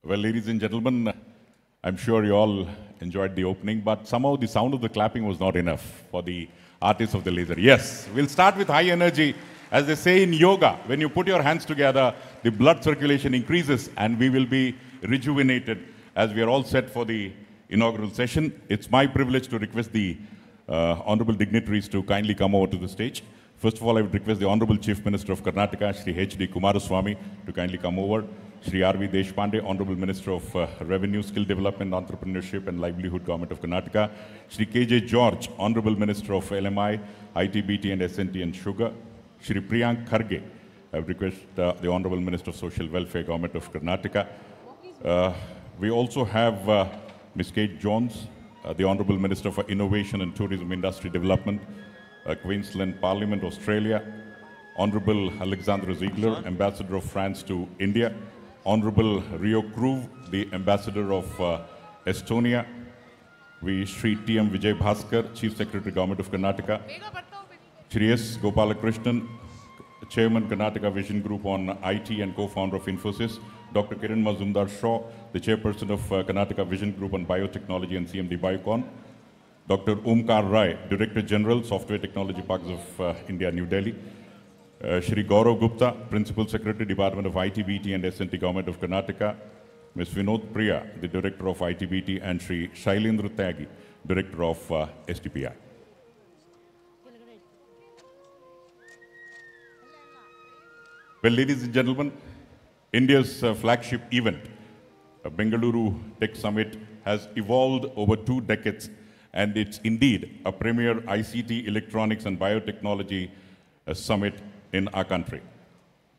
Well, ladies and gentlemen, I'm sure you all enjoyed the opening, but somehow the sound of the clapping was not enough for the artists of the laser. Yes, we'll start with high energy. As they say in yoga, when you put your hands together, the blood circulation increases and we will be rejuvenated as we are all set for the inaugural session. It's my privilege to request the honorable dignitaries to kindly come over to the stage. First of all, I would request the Honorable Chief Minister of Karnataka, Shri H.D. Kumaraswamy, to kindly come over. Shri R.V. Deshpande, Honorable Minister of Revenue, Skill Development, Entrepreneurship and Livelihood, Government of Karnataka. Shri K.J. George, Honorable Minister of LMI, ITBT and SNT and Sugar. Shri Priyank Kharge, I would request the Honorable Minister of Social Welfare, Government of Karnataka. We also have Ms. Kate Jones, the Honorable Minister for Innovation and Tourism Industry Development, Queensland Parliament, Australia. Honorable Alexandra Ziegler, Ambassador of France to India. Honorable Rio Kruv, the Ambassador of Estonia. We Shri T.M. Vijay Bhaskar, Chief Secretary, Government of Karnataka. Shri S. Gopalakrishnan, Chairman, Karnataka Vision Group on IT and co-founder of Infosys. Dr. Kiran Mazumdar Shaw, the Chairperson of Karnataka Vision Group on Biotechnology and CMD Biocon. Dr. Omkar Rai, Director General, Software Technology Parks of India, New Delhi. Shri Gaurav Gupta, Principal Secretary, Department of ITBT and SNT, Government of Karnataka. Ms. Vinod Priya, the Director of ITBT, and Shri Shailendra Tyagi, Director of STPI. Well, ladies and gentlemen, India's flagship event, Bengaluru Tech Summit, has evolved over 2 decades, and it's indeed a premier ICT, electronics and biotechnology summit in our country.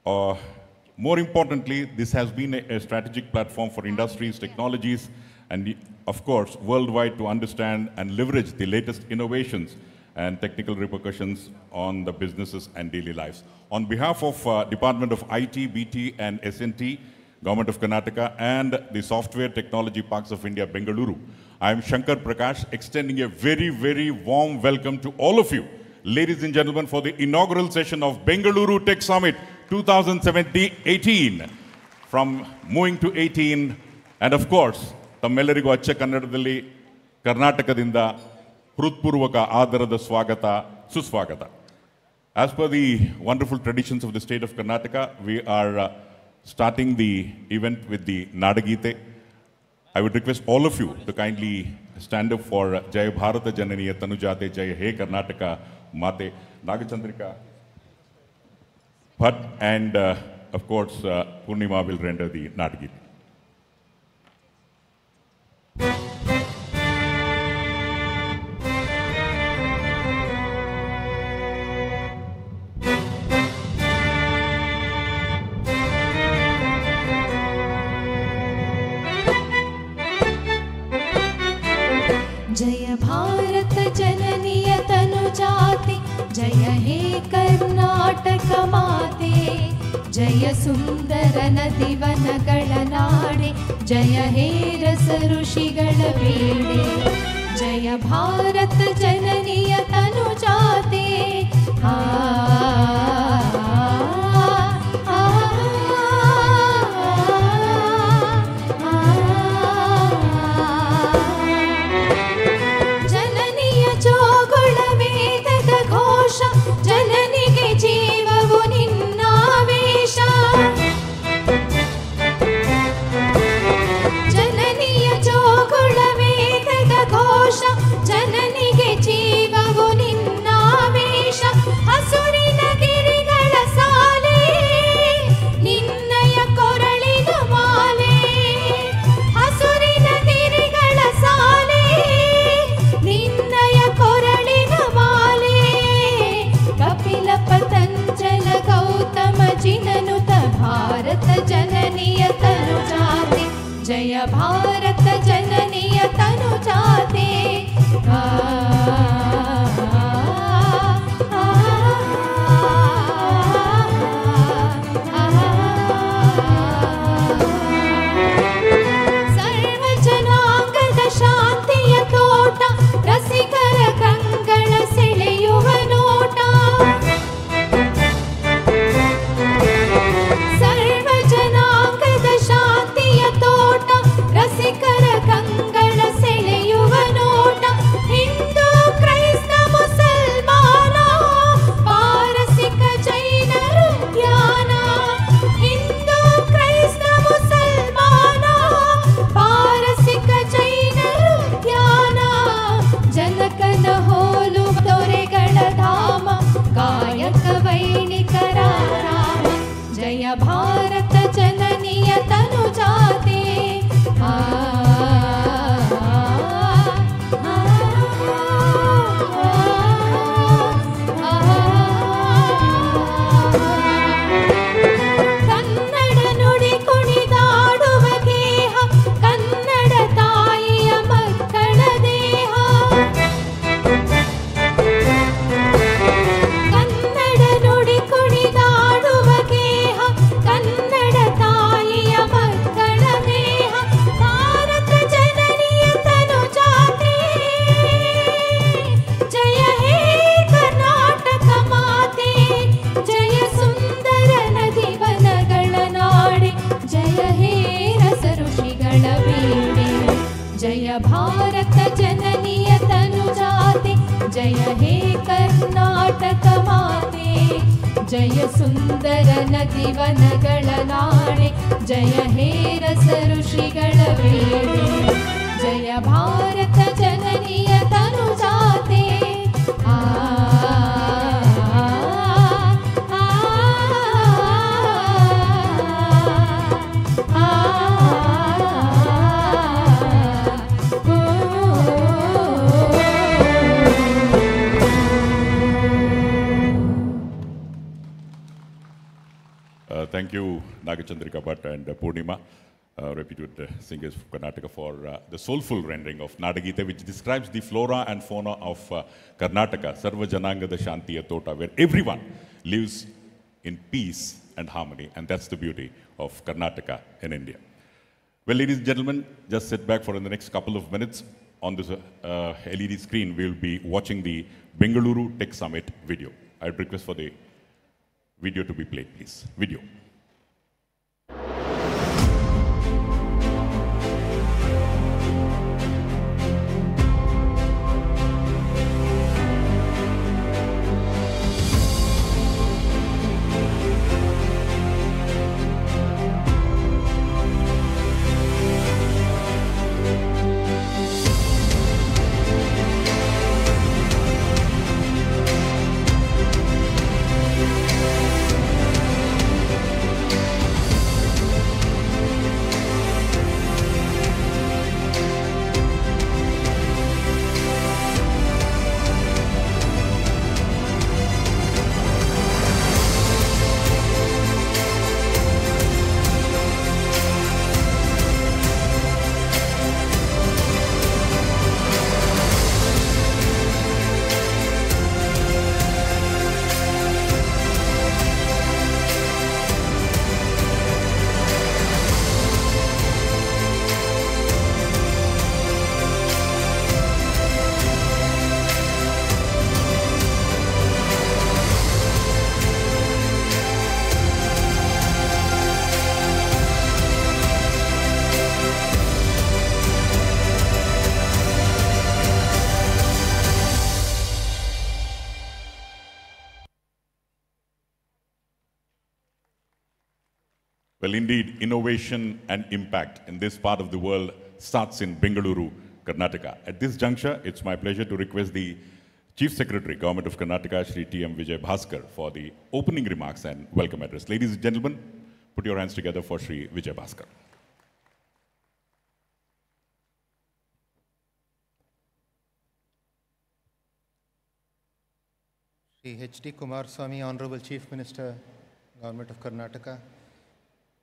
More importantly, this has been a strategic platform for industries, technologies, and of course, worldwide to understand and leverage the latest innovations and technical repercussions on the businesses and daily lives. On behalf of Department of IT, BT and SNT, Government of Karnataka and the Software Technology Parks of India, Bengaluru, I am Shankar Prakash, extending a very, very warm welcome to all of you, ladies and gentlemen, for the inaugural session of Bengaluru Tech Summit 2018. From moving to 18, and of course, ತಮ್ಮೆಲ್ಲರಿಗೂ ಅಚ್ಚ ಕನ್ನಡದಲ್ಲಿ ಕರ್ನಾಟಕದಿಂದ ಹೃತ್ಪೂರ್ವಕ ಆದರದ ಸ್ವಾಗತ ಸುಸ್ವಾಗತ. As per the wonderful traditions of the state of Karnataka, we are starting the event with the Nadagite. I would request all of you to kindly stand up for Jaya Bharata Jananiya Tanujate Jaya He Karnataka Mate Nagachandrika Bhatt, and of course Purnima will render the Nadagite. जय भारत जननीय तनुजाते जय हे कर्नाटक माते जय सुंदर नदिवनಗಳ ನಾಡೆ जय हे रस ಋಷಿಗಳ ವೇಳೆ जय भारत जननीय तनुजाते ಜನನಿಗೆ ಜೀವವು जय भारत जननीय तनुजाते सर्वजनांगद शांतिय तोಟ रसिकर ಕಂಗಳ ಸೆಳೆಯುವ ನೋಟ ಸರ್ವಜನಾಂಗದ ಶಾಂತಿಯ ತೋಟ ರಸಿಕರ ಕಂಗಳ ಸೆಳೆಯುವ ನೋಟ ಹಿಂದೂ ಕ್ರೈಸ್ತ ಮುಸಲ್ಮಾನ ಪಾರಸಿಕ ಜೈನರು ಧ್ಯಾನ ಹಿಂದೂ ಕ್ರೈಸ್ತ ಮುಸಲ್ಮಾನ ಪಾರಸಿಕ ಜೈನರು ಧ್ಯಾನ ಜನಕನ ಹೋಲುವ ದೊರೆಗಳ ಧಾಮ ಕಾಯಕ ವೈಣಿಕರ ರಾಮ ಜಯ ಭಾರತ ಜನನಿಯ ತನುಜಾತೆ ಕನ್ನಡ ನುಡಿ ಕುಣಿದಾಡುವ ಗೇಹ ಕನ್ನಡ ತಾಯಿಯ ಮಕ್ಕಳ ದೇಹ ಕನ್ನಡ ನುಡಿ ಕುಣಿದಾಡುವ ಗೇಹ ಕನ್ನಡ ತಾಯಿಯ ಮಕ್ಕಳ ದೇಹ ಭಾರತ ಜನನಿಯ ತನುಜಾತೆ ಜಯ ಹೇ ಕರ್ನಾಟಕ ಮಾತೆ ಜಯ ಸುಂದರ ನದಿ ವನಗಳ ನಾಡೆ ಜಯ ಹೇ ರಸ ಋಷಿಗಳ ವೀಣೆ ಜಯ ಭಾರತ ಜನನಿಯ ತನುಜಾತೆ ಜಯ ಹೇ ಕರ್ನಾಟಕ ಮಾತೆ ಜಯ ಸುಂದರ ನದಿ ವನಗಳ ನಾಡೆ ಜಯ ಹೇ ರಸ ಋಷಿಗಳ ವೀಣೆ ಜಯ ಭಾರತ ಜನನಿಯ ತನುಜಾತೆ Thank you, Nagachandrika Bhatt and Purnima, reputed singers of Karnataka, for the soulful rendering of Nadagita, which describes the flora and fauna of Karnataka, Sarva Janangada Shantiya Tota, where everyone lives in peace and harmony, and that's the beauty of Karnataka in India. Well, ladies and gentlemen, just sit back for the next couple of minutes. On this LED screen, we'll be watching the Bengaluru Tech Summit video. I'd request for the video to be played, please. Video. Well, indeed, innovation and impact in this part of the world starts in Bengaluru, Karnataka. At this juncture, it's my pleasure to request the Chief Secretary, Government of Karnataka, Shri T.M. Vijay Bhaskar, for the opening remarks and welcome address. Ladies and gentlemen, put your hands together for Shri Vijay Bhaskar. Shri H.D. Kumaraswamy, Honorable Chief Minister, Government of Karnataka,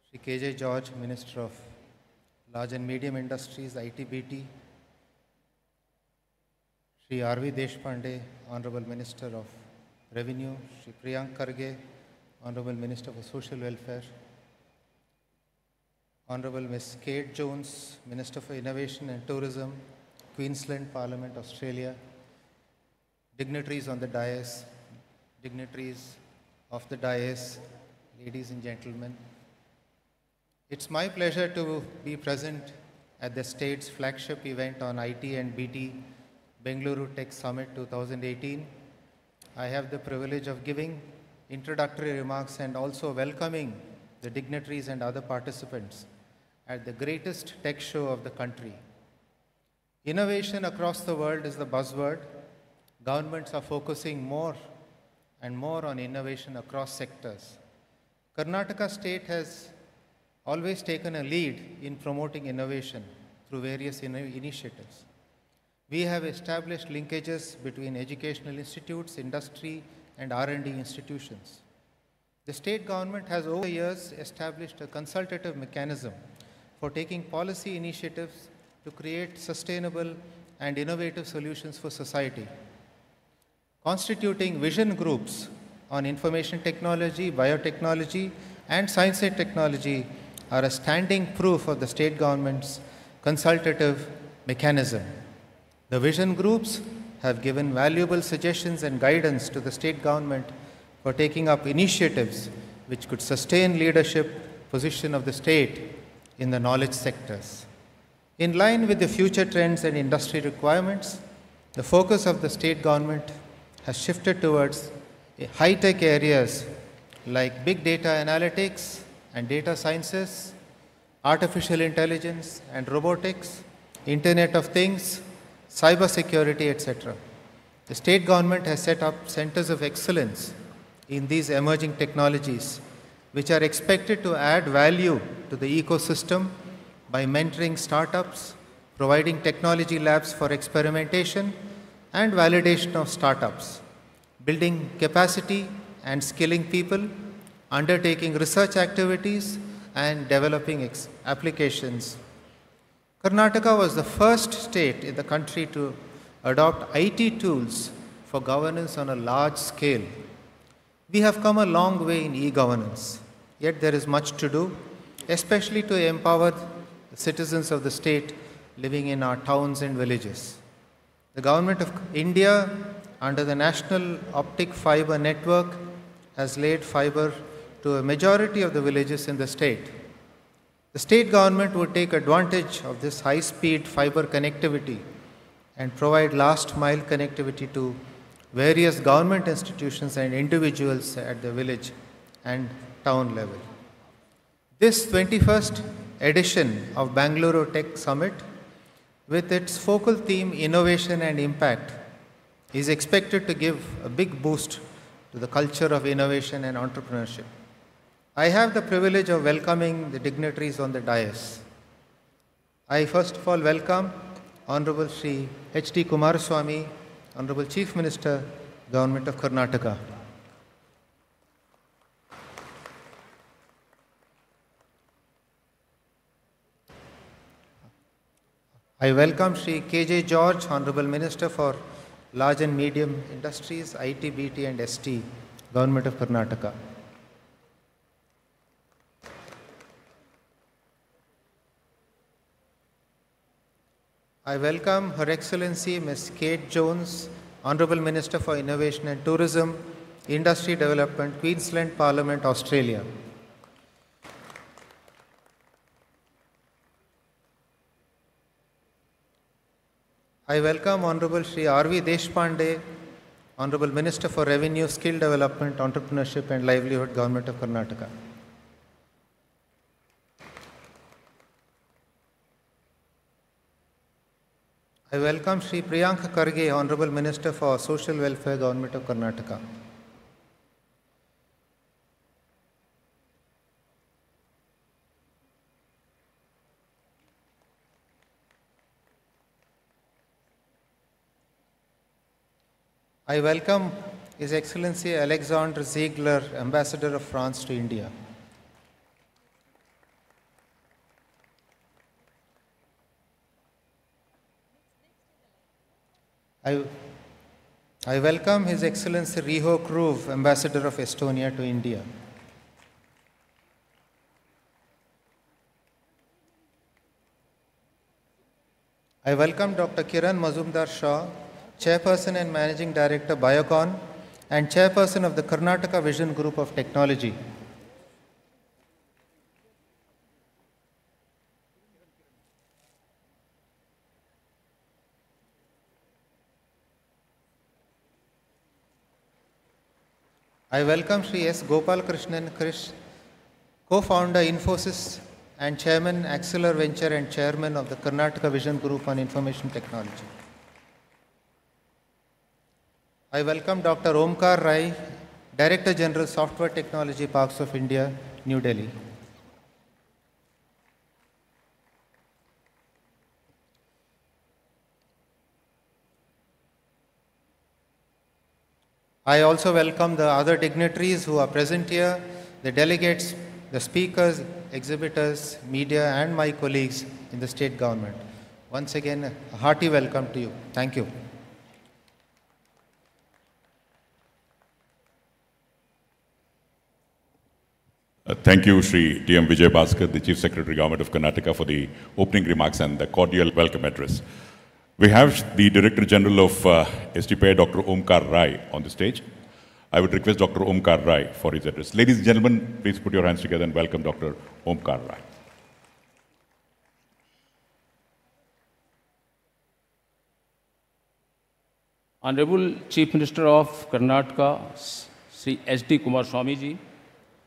Shri K.J. George, Minister of Large and Medium Industries, ITBT, Shri R.V. Deshpande, Honorable Minister of Revenue, Shri Priyank Karge, Honorable Minister for Social Welfare, Honorable Ms. Kate Jones, Minister for Innovation and Tourism, Queensland Parliament, Australia, dignitaries on the dais, dignitaries of the dais, ladies and gentlemen. It's my pleasure to be present at the state's flagship event on IT and BT, Bengaluru Tech Summit 2018. I have the privilege of giving introductory remarks and also welcoming the dignitaries and other participants at the greatest tech show of the country. Innovation across the world is the buzzword. Governments are focusing more and more on innovation across sectors. Karnataka state has always taken a lead in promoting innovation through various initiatives. We have established linkages between educational institutes, industry, and R&D institutions. The state government has over the years established a consultative mechanism for taking policy initiatives to create sustainable and innovative solutions for society. Constituting vision groups on information technology, biotechnology, and science and technology are a standing proof of the state government's consultative mechanism. The vision groups have given valuable suggestions and guidance to the state government for taking up initiatives which could sustain leadership position of the state in the knowledge sectors. In line with the future trends and industry requirements, the focus of the state government has shifted towards high-tech areas like big data analytics and data sciences, artificial intelligence and robotics, Internet of Things, cybersecurity, etc. The state government has set up centers of excellence in these emerging technologies, which are expected to add value to the ecosystem by mentoring startups, providing technology labs for experimentation and validation of startups, building capacity and skilling people, undertaking research activities, and developing applications. Karnataka was the first state in the country to adopt IT tools for governance on a large scale. We have come a long way in e-governance, yet there is much to do, especially to empower the citizens of the state living in our towns and villages. The Government of India, under the National Optic Fiber Network, has laid fiber to a majority of the villages in the state. The state government would take advantage of this high-speed fiber connectivity and provide last-mile connectivity to various government institutions and individuals at the village and town level. This 21st edition of Bengaluru Tech Summit, with its focal theme Innovation and Impact, is expected to give a big boost to the culture of innovation and entrepreneurship. I have the privilege of welcoming the dignitaries on the dais. I first of all welcome Honorable Shri H.D. Kumaraswamy, Honorable Chief Minister, Government of Karnataka. I welcome Shri K.J. George, Honorable Minister for Large and Medium Industries, IT, BT and ST, Government of Karnataka. I welcome Her Excellency Ms. Kate Jones, Honorable Minister for Innovation and Tourism, Industry Development, Queensland Parliament, Australia. I welcome Honorable Shri R.V. Deshpande, Honorable Minister for Revenue, Skill Development, Entrepreneurship and Livelihood, Government of Karnataka. I welcome Shri Priyank Karge, Honorable Minister for Social Welfare, Government of Karnataka. I welcome His Excellency Alexandre Ziegler, Ambassador of France to India. I, I welcome His Excellency Riho Kruv, Ambassador of Estonia to India. I welcome Dr. Kiran Mazumdar Shah, Chairperson and Managing Director, Biocon, and Chairperson of the Karnataka Vision Group of Technology. I welcome Sri S. Gopal Krishnan Krish, co-founder Infosys and Chairman Axelar Venture and Chairman of the Karnataka Vision Group on Information Technology. I welcome Dr. Omkar Rai, Director General Software Technology Parks of India, New Delhi. I also welcome the other dignitaries who are present here, the delegates, the speakers, exhibitors, media, and my colleagues in the state government. Once again, a hearty welcome to you. Thank you. Thank you, Sri T.M. Vijay Bhaskar, the Chief Secretary, Government of Karnataka, for the opening remarks and the cordial welcome address. We have the Director General of STPI, Dr. Omkar Rai, on the stage. I would request Dr. Omkar Rai for his address. Ladies and gentlemen, please put your hands together and welcome Dr. Omkar Rai. Honorable Chief Minister of Karnataka, Sri S.D. Kumaraswamy ji,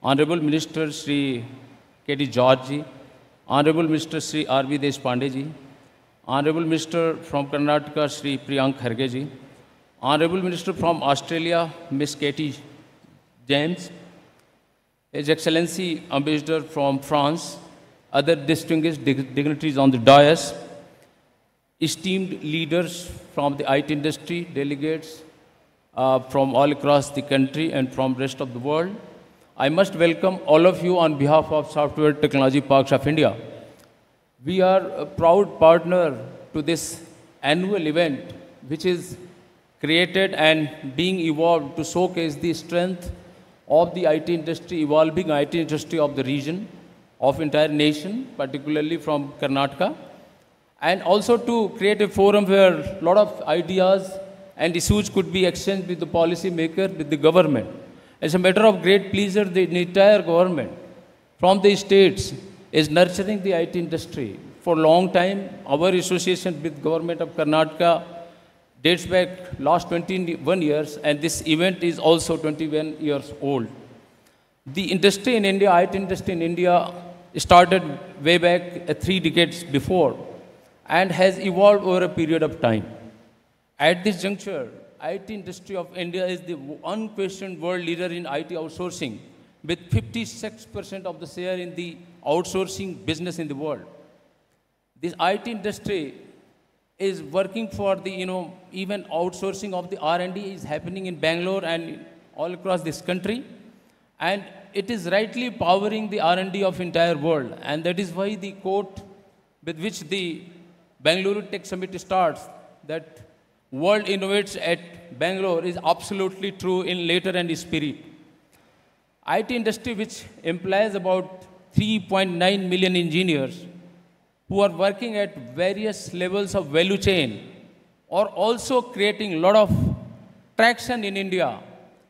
Honorable Minister Sri K.D. George ji, Honorable Minister Sri R.V. Deshpande ji, Honorable Minister from Karnataka, Sri Priyank Kharge ji, Honorable Minister from Australia, Ms. Katie James, His Excellency Ambassador from France, other distinguished dignitaries on the dais, esteemed leaders from the IT industry, delegates from all across the country and from rest of the world. I must welcome all of you on behalf of Software Technology Parks of India. We are a proud partner to this annual event, which is created and being evolved to showcase the strength of the IT industry, evolving IT industry of the region, of entire nation, particularly from Karnataka, and also to create a forum where a lot of ideas and issues could be exchanged with the policy maker, with the government. As a matter of great pleasure, the entire government from the states is nurturing the IT industry. For a long time, our association with government of Karnataka dates back last 21 years, and this event is also 21 years old. The industry in India, IT industry in India, started way back 3 decades before and has evolved over a period of time. At this juncture, IT industry of India is the unquestioned world leader in IT outsourcing, with 56% of the share in the outsourcing business in the world. This IT industry is working for the, even outsourcing of the R&D is happening in Bangalore and all across this country. And it is rightly powering the R&D of entire world. And that is why the quote with which the Bengaluru Tech Summit starts, that world innovates at Bangalore, is absolutely true in letter and spirit. IT industry, which implies about 3.9 million engineers who are working at various levels of value chain, are also creating a lot of traction in India.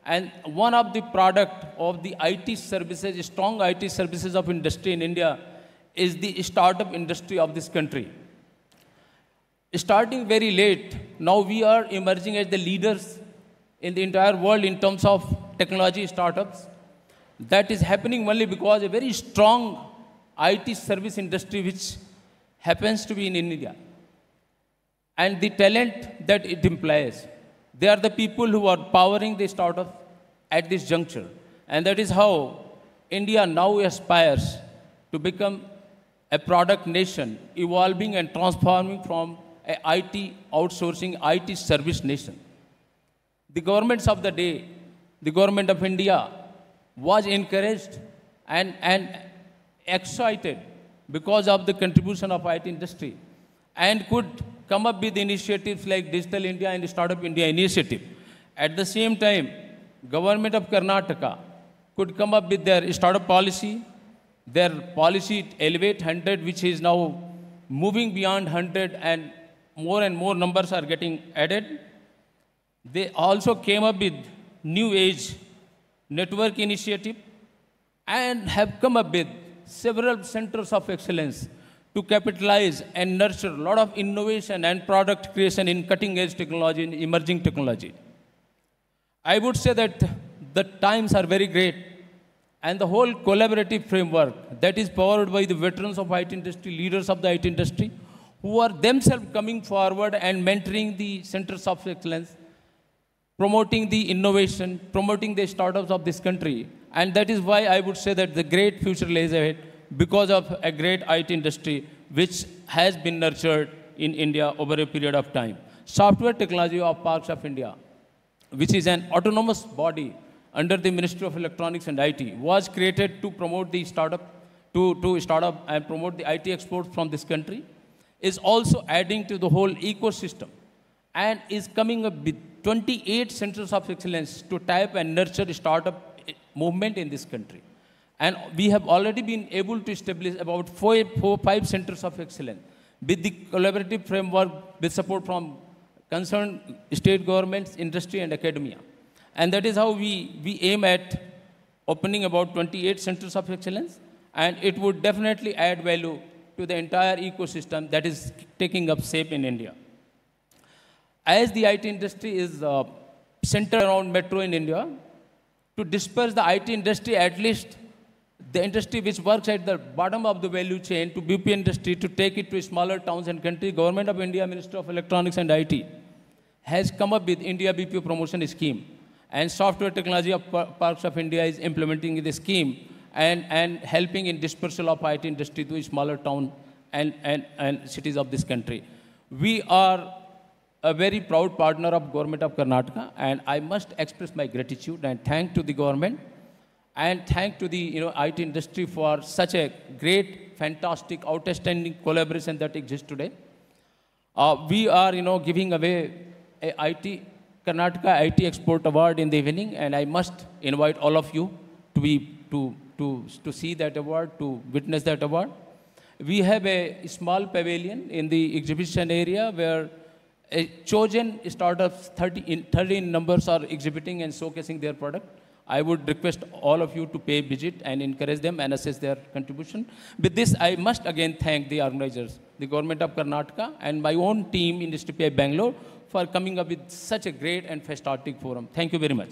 And one of the product of the IT services, strong IT services of industry in India, is the startup industry of this country. Starting very late, now we are emerging as the leaders in the entire world in terms of technology startups. That is happening only because a very strong IT service industry which happens to be in India. And the talent that it implies. They are the people who are powering the startup at this juncture. And that is how India now aspires to become a product nation, evolving and transforming from a IT outsourcing, IT service nation. The governments of the day, the government of India, was encouraged and excited because of the contribution of IT industry, and could come up with initiatives like Digital India and Startup India initiative. At the same time, government of Karnataka could come up with their startup policy, their policy Elevate 100, which is now moving beyond 100 and more numbers are getting added. They also came up with New Age Network Initiative and have come up with several centers of excellence to capitalize and nurture a lot of innovation and product creation in cutting-edge technology and emerging technology. I would say that the times are very great, and the whole collaborative framework that is powered by the veterans of IT industry, leaders of the IT industry, who are themselves coming forward and mentoring the centers of excellence, promoting the innovation, promoting the startups of this country. And that is why I would say that the great future lays ahead because of a great IT industry which has been nurtured in India over a period of time. Software Technology of Parks of India, which is an autonomous body under the Ministry of Electronics and IT, was created to promote the startup, to start up and promote the IT exports from this country, is also adding to the whole ecosystem and is coming up with 28 centers of excellence to type and nurture startup movement in this country. And we have already been able to establish about 5 centers of excellence with the collaborative framework with support from concerned state governments, industry and academia. And that is how we aim at opening about 28 centers of excellence, and it would definitely add value to the entire ecosystem that is taking up shape in India. As the IT industry is centered around metro in India, to disperse the IT industry, at least the industry which works at the bottom of the value chain to BP industry, to take it to smaller towns and countries, Government of India, Ministry of Electronics and IT has come up with India BPO promotion scheme. And Software Technology of Parks of India is implementing the scheme and helping in dispersal of IT industry to smaller towns and cities of this country. We are a very proud partner of Government of Karnataka, and I must express my gratitude and thank to the government and thank to the IT industry for such a great, fantastic, outstanding collaboration that exists today. We are giving away a Karnataka IT Export Award in the evening, and I must invite all of you to see that award, to witness that award. We have a small pavilion in the exhibition area where a chosen startups, 30 numbers, are exhibiting and showcasing their product. I would request all of you to pay visit and encourage them and assess their contribution. With this, I must again thank the organizers, the Government of Karnataka, and my own team in STPI Bangalore for coming up with such a great and fantastic forum. Thank you very much.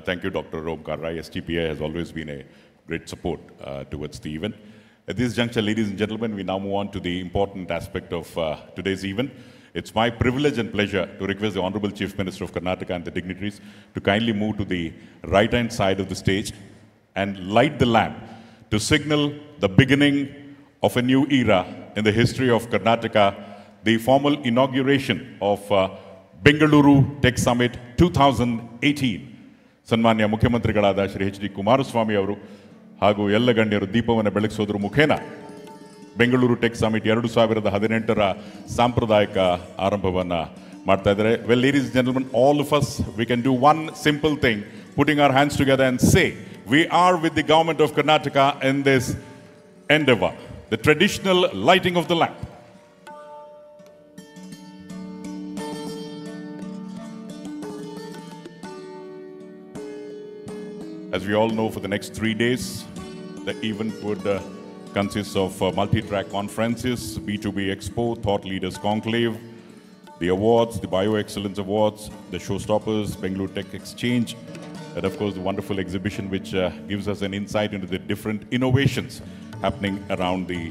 Thank you, Dr. Romkar Rai. STPI has always been a great support towards the event. At this juncture, ladies and gentlemen, we now move on to the important aspect of today's event. It's my privilege and pleasure to request the Honorable Chief Minister of Karnataka and the dignitaries to kindly move to the right-hand side of the stage and light the lamp to signal the beginning of a new era in the history of Karnataka, the formal inauguration of Bengaluru Tech Summit 2018. ಸನ್ಮಾನ್ಯ ಮುಖ್ಯಮಂತ್ರಿಗಳಾದ Shri H D Kumaraswamy ಅವರು ಹಾಗೂ ಎಲ್ಲ ಗಣ್ಯರು ದೀಪವನ್ನು ಬೆಳಗಿಸೋದ್ರ ಮುಖೇನ Bengaluru tech summit 2018ರ ಸಾಂಪ್ರದಾಯಿಕ ಆರಂಭವನ್ನು ಮಾಡ್ತಾ ಇದ್ದಾರೆ. Well, ladies and gentlemen, all of us we can do one simple thing, putting our hands together and say we are with the government of Karnataka in this endeavor, the traditional lighting of the lamp. As we all know, for the next 3 days, the event would consist of multi-track conferences, B2B Expo, Thought Leaders Conclave, the awards, the Bio Excellence Awards, the Showstoppers, Bengaluru Tech Exchange, and of course the wonderful exhibition which gives us an insight into the different innovations happening around the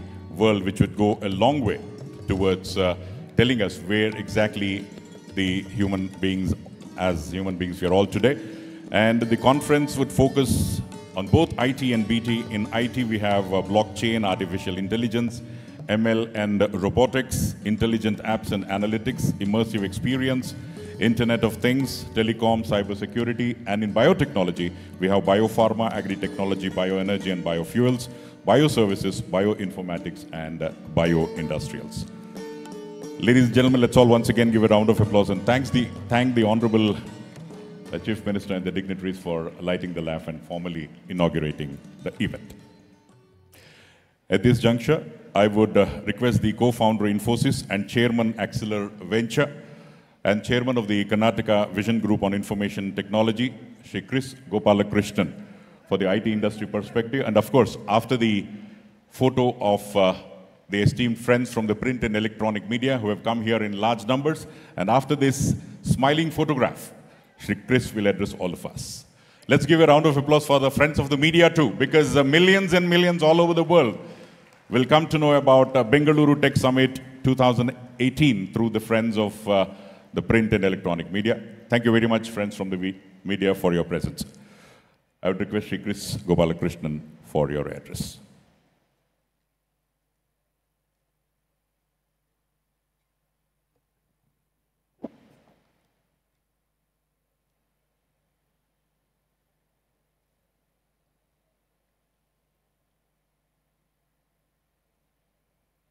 world, which would go a long way towards telling us where exactly the human beings we are all today. And the conference would focus on both IT and BT. In IT, we have blockchain, artificial intelligence, ML and robotics, intelligent apps and analytics, immersive experience. Internet of Things, telecom, cybersecurity, and in biotechnology, we have biopharma, agri-technology, bioenergy and biofuels, bioservices, bioinformatics, and bioindustrials. Ladies and gentlemen, let's all once again give a round of applause and thank the Honorable Chief Minister and the dignitaries for lighting the lamp and formally inaugurating the event. At this juncture, I would request the co-founder Infosys and Chairman Acceler Venture and Chairman of the Karnataka Vision Group on Information Technology, Shri Chris Gopalakrishnan, for the IT industry perspective. And of course, after the photo of the esteemed friends from the print and electronic media who have come here in large numbers, and after this smiling photograph, Shri Chris will address all of us. Let's give a round of applause for the friends of the media too, because millions and millions all over the world will come to know about Bengaluru Tech Summit 2018 through the friends of the print and electronic media. Thank you very much, friends from the media, for your presence. I would request Shri Chris Gopalakrishnan for your address.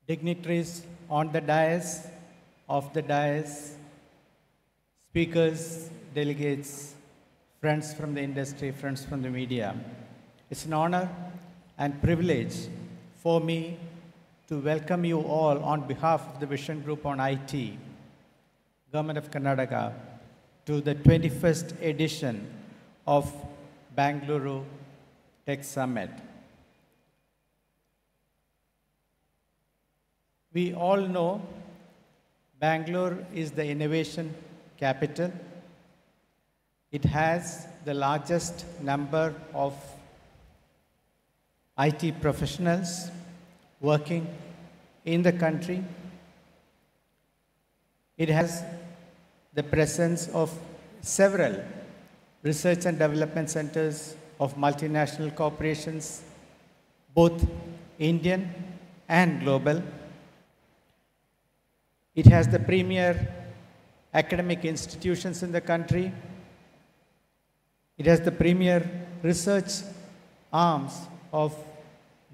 Dignitaries on the dais, off the dais, speakers, delegates, friends from the industry, friends from the media. It's an honor and privilege for me to welcome you all on behalf of the Vision Group on IT, Government of Karnataka, to the 21st edition of Bengaluru Tech Summit. We all know Bangalore is the innovation capital. It has the largest number of IT professionals working in the country. It has the presence of several research and development centers of multinational corporations, both Indian and global. It has the premier academic institutions in the country. It has the premier research arms of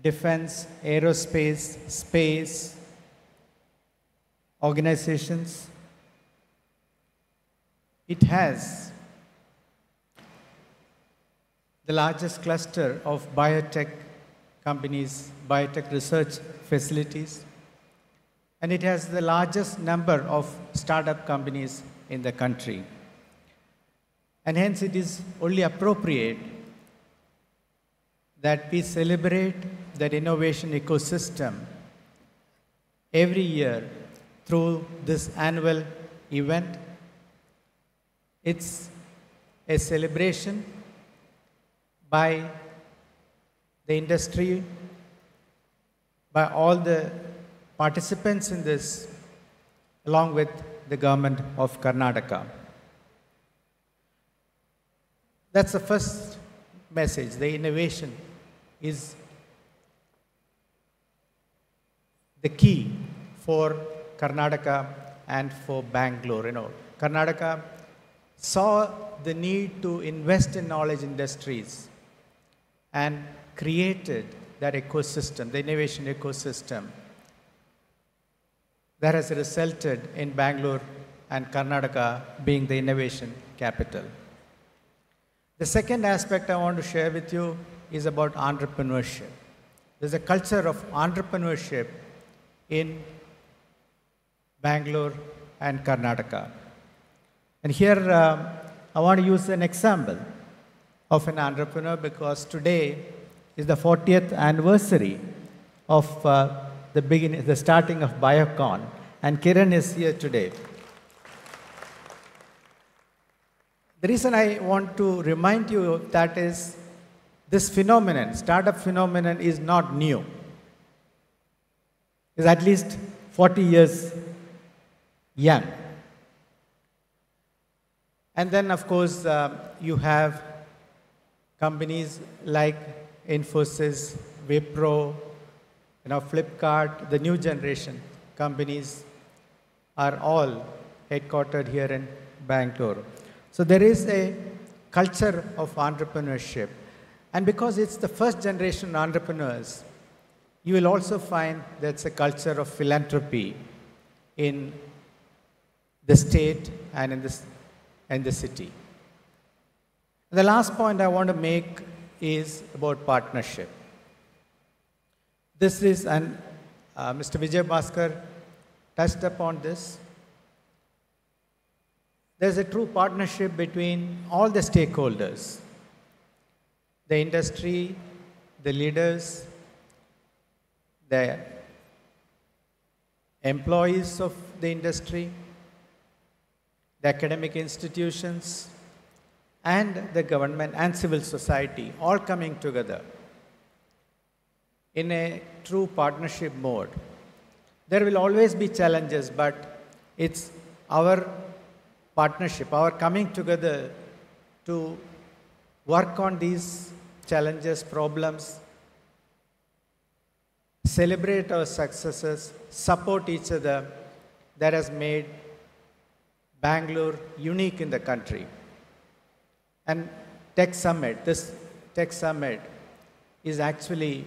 defense, aerospace, space organizations. It has the largest cluster of biotech companies, biotech research facilities. And it has the largest number of startup companies in the country. And hence it is only appropriate that we celebrate that innovation ecosystem every year through this annual event. It's a celebration by the industry, by all the participants in this, along with the government of Karnataka. That's the first message. The innovation is the key for Karnataka and for Bangalore. You know, Karnataka saw the need to invest in knowledge industries and created that ecosystem, the innovation ecosystem, that has resulted in Bangalore and Karnataka being the innovation capital. The second aspect I want to share with you is about entrepreneurship. There's a culture of entrepreneurship in Bangalore and Karnataka. And here I want to use an example of an entrepreneur because today is the 40th anniversary of the starting of Biocon, and Kiran is here today. The reason I want to remind you of that is this phenomenon, startup phenomenon, is not new. It's at least 40 years young. And then, of course, you have companies like Infosys, Wipro, Flipkart, the new generation companies are all headquartered here in Bangalore. So there is a culture of entrepreneurship. And because it's the first generation entrepreneurs, you will also find there's a culture of philanthropy in the state and in the city. The last point I want to make is about partnership. This is, and Mr. Vijay Bhaskar touched upon this. There's a true partnership between all the stakeholders, the industry, the leaders, the employees of the industry, the academic institutions, and the government and civil society all coming together in a true partnership mode. There will always be challenges, but it's our partnership, our coming together to work on these challenges, problems, celebrate our successes, support each other, that has made Bangalore unique in the country. And Tech Summit, this Tech Summit is actually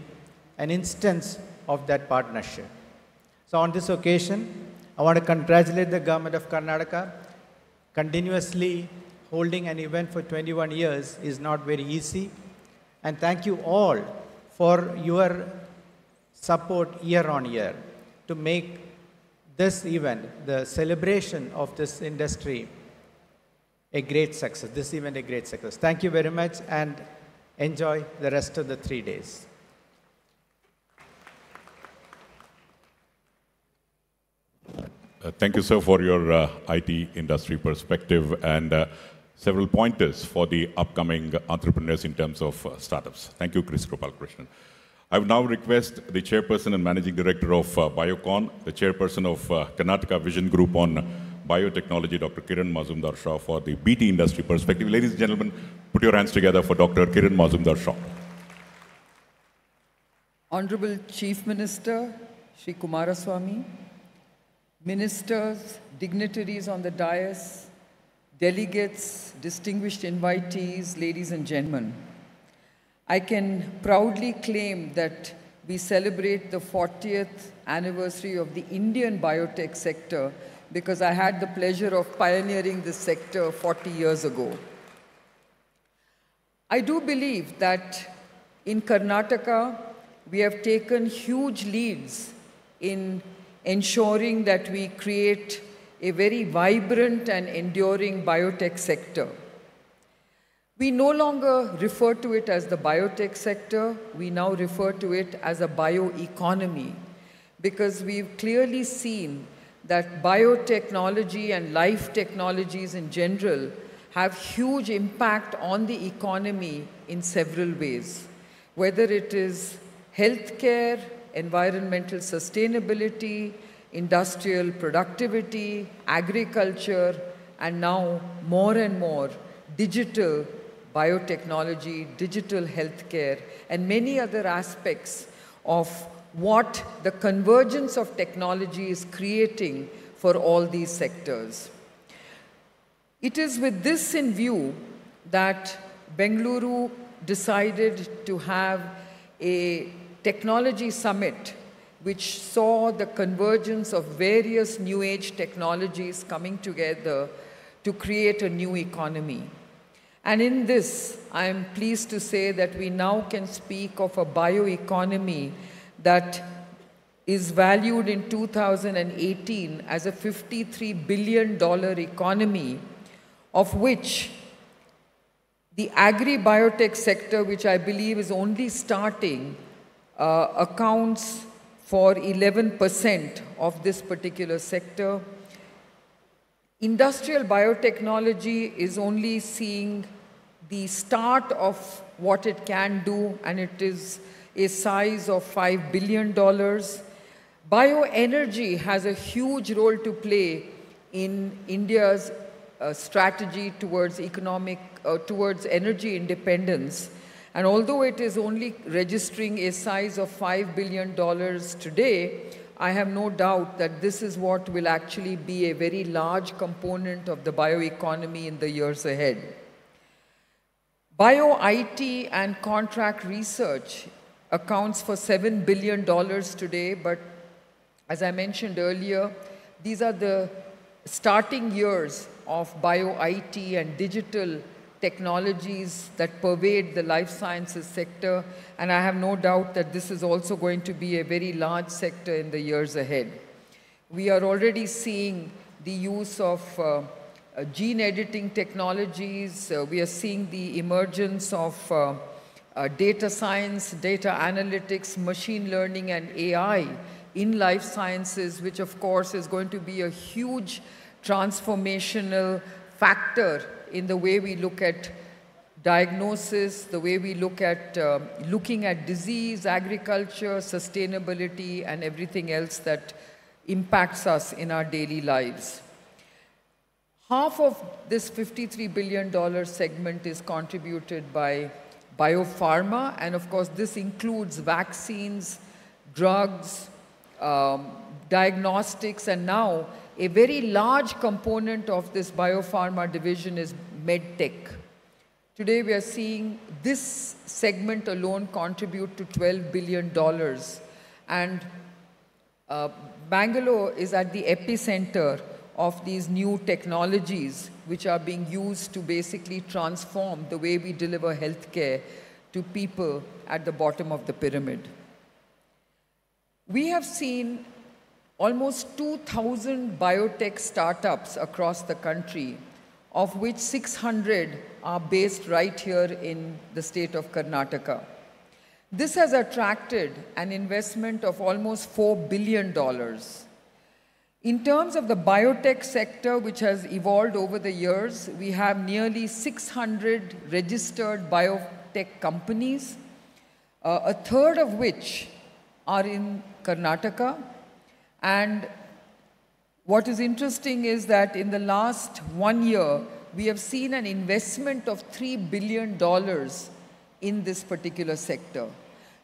an instance of that partnership. So on this occasion, I want to congratulate the government of Karnataka. Continuously holding an event for 21 years is not very easy. And thank you all for your support year on year to make this event, the celebration of this industry, a great success. This event a great success. Thank you very much and enjoy the rest of the 3 days. Thank you, sir, for your IT industry perspective and several pointers for the upcoming entrepreneurs in terms of startups. Thank you, Chris Gopalakrishnan. I would now request the chairperson and managing director of Biocon, the chairperson of Karnataka Vision Group on Biotechnology, Dr. Kiran Mazumdar-Shaw, for the BT industry perspective. Ladies and gentlemen, put your hands together for Dr. Kiran Mazumdar-Shaw. Honorable Chief Minister, Shri Kumaraswamy, ministers, dignitaries on the dais, delegates, distinguished invitees, ladies and gentlemen, I can proudly claim that we celebrate the 40th anniversary of the Indian biotech sector because I had the pleasure of pioneering this sector 40 years ago. I do believe that in Karnataka, we have taken huge leads in ensuring that we create a very vibrant and enduring biotech sector. We no longer refer to it as the biotech sector, we now refer to it as a bioeconomy because we've clearly seen that biotechnology and life technologies in general have huge impact on the economy in several ways, whether it is healthcare, environmental sustainability, industrial productivity, agriculture, and now more and more digital biotechnology, digital healthcare, and many other aspects of what the convergence of technology is creating for all these sectors. It is with this in view that Bengaluru decided to have a technology summit which saw the convergence of various new age technologies coming together to create a new economy. And in this, I am pleased to say that we now can speak of a bioeconomy that is valued in 2018 as a $53 billion economy, of which the agri-biotech sector, which I believe is only starting, accounts for 11% of this particular sector. Industrial biotechnology is only seeing the start of what it can do, and it is a size of $5 billion. Bioenergy has a huge role to play in India's strategy towards towards energy independence. And although it is only registering a size of $5 billion today, I have no doubt that this is what will actually be a very large component of the bioeconomy in the years ahead. Bio-IT and contract research accounts for $7 billion today, but as I mentioned earlier, these are the starting years of bio-IT and digital technologies that pervade the life sciences sector, and I have no doubt that this is also going to be a very large sector in the years ahead. We are already seeing the use of gene editing technologies. We are seeing the emergence of data science, data analytics, machine learning, and AI in life sciences, which of course is going to be a huge transformational factor in the way we look at diagnosis, the way we look at looking at disease, agriculture, sustainability, and everything else that impacts us in our daily lives. Half of this $53 billion segment is contributed by biopharma, and of course this includes vaccines, drugs, diagnostics, and now a very large component of this biopharma division is medtech. Today we are seeing this segment alone contribute to $12 billion, and Bangalore is at the epicenter of these new technologies which are being used to basically transform the way we deliver healthcare to people at the bottom of the pyramid. We have seen almost 2,000 biotech startups across the country, of which 600 are based right here in the state of Karnataka. This has attracted an investment of almost $4 billion. In terms of the biotech sector, which has evolved over the years, we have nearly 600 registered biotech companies, a third of which are in Karnataka. And what is interesting is that in the last 1 year, we have seen an investment of $3 billion in this particular sector.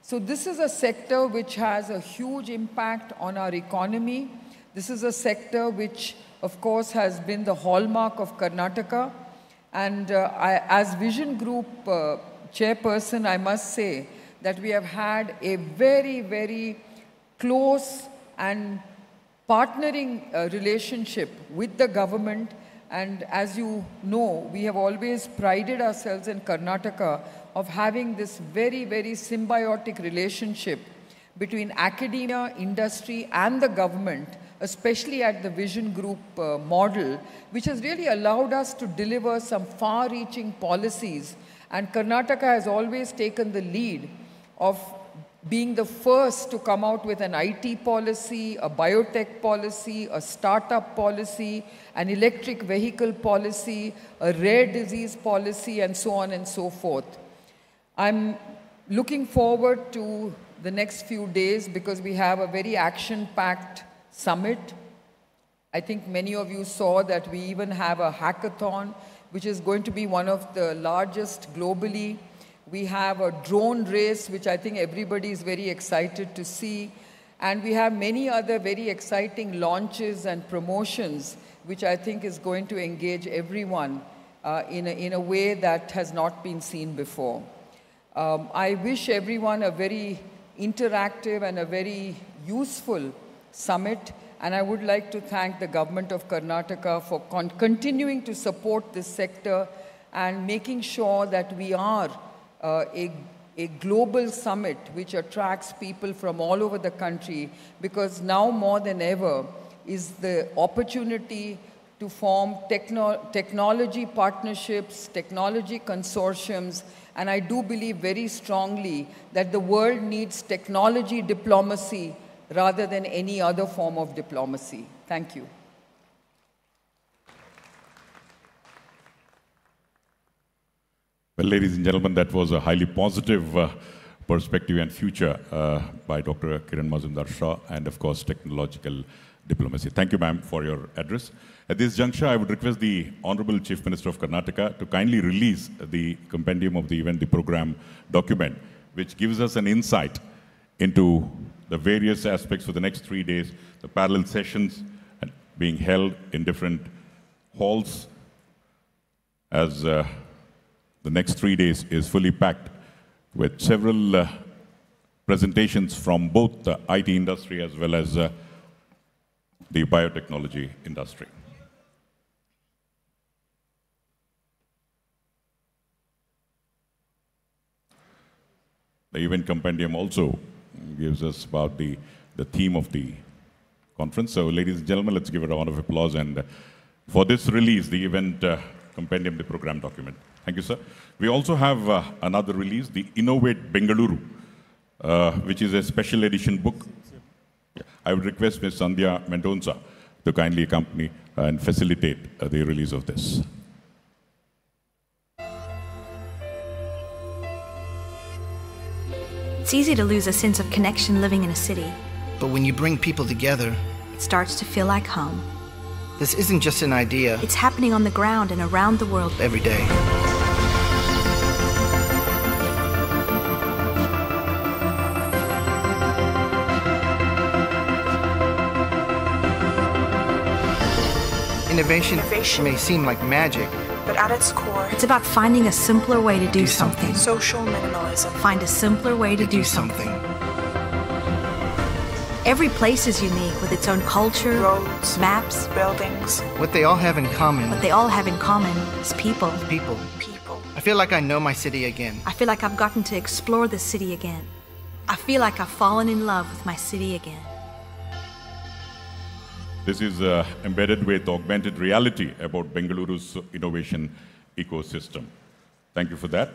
So this is a sector which has a huge impact on our economy. This is a sector which, of course, has been the hallmark of Karnataka. And as Vision Group chairperson, I must say that we have had a very, very close and partnering relationship with the government. And as you know, we have always prided ourselves in Karnataka of having this very, very symbiotic relationship between academia, industry, and the government, especially at the Vision Group model, which has really allowed us to deliver some far-reaching policies. And Karnataka has always taken the lead of being the first to come out with an IT policy, a biotech policy, a startup policy, an electric vehicle policy, a rare disease policy, and so on and so forth. I'm looking forward to the next few days because we have a very action-packed summit. I think many of you saw that we even have a hackathon, which is going to be one of the largest globally. We have a drone race, which I think everybody is very excited to see. And we have many other very exciting launches and promotions, which I think is going to engage everyone in a way that has not been seen before. I wish everyone a very interactive and a very useful summit. And I would like to thank the government of Karnataka for continuing to support this sector and making sure that we are a global summit which attracts people from all over the country, because now more than ever is the opportunity to form technology partnerships, technology consortiums, and I do believe very strongly that the world needs technology diplomacy rather than any other form of diplomacy. Thank you. Well, ladies and gentlemen, that was a highly positive perspective and future by Dr. Kiran Mazumdar-Shaw, and of course, technological diplomacy. Thank you, ma'am, for your address. At this juncture, I would request the Honorable Chief Minister of Karnataka to kindly release the compendium of the event, the program document, which gives us an insight into the various aspects for the next 3 days, the parallel sessions being held in different halls, as the next 3 days is fully packed with several presentations from both the IT industry as well as the biotechnology industry. The event compendium also gives us about the theme of the conference. So, ladies and gentlemen, let's give a round of applause. And for this release, the event compendium, the program document. Thank you, sir. We also have another release, the Innovate Bengaluru, which is a special edition book. I would request Ms. Sandhya Mendonca to kindly accompany and facilitate the release of this. It's easy to lose a sense of connection living in a city. But when you bring people together, It starts to feel like home. this isn't just an idea. It's happening on the ground and around the world. Every day. Innovation may seem like magic. But at its core, It's about finding a simpler way to do something. social minimalism. Find a simpler way to do something. Every place is unique with its own culture, Roads, maps. buildings, What they all have in common, What they all have in common is people. people. people. I feel like I know my city again. I feel like I've gotten to explore the city again. I feel like I've fallen in love with my city again. This is embedded with augmented reality about Bengaluru's innovation ecosystem. Thank you for that.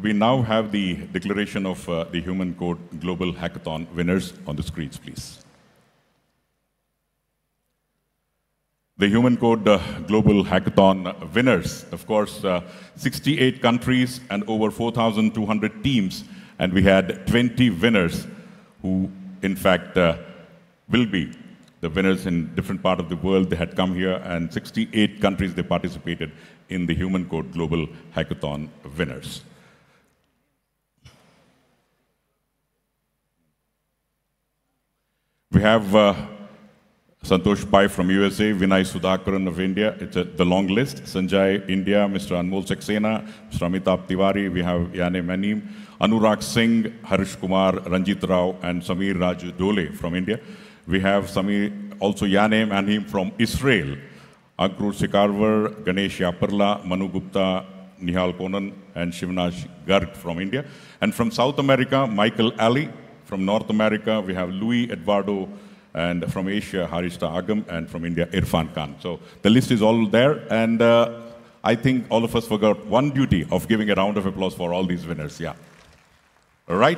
We now have the declaration of the Human Code Global Hackathon winners on the screens, please. The Human Code Global Hackathon winners, of course, 68 countries and over 4,200 teams, and we had 20 winners who, in fact, will be the winners in different parts of the world. They had come here, and 68 countries they participated in the Human Code Global Hackathon winners. We have Santosh Pai from USA, Vinay Sudhakaran of India. It's the long list. Sanjay, India, Mr. Anmol Saxena, Mr. Amitabh Tiwari. We have Yane Maneem, Anurag Singh, Harish Kumar, Ranjit Rao, and Samir Raj Dole from India. We have also Yane Maneem from Israel, Ankur Sikarwar, Ganesh Yaparla, Manu Gupta, Nihal Konan, and Shivnash Garg from India. And from South America, Michael Ali. From North America, we have Louis Eduardo, and from Asia, Harishta Agam, and from India, Irfan Khan. So the list is all there, and I think all of us forgot one duty of giving a round of applause for all these winners. Yeah. All right.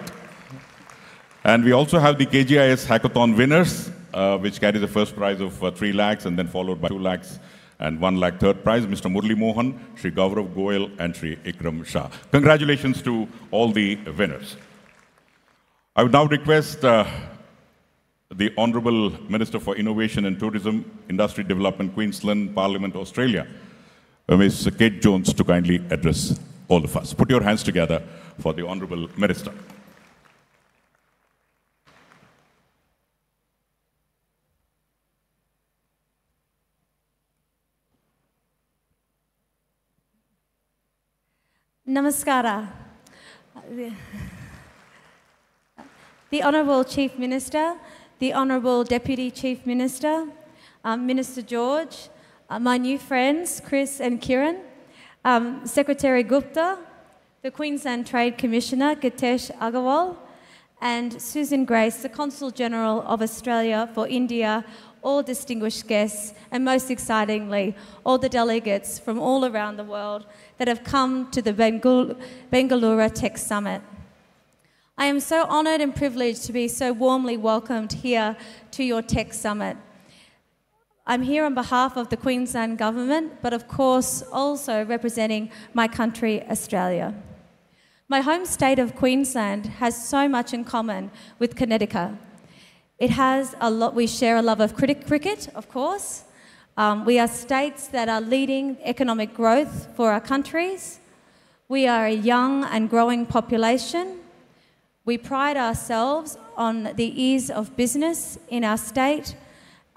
And we also have the KGIS Hackathon winners, which carry the first prize of 3 lakhs, and then followed by 2 lakhs and 1 lakh third prize, Mr. Murli Mohan, Shri Gaurav Goyal, and Shri Ikram Shah. Congratulations to all the winners. I would now request the Honourable Minister for Innovation and Tourism, Industry Development, Queensland, Parliament, Australia, Ms. Kate Jones, to kindly address all of us. Put your hands together for the Honourable Minister. Namaskara. The Honourable Chief Minister, the Honourable Deputy Chief Minister, Minister George, my new friends, Chris and Kiran, Secretary Gupta, the Queensland Trade Commissioner, Gitesh Agarwal, and Susan Grace, the Consul General of Australia for India, all distinguished guests, and most excitingly, all the delegates from all around the world that have come to the Bengaluru Tech Summit. I am so honoured and privileged to be so warmly welcomed here to your Tech Summit. I'm here on behalf of the Queensland Government, but of course also representing my country, Australia. My home state of Queensland has so much in common with Connecticut. It has a lot, we share a love of cricket, of course. We are states that are leading economic growth for our countries. We are a young and growing population. We pride ourselves on the ease of business in our state,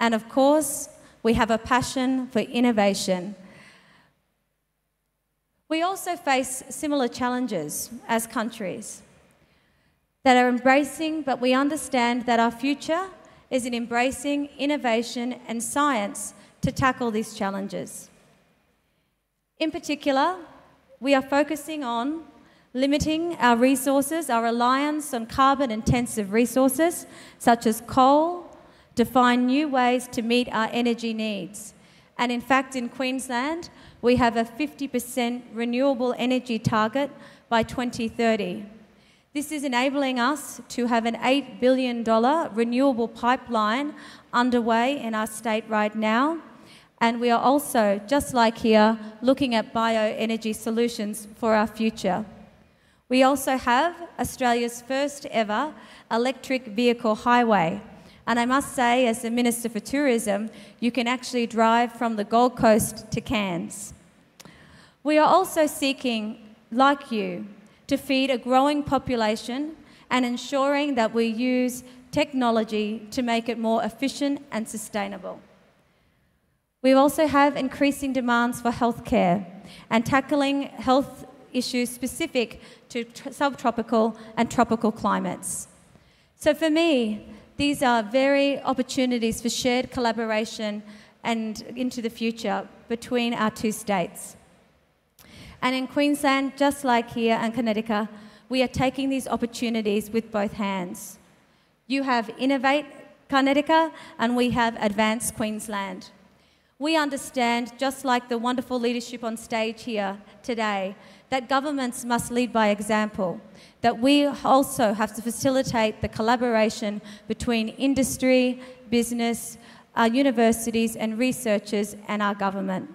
and of course, we have a passion for innovation. We also face similar challenges as countries that are embracing, but we understand that our future is in embracing innovation and science to tackle these challenges. In particular, we are focusing on limiting our resources, our reliance on carbon-intensive resources, such as coal, to find new ways to meet our energy needs. And in fact, in Queensland, we have a 50% renewable energy target by 2030. This is enabling us to have an $8 billion renewable pipeline underway in our state right now. And we are also, just like here, looking at bioenergy solutions for our future. We also have Australia's first ever electric vehicle highway. And I must say, as the Minister for Tourism, you can actually drive from the Gold Coast to Cairns. We are also seeking, like you, to feed a growing population and ensuring that we use technology to make it more efficient and sustainable. We also have increasing demands for healthcare and tackling health issues specific to subtropical and tropical climates. So for me, these are very opportunities for shared collaboration and into the future between our two states. And in Queensland, just like here in Connecticut, we are taking these opportunities with both hands. You have Innovate Connecticut and we have Advance Queensland. We understand, just like the wonderful leadership on stage here today, that governments must lead by example, that we also have to facilitate the collaboration between industry, business, our universities and researchers and our government.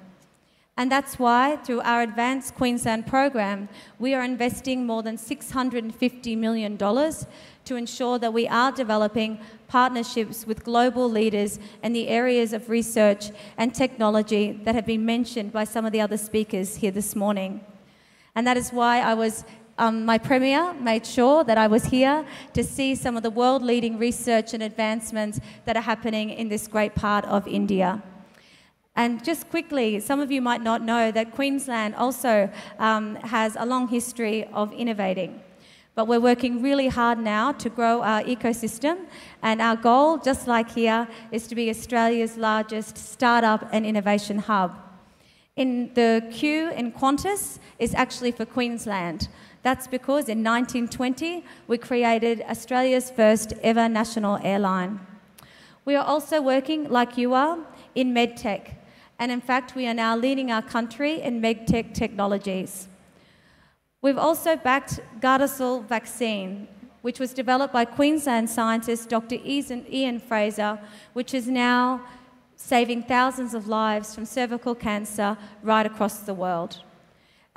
And that's why, through our Advanced Queensland program, we are investing more than $650 million to ensure that we are developing partnerships with global leaders in the areas of research and technology that have been mentioned by some of the other speakers here this morning. And that is why my Premier made sure that I was here to see some of the world-leading research and advancements that are happening in this great part of India. And just quickly, some of you might not know that Queensland also has a long history of innovating. But we're working really hard now to grow our ecosystem, and our goal, just like here, is to be Australia's largest startup and innovation hub. In the Q in Qantas is actually for Queensland. That's because in 1920, we created Australia's first ever national airline. We are also working, like you are, in medtech. And in fact, we are now leading our country in medtech technologies. We've also backed Gardasil vaccine, which was developed by Queensland scientist Dr. Ian Fraser, which is now saving thousands of lives from cervical cancer right across the world.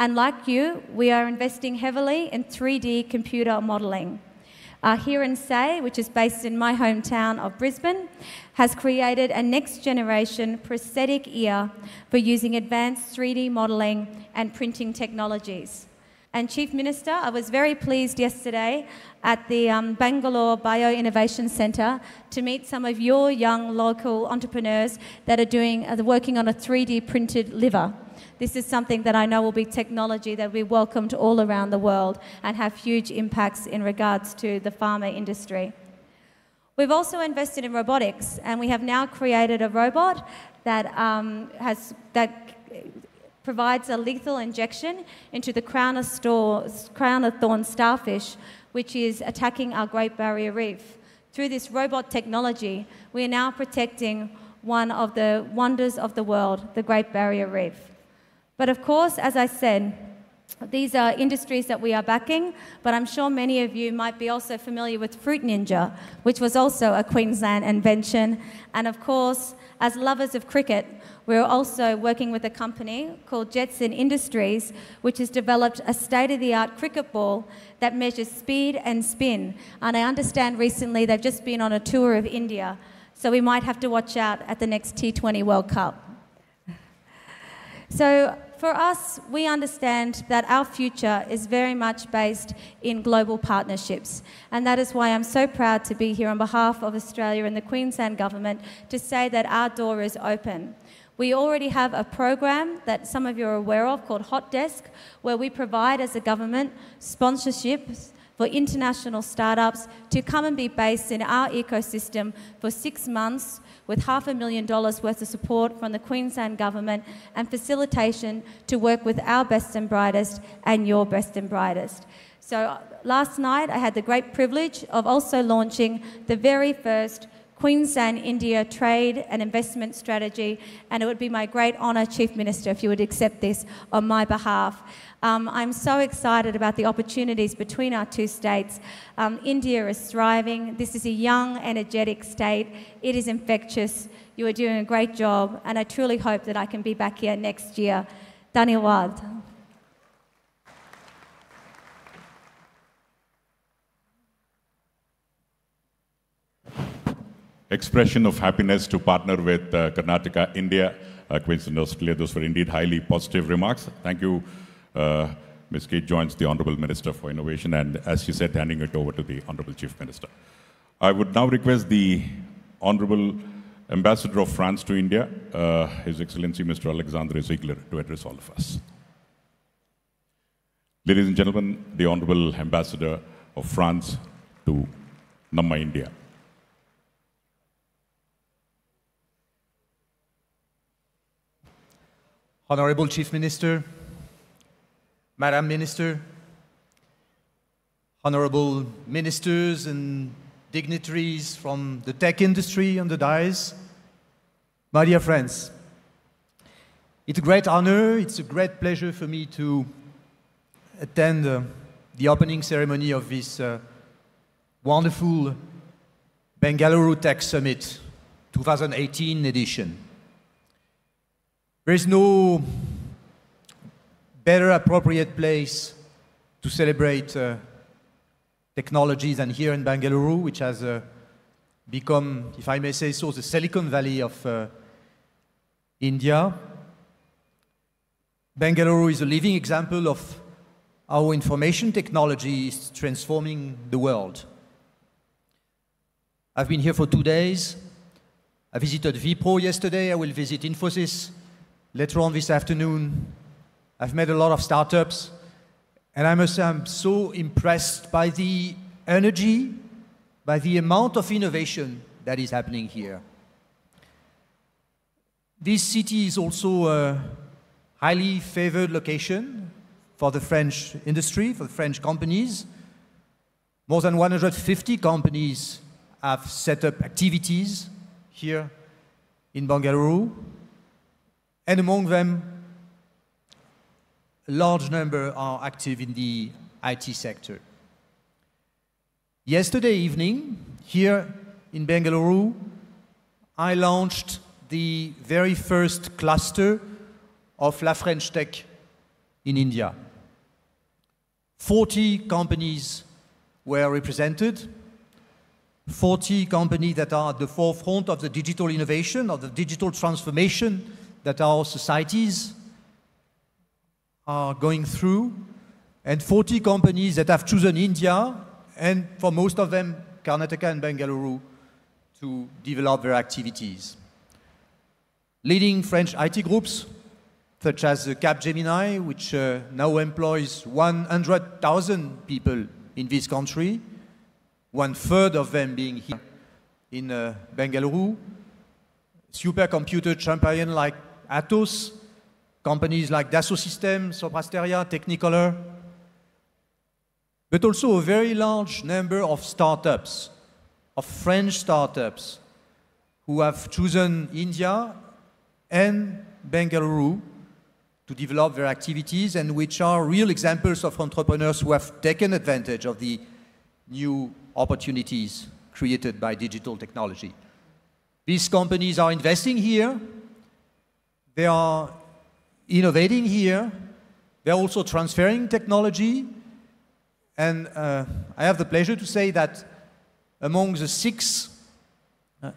And like you, we are investing heavily in 3D computer modelling. Here in Say, which is based in my hometown of Brisbane, has created a next-generation prosthetic ear for using advanced 3D modelling and printing technologies. And Chief Minister, I was very pleased yesterday at the Bengaluru Bio-Innovation Centre to meet some of your young local entrepreneurs that are working on a 3D printed liver. This is something that I know will be technology that will be welcomed all around the world and have huge impacts in regards to the pharma industry. We've also invested in robotics, and we have now created a robot that provides a lethal injection into the crown of thorn starfish, which is attacking our Great Barrier Reef. Through this robot technology, we are now protecting one of the wonders of the world, the Great Barrier Reef. But of course, as I said, these are industries that we are backing, but I'm sure many of you might be also familiar with Fruit Ninja, which was also a Queensland invention. And of course, as lovers of cricket, we're also working with a company called Jetson Industries, which has developed a state-of-the-art cricket ball that measures speed and spin. And I understand recently they've just been on a tour of India, so we might have to watch out at the next T20 World Cup. So for us, we understand that our future is very much based in global partnerships. And that is why I'm so proud to be here on behalf of Australia and the Queensland Government to say that our door is open. We already have a program that some of you are aware of called Hot Desk, where we provide as a government sponsorships for international startups to come and be based in our ecosystem for 6 months with $500,000 worth of support from the Queensland Government and facilitation to work with our best and brightest and your best and brightest. So last night I had the great privilege of also launching the very first Queensland-India trade and investment strategy, and it would be my great honour, Chief Minister, if you would accept this on my behalf. I'm so excited about the opportunities between our two states. India is thriving. This is a young, energetic state. It is infectious. You are doing a great job, and I truly hope that I can be back here next year. Dhanyawad. Expression of happiness to partner with Karnataka, India, Queensland, Australia. Those were indeed highly positive remarks. Thank you, Ms. Kate Joynes, the Honourable Minister for Innovation, and as she said, handing it over to the Honourable Chief Minister. I would now request the Honourable Ambassador of France to India, His Excellency Mr. Alexandre Ziegler, to address all of us. Ladies and gentlemen, the Honourable Ambassador of France to Namma India. Honorable Chief Minister, Madam Minister, honorable ministers and dignitaries from the tech industry on the dais, my dear friends, it's a great honor, it's a great pleasure for me to attend the opening ceremony of this wonderful Bengaluru Tech Summit 2018 edition. There is no better appropriate place to celebrate technology than here in Bengaluru, which has become, if I may say so, the Silicon Valley of India. Bengaluru is a living example of how information technology is transforming the world. I've been here for 2 days. I visited Wipro yesterday. I will visit Infosys later on this afternoon. I've met a lot of startups, and I must say I'm so impressed by the energy, by the amount of innovation that is happening here. This city is also a highly favored location for the French industry, for the French companies. More than 150 companies have set up activities here in Bengaluru. And among them, a large number are active in the IT sector. Yesterday evening, here in Bengaluru, I launched the very first cluster of La French Tech in India. 40 companies were represented, 40 companies that are at the forefront of the digital innovation, of the digital transformation that our societies are going through, and 40 companies that have chosen India, and for most of them, Karnataka and Bengaluru, to develop their activities. Leading French IT groups, such as Capgemini, which now employs 100,000 people in this country, 1/3 of them being here in Bengaluru. Supercomputer champion like Atos, companies like Dassault Systems, Soprasteria, Technicolor, but also a very large number of startups, of French startups, who have chosen India and Bengaluru to develop their activities, and which are real examples of entrepreneurs who have taken advantage of the new opportunities created by digital technology. These companies are investing here, they are innovating here, they're also transferring technology, and I have the pleasure to say that among the 6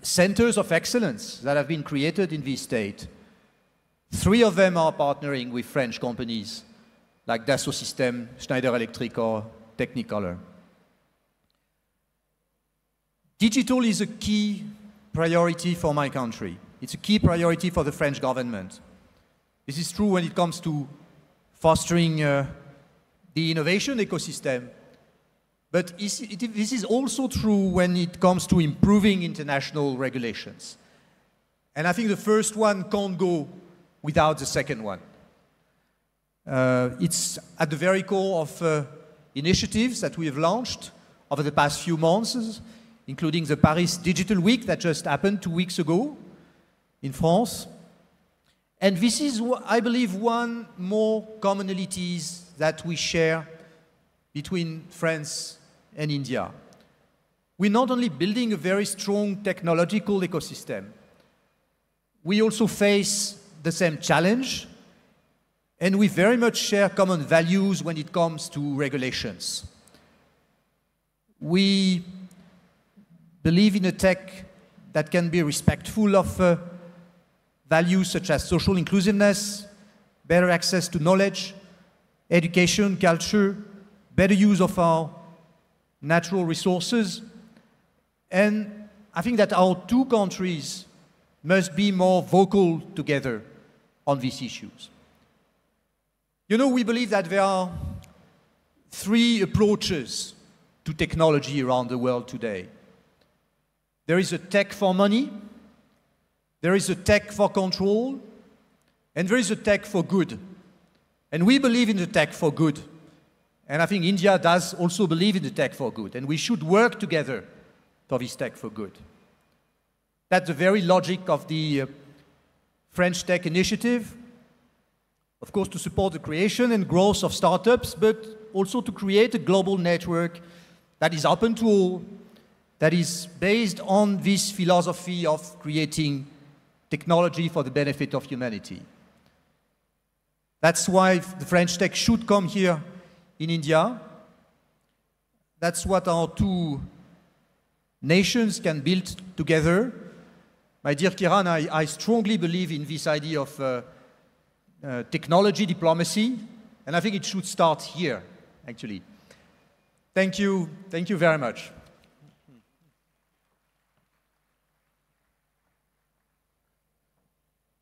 centers of excellence that have been created in this state, 3 of them are partnering with French companies like Dassault Systèmes, Schneider Electric, or Technicolor. Digital is a key priority for my country. It's a key priority for the French government. This is true when it comes to fostering the innovation ecosystem, but this is also true when it comes to improving international regulations. And I think the first one can't go without the second one. It's at the very core of initiatives that we have launched over the past few months, including the Paris Digital Week that just happened 2 weeks ago in France. And this is, I believe, one more commonalities that we share between France and India. We're not only building a very strong technological ecosystem, we also face the same challenge, and we very much share common values when it comes to regulations. We believe in a tech that can be respectful of values such as social inclusiveness, better access to knowledge, education, culture, better use of our natural resources. And I think that our 2 countries must be more vocal together on these issues. You know, we believe that there are 3 approaches to technology around the world today. There is a tech for money, there is a tech for control, and there is a tech for good. And we believe in the tech for good. And I think India does also believe in the tech for good. And we should work together for this tech for good. That's the very logic of the French Tech Initiative. Of course, to support the creation and growth of startups, but also to create a global network that is open to all, that is based on this philosophy of creating technology for the benefit of humanity. That's why the French tech should come here in India. That's what our 2 nations can build together. My dear Kiran, I strongly believe in this idea of technology diplomacy, and I think it should start here, actually. Thank you very much.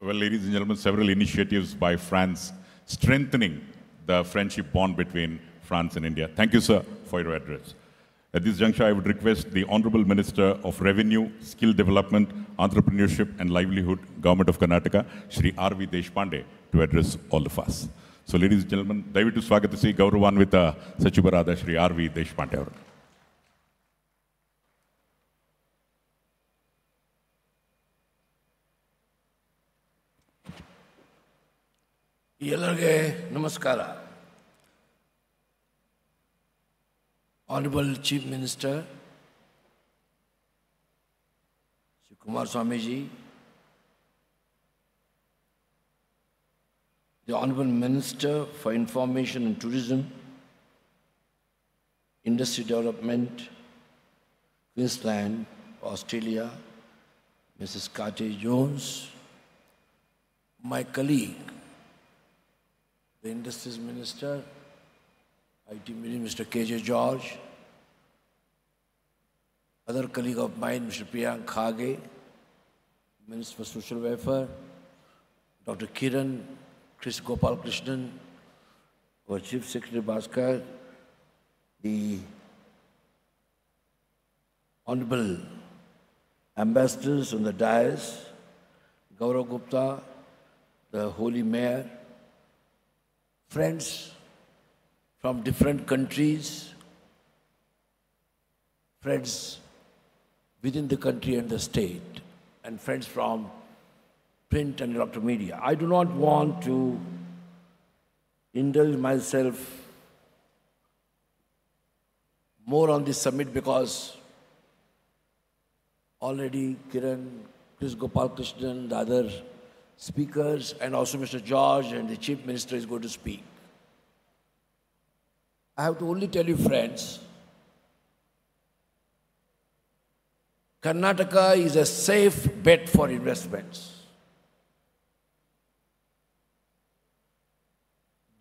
Well, ladies and gentlemen, several initiatives by France strengthening the friendship bond between France and India. Thank you, sir, for your address. At this juncture, I would request the Honorable Minister of Revenue, Skill Development, Entrepreneurship and Livelihood, Government of Karnataka, Shri R.V. Deshpande, to address all of us. So, ladies and gentlemen, dayavitu swagatisi Gauravanvita Sachivarada Shri R.V. Deshpande avaru. ಎಲ್ಲರಿಗೆ ನಮಸ್ಕಾರ. Honorable Chief Minister, Shri Kumar Swamiji, the Honorable Minister for Information and Tourism, Industry Development, Queensland, Australia, Mrs. Kate Jones, my colleague, the Industries Minister, IT Minister K.J. George, other colleague of mine, Mr. Priyank Khage, Minister for Social Welfare, Dr. Kiran, Chris Gopal Krishnan, our Chief Secretary Bhaskar, the Honorable Ambassadors on the dais, Gaurav Gupta, the Holy Mayor, friends from different countries, friends within the country and the state, and friends from print and electronic media. I do not want to indulge myself more on this summit because already Kiran, Chris Gopal Krishnan, the other speakers, and also Mr. George and the Chief Minister is going to speak. I have to only tell you, friends, Karnataka is a safe bet for investments.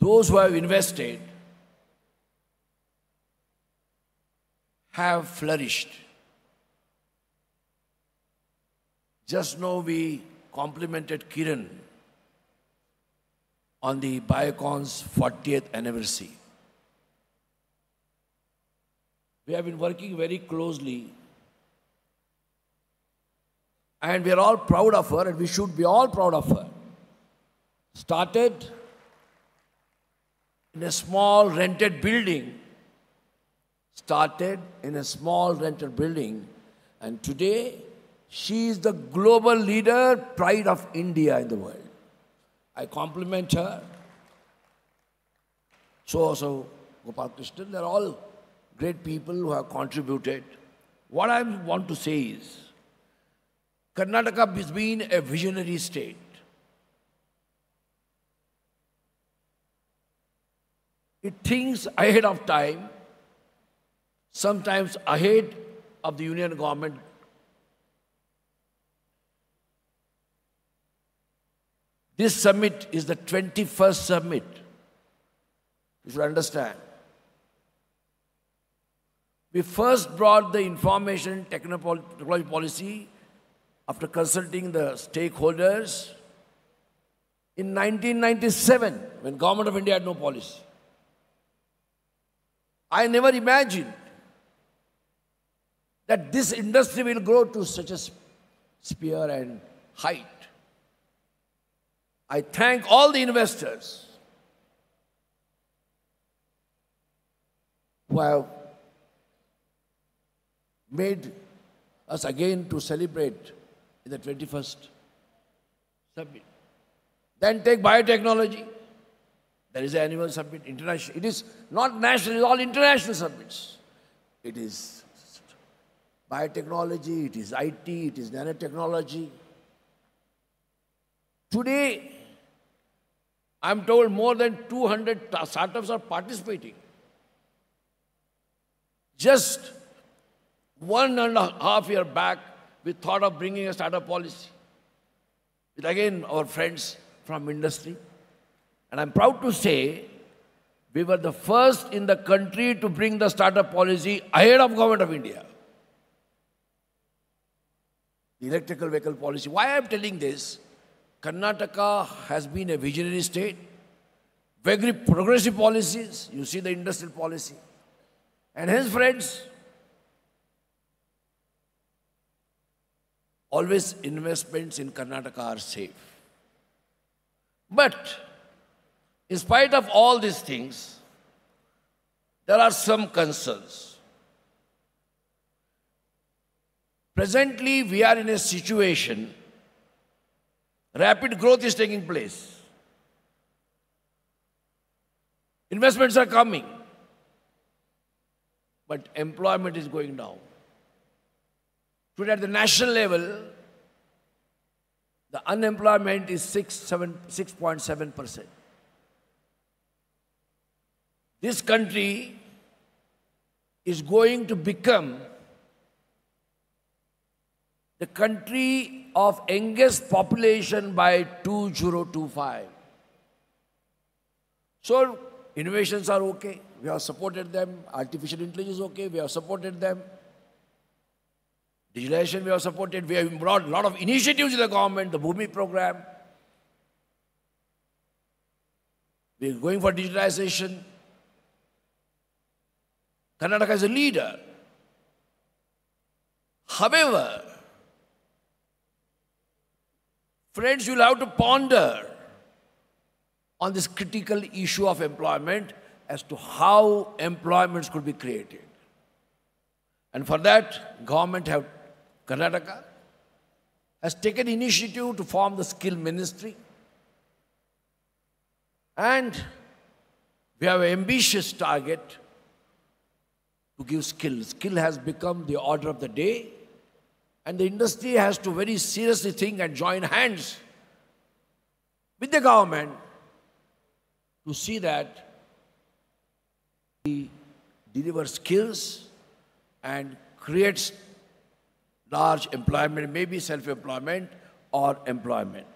those who have invested have flourished. Just now we complimented Kiran on the Biocon's 40th anniversary. We have been working very closely, and we are all proud of her, and we should be all proud of her. Started in a small rented building, and today she is the global leader, pride of India in the world. I compliment her. So also Gopal Krishnan, they're all great people who have contributed. What I want to say is, Karnataka has been a visionary state. It thinks ahead of time, sometimes ahead of the union government. This summit is the 21st summit. You should understand. We first brought the information technology policy after consulting the stakeholders in 1997, when Government of India had no policy. I never imagined that this industry will grow to such a sphere and height. I thank all the investors who have made us again to celebrate in the 21st summit. Then take biotechnology. There is an annual summit, international. It is not national, it is all international summits. It is biotechnology, it is IT, it is nanotechnology. Today, I'm told more than 200 startups are participating. Just 1.5 years back, we thought of bringing a startup policy with, again, our friends from industry. And I'm proud to say, we were the first in the country to bring the startup policy ahead of Government of India. The electrical vehicle policy. Why I'm telling this? Karnataka has been a visionary state, very progressive policies. You see the industrial policy. And hence, friends, always investments in Karnataka are safe. But in spite of all these things, there are some concerns. Presently, we are in a situation, rapid growth is taking place. Investments are coming, but employment is going down. Today at the national level, the unemployment is 6.7%. This country is going to become the country of youngest population by 2025. So, innovations are okay. We have supported them. Artificial intelligence is okay. We have supported them. Digitalization we have supported. We have brought a lot of initiatives in the government, the Bhumi program. We are going for digitalization. Karnataka is a leader. However, friends, you will have to ponder on this critical issue of employment as to how employments could be created. And for that, Karnataka has taken initiative to form the skill ministry. And we have an ambitious target to give skill. Skill has become the order of the day. And the industry has to very seriously think and join hands with the government to see that we deliver skills and creates large employment, maybe self-employment or employment.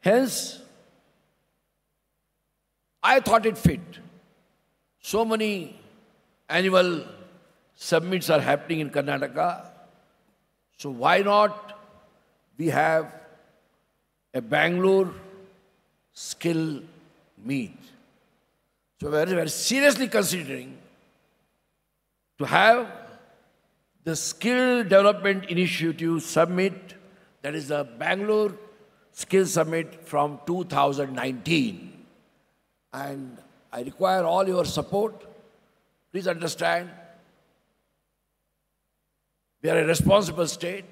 Hence, I thought it fit. So many annual summits are happening in Karnataka. So why not we have a Bangalore skill meet? So we are very seriously considering to have the Skill Development Initiative Summit, that is the Bangalore Skill Summit from 2019. And I require all your support. Please understand, we are a responsible state.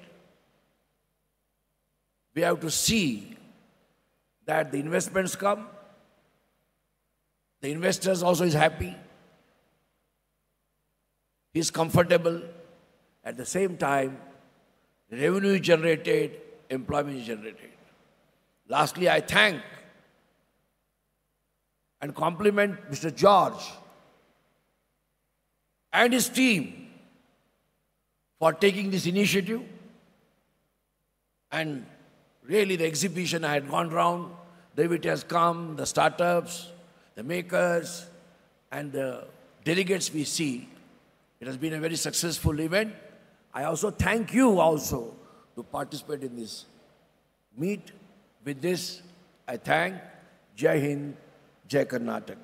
We have to see that the investments come, the investors also is happy, he is comfortable. At the same time, revenue is generated, employment is generated. Lastly, I thank and compliment Mr. George and his team for taking this initiative. And really the exhibition I had gone round, David has come, the startups, the makers, and the delegates we see. It has been a very successful event. I also thank you also to participate in this meet. With this, I thank Jai Hind, Jai Karnataka.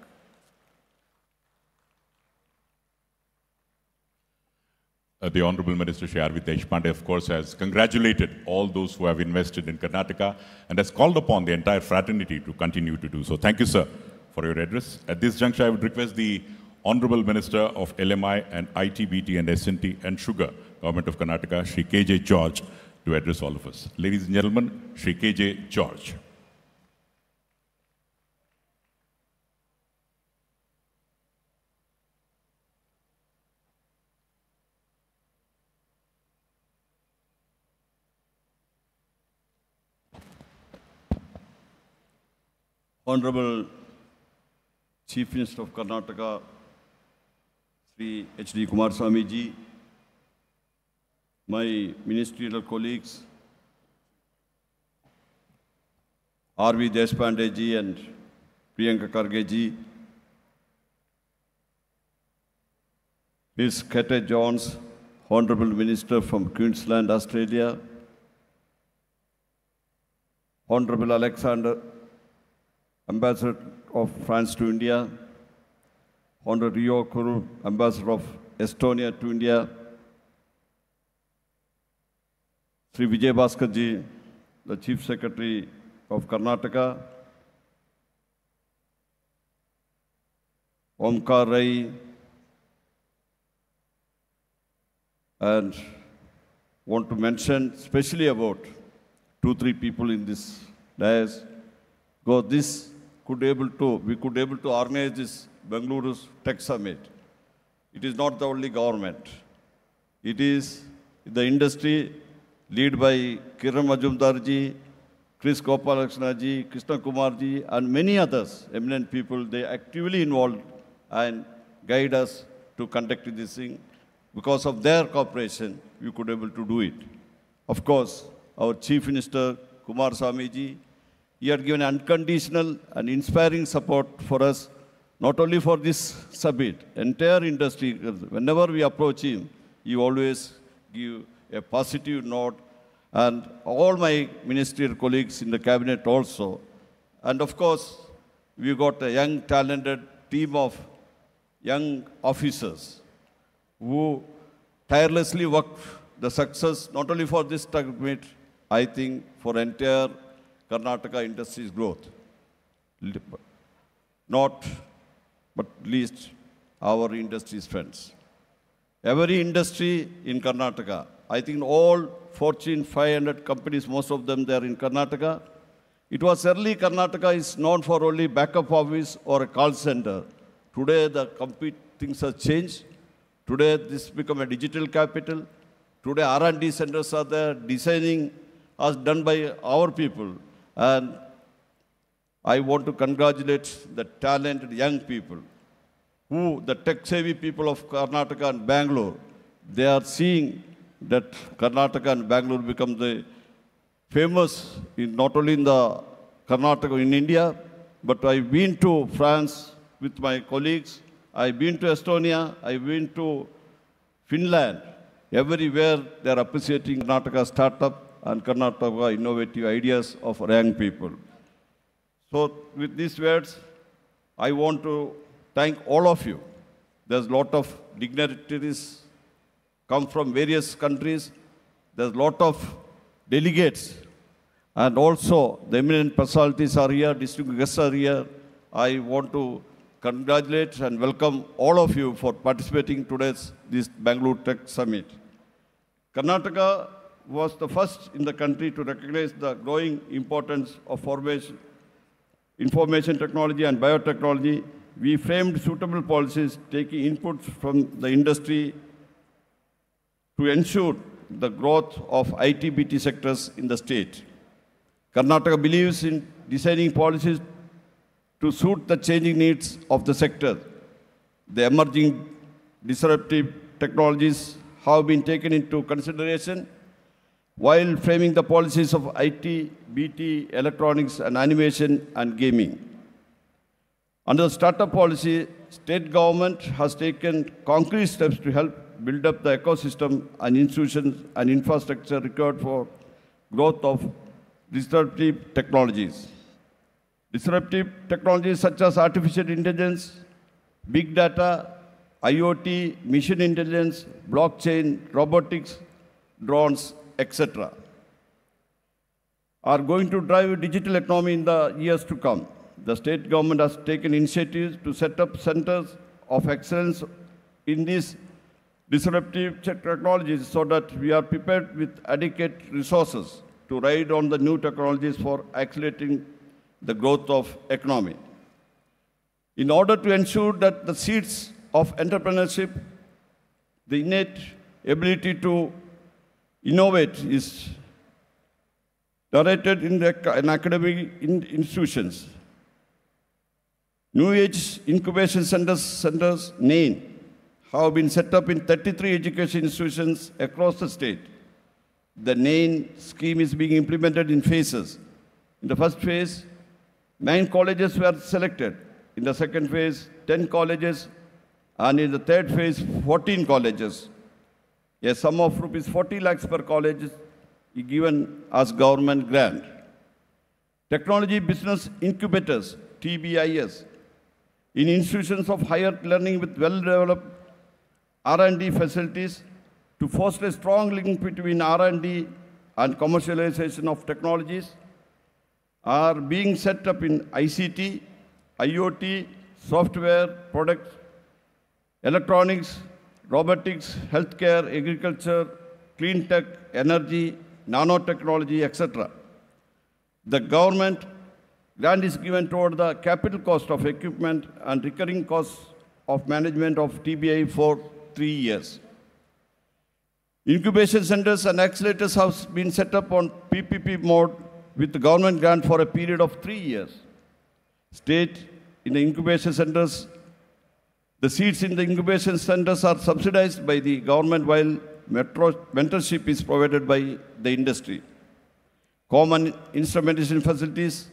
The Honorable Minister Shri R.V. Deshpande, of course, has congratulated all those who have invested in Karnataka and has called upon the entire fraternity to continue to do so. Thank you, sir, for your address. At this juncture, I would request the Honorable Minister of LMI and IT, BT and S&T and Sugar, Government of Karnataka, Shri K.J. George, to address all of us. Ladies and gentlemen, Shri K.J. George. Honorable Chief Minister of Karnataka, Sri H.D. Kumaraswamy ji, my ministerial colleagues, R.V. Deshpande ji and Priyanka Karge ji, Ms. Kate Johns, Honorable Minister from Queensland, Australia, Honorable Alexander, Ambassador of France to India, Honorable Rio Kuru, Ambassador of Estonia to India, Sri Vijay Bhaskar ji, the Chief Secretary of Karnataka, Omkar Rai, and want to mention especially about 2-3 people in this dais, because we could able to organize this Bengaluru Tech Summit. It is not the only government. It is the industry led by Kiran Majumdar ji, Chris Gopalakrishna ji, Krishna Kumar ji, and many others, eminent people. They actively involved and guide us to conduct this thing. Because of their cooperation, we could able to do it. Of course, our Chief Minister, Kumaraswamy ji, he had given unconditional and inspiring support for us, not only for this summit, entire industry. Whenever we approach him, he always give a positive note, and all my ministerial colleagues in the cabinet also. And of course, we got a young, talented team of young officers who tirelessly worked the success, not only for this summit, I think for entire Karnataka industry's growth. Not but least our industry's friends. Every industry in Karnataka, I think all Fortune 500 companies, most of them they are in Karnataka. It was early Karnataka is known for only backup office or a call center. Today the complete things have changed. Today this become a digital capital. Today R&D centers are there, designing is done by our people. And I want to congratulate the talented young people who, the tech-savvy people of Karnataka and Bangalore, they are seeing that Karnataka and Bangalore become the famous, not only in the Karnataka, in India, but I've been to France with my colleagues. I've been to Estonia. I've been to Finland. Everywhere they are appreciating Karnataka startup and Karnataka innovative ideas of young people. So with these words, I want to thank all of you. There's a lot of dignitaries come from various countries. There's a lot of delegates. And also, the eminent personalities are here, distinguished guests are here. I want to congratulate and welcome all of you for participating in this Bengaluru Tech Summit. Karnataka was the first in the country to recognize the growing importance of information technology and biotechnology. We framed suitable policies, taking inputs from the industry to ensure the growth of IT/BT sectors in the state. Karnataka believes in designing policies to suit the changing needs of the sector. The emerging disruptive technologies have been taken into consideration while framing the policies of IT, BT, electronics, and animation and gaming. Under the startup policy, state government has taken concrete steps to help build up the ecosystem and institutions and infrastructure required for growth of disruptive technologies. Disruptive technologies such as artificial intelligence, big data, IoT, machine intelligence, blockchain, robotics, drones, etc. are going to drive a digital economy in the years to come. The state government has taken initiatives to set up centers of excellence in these disruptive technologies so that we are prepared with adequate resources to ride on the new technologies for accelerating the growth of economy. In order to ensure that the seeds of entrepreneurship, the innate ability to innovate is narrated in academic institutions. New Age Incubation Centers, NAIN, have been set up in 33 education institutions across the state. The NAIN scheme is being implemented in phases. In the first phase, 9 colleges were selected. In the second phase, 10 colleges. And in the third phase, 14 colleges. A sum of rupees 40 lakhs per college is given as government grant. Technology Business Incubators, TBIS, in institutions of higher learning with well-developed R&D facilities to foster a strong link between R&D and commercialization of technologies are being set up in ICT, IoT, software, products, electronics, robotics, healthcare, agriculture, clean tech, energy, nanotechnology, etc. The government grant is given toward the capital cost of equipment and recurring costs of management of TBI for 3 years. Incubation centers and accelerators have been set up on PPP mode with the government grant for a period of 3 years. State in the incubation centers, the seats in the incubation centers are subsidized by the government while mentorship is provided by the industry. Common instrumentation facilities,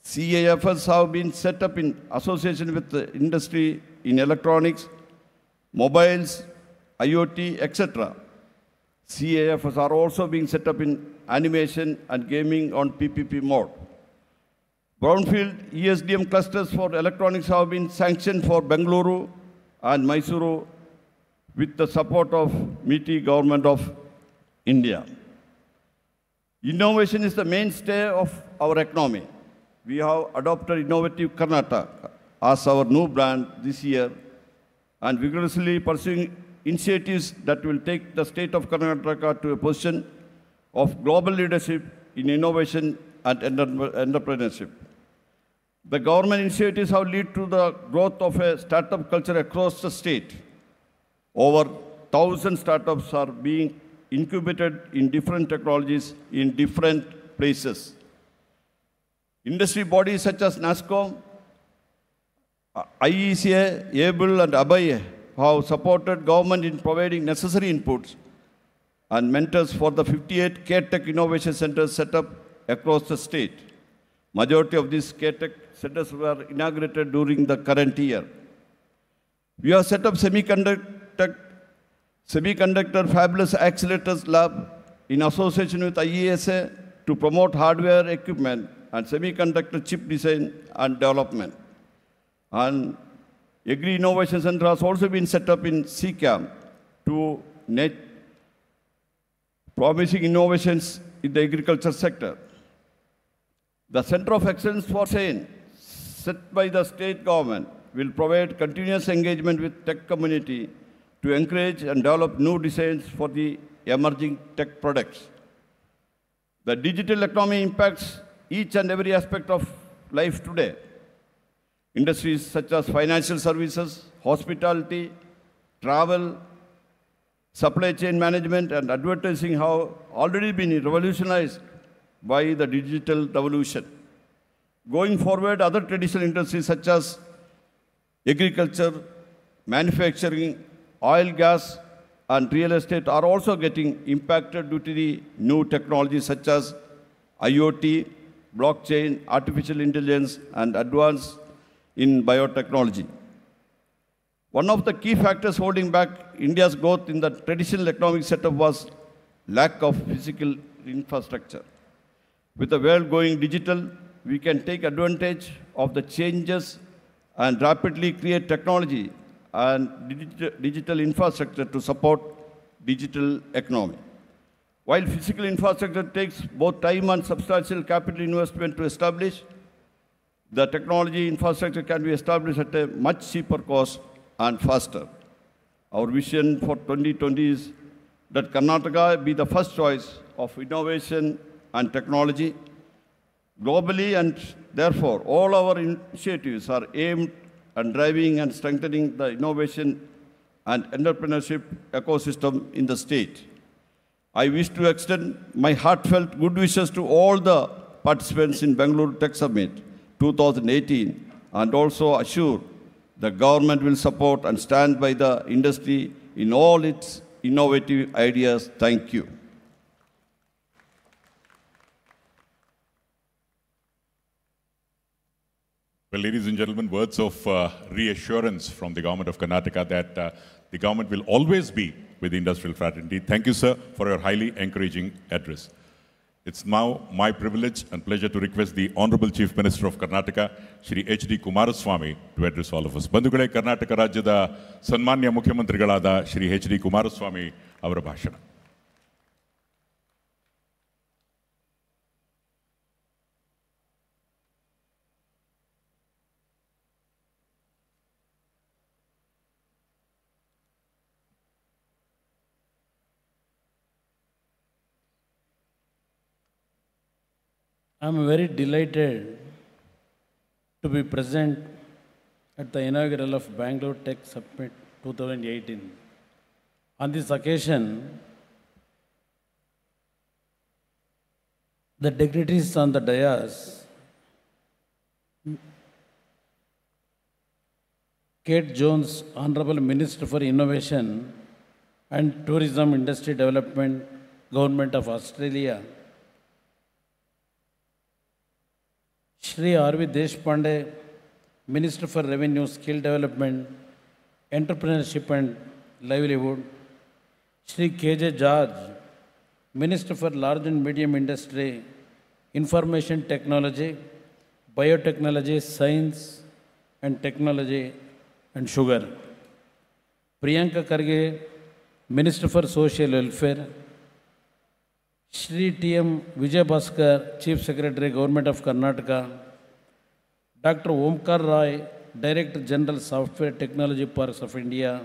CAFs have been set up in association with the industry in electronics, mobiles, IoT, etc. CAFs are also being set up in animation and gaming on PPP mode. Brownfield ESDM clusters for electronics have been sanctioned for Bengaluru and Mysuru with the support of MITI Government of India. Innovation is the mainstay of our economy. We have adopted Innovative Karnataka as our new brand this year and vigorously pursuing initiatives that will take the state of Karnataka to a position of global leadership in innovation and entrepreneurship. The government initiatives have led to the growth of a startup culture across the state. Over 1,000 startups are being incubated in different technologies in different places. Industry bodies such as NASCOM, IECA, ABLE, and ABAI have supported government in providing necessary inputs and mentors for the 58 K-Tech innovation centers set up across the state. Majority of these K-Tech centers were inaugurated during the current year. We have set up semiconductor fabulous accelerators lab in association with IESA to promote hardware equipment and semiconductor chip design and development. And Agri Innovation Center has also been set up in CCAM to net promising innovations in the agriculture sector. The Center of Excellence for Science, set by the state government, will provide continuous engagement with tech community to encourage and develop new designs for the emerging tech products. The digital economy impacts each and every aspect of life today. Industries such as financial services, hospitality, travel, supply chain management, and advertising have already been revolutionized by the digital revolution. Going forward, other traditional industries such as agriculture, manufacturing, oil, gas, and real estate are also getting impacted due to the new technologies such as IoT, blockchain, artificial intelligence, and advance in biotechnology. One of the key factors holding back India's growth in the traditional economic setup was lack of physical infrastructure. With the world going digital, we can take advantage of the changes and rapidly create technology and digital infrastructure to support digital economy. While physical infrastructure takes both time and substantial capital investment to establish, the technology infrastructure can be established at a much cheaper cost and faster. Our vision for 2020 is that Karnataka be the first choice of innovation and technology globally, and therefore all our initiatives are aimed at driving and strengthening the innovation and entrepreneurship ecosystem in the state. I wish to extend my heartfelt good wishes to all the participants in Bengaluru Tech Summit 2018 and also assure the government will support and stand by the industry in all its innovative ideas. Thank you. Well, ladies and gentlemen, words of reassurance from the government of Karnataka that the government will always be with the industrial fraternity. Thank you, sir, for your highly encouraging address. It's now my privilege and pleasure to request the Honorable Chief Minister of Karnataka, Shri H.D. Kumaraswamy, to address all of us. ಬಂಧುಗಳೇ, ಕರ್ನಾಟಕ ರಾಜ್ಯದ ಸನ್ಮಾನ್ಯ ಮುಖ್ಯಮಂತ್ರಿಗಳಾದ Shri H.D. Kumaraswamy ಅವರ ಭಾಷಣ. I'm very delighted to be present at the inaugural of Bangalore Tech Summit 2018. On this occasion, the dignitaries on the dais, Kate Jones, Honorable Minister for Innovation and Tourism Industry Development, Government of Australia, Shri R.V. Deshpande, Minister for Revenue, Skill Development, Entrepreneurship and Livelihood, Shri K.J. George, Minister for Large and Medium Industry, Information Technology, Biotechnology, Science and Technology and Sugar, Priyanka Karge, Minister for Social Welfare, Shri T.M. Vijay Bhaskar, Chief Secretary, Government of Karnataka, Dr. Omkar Roy, Director General, Software Technology Parks of India,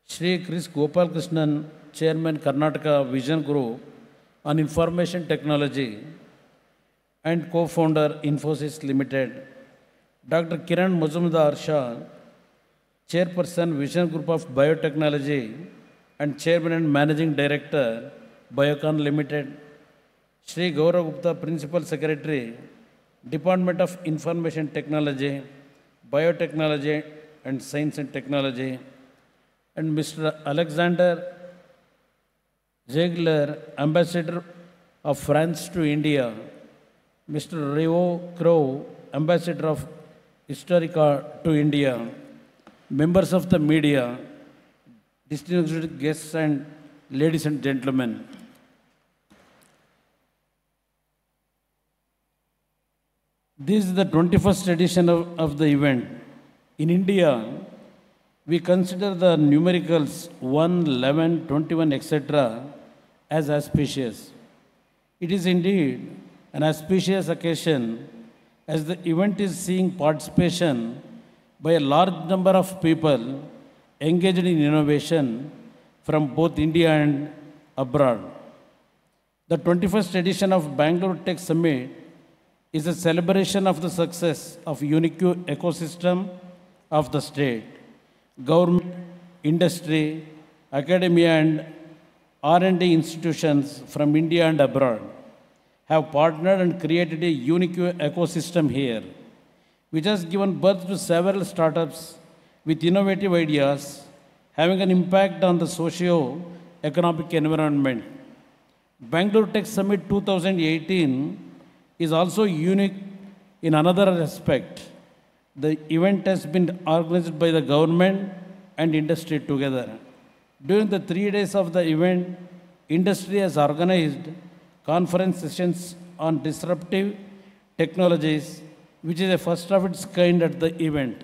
Shri Chris Gopal Krishnan, Chairman, Karnataka Vision Group on Information Technology and co-founder, Infosys Limited, Dr. Kiran Mazumdar Shah, Chairperson, Vision Group of Biotechnology and Chairman and Managing Director, Biocon Limited, Shri Gaurav Gupta, Principal Secretary, Department of Information Technology, Biotechnology and Science and Technology, and Mr. Alexander Ziegler, Ambassador of France to India, Mr. Rio Crow, Ambassador of Historica to India, members of the media, distinguished guests and ladies and gentlemen. This is the 21st edition of the event. In India, we consider the numericals 1, 11, 21, etc. as auspicious. It is indeed an auspicious occasion as the event is seeing participation by a large number of people engaged in innovation from both India and abroad. The 21st edition of Bengaluru Tech Summit is a celebration of the success of unique ecosystem of the state. Government, industry, academia and R&D institutions from India and abroad have partnered and created a unique ecosystem here, which has given birth to several startups with innovative ideas having an impact on the socio-economic environment. Bengaluru Tech Summit 2018 is also unique in another aspect. The event has been organized by the government and industry together. During the 3 days of the event, industry has organized conference sessions on disruptive technologies, which is a first of its kind at the event.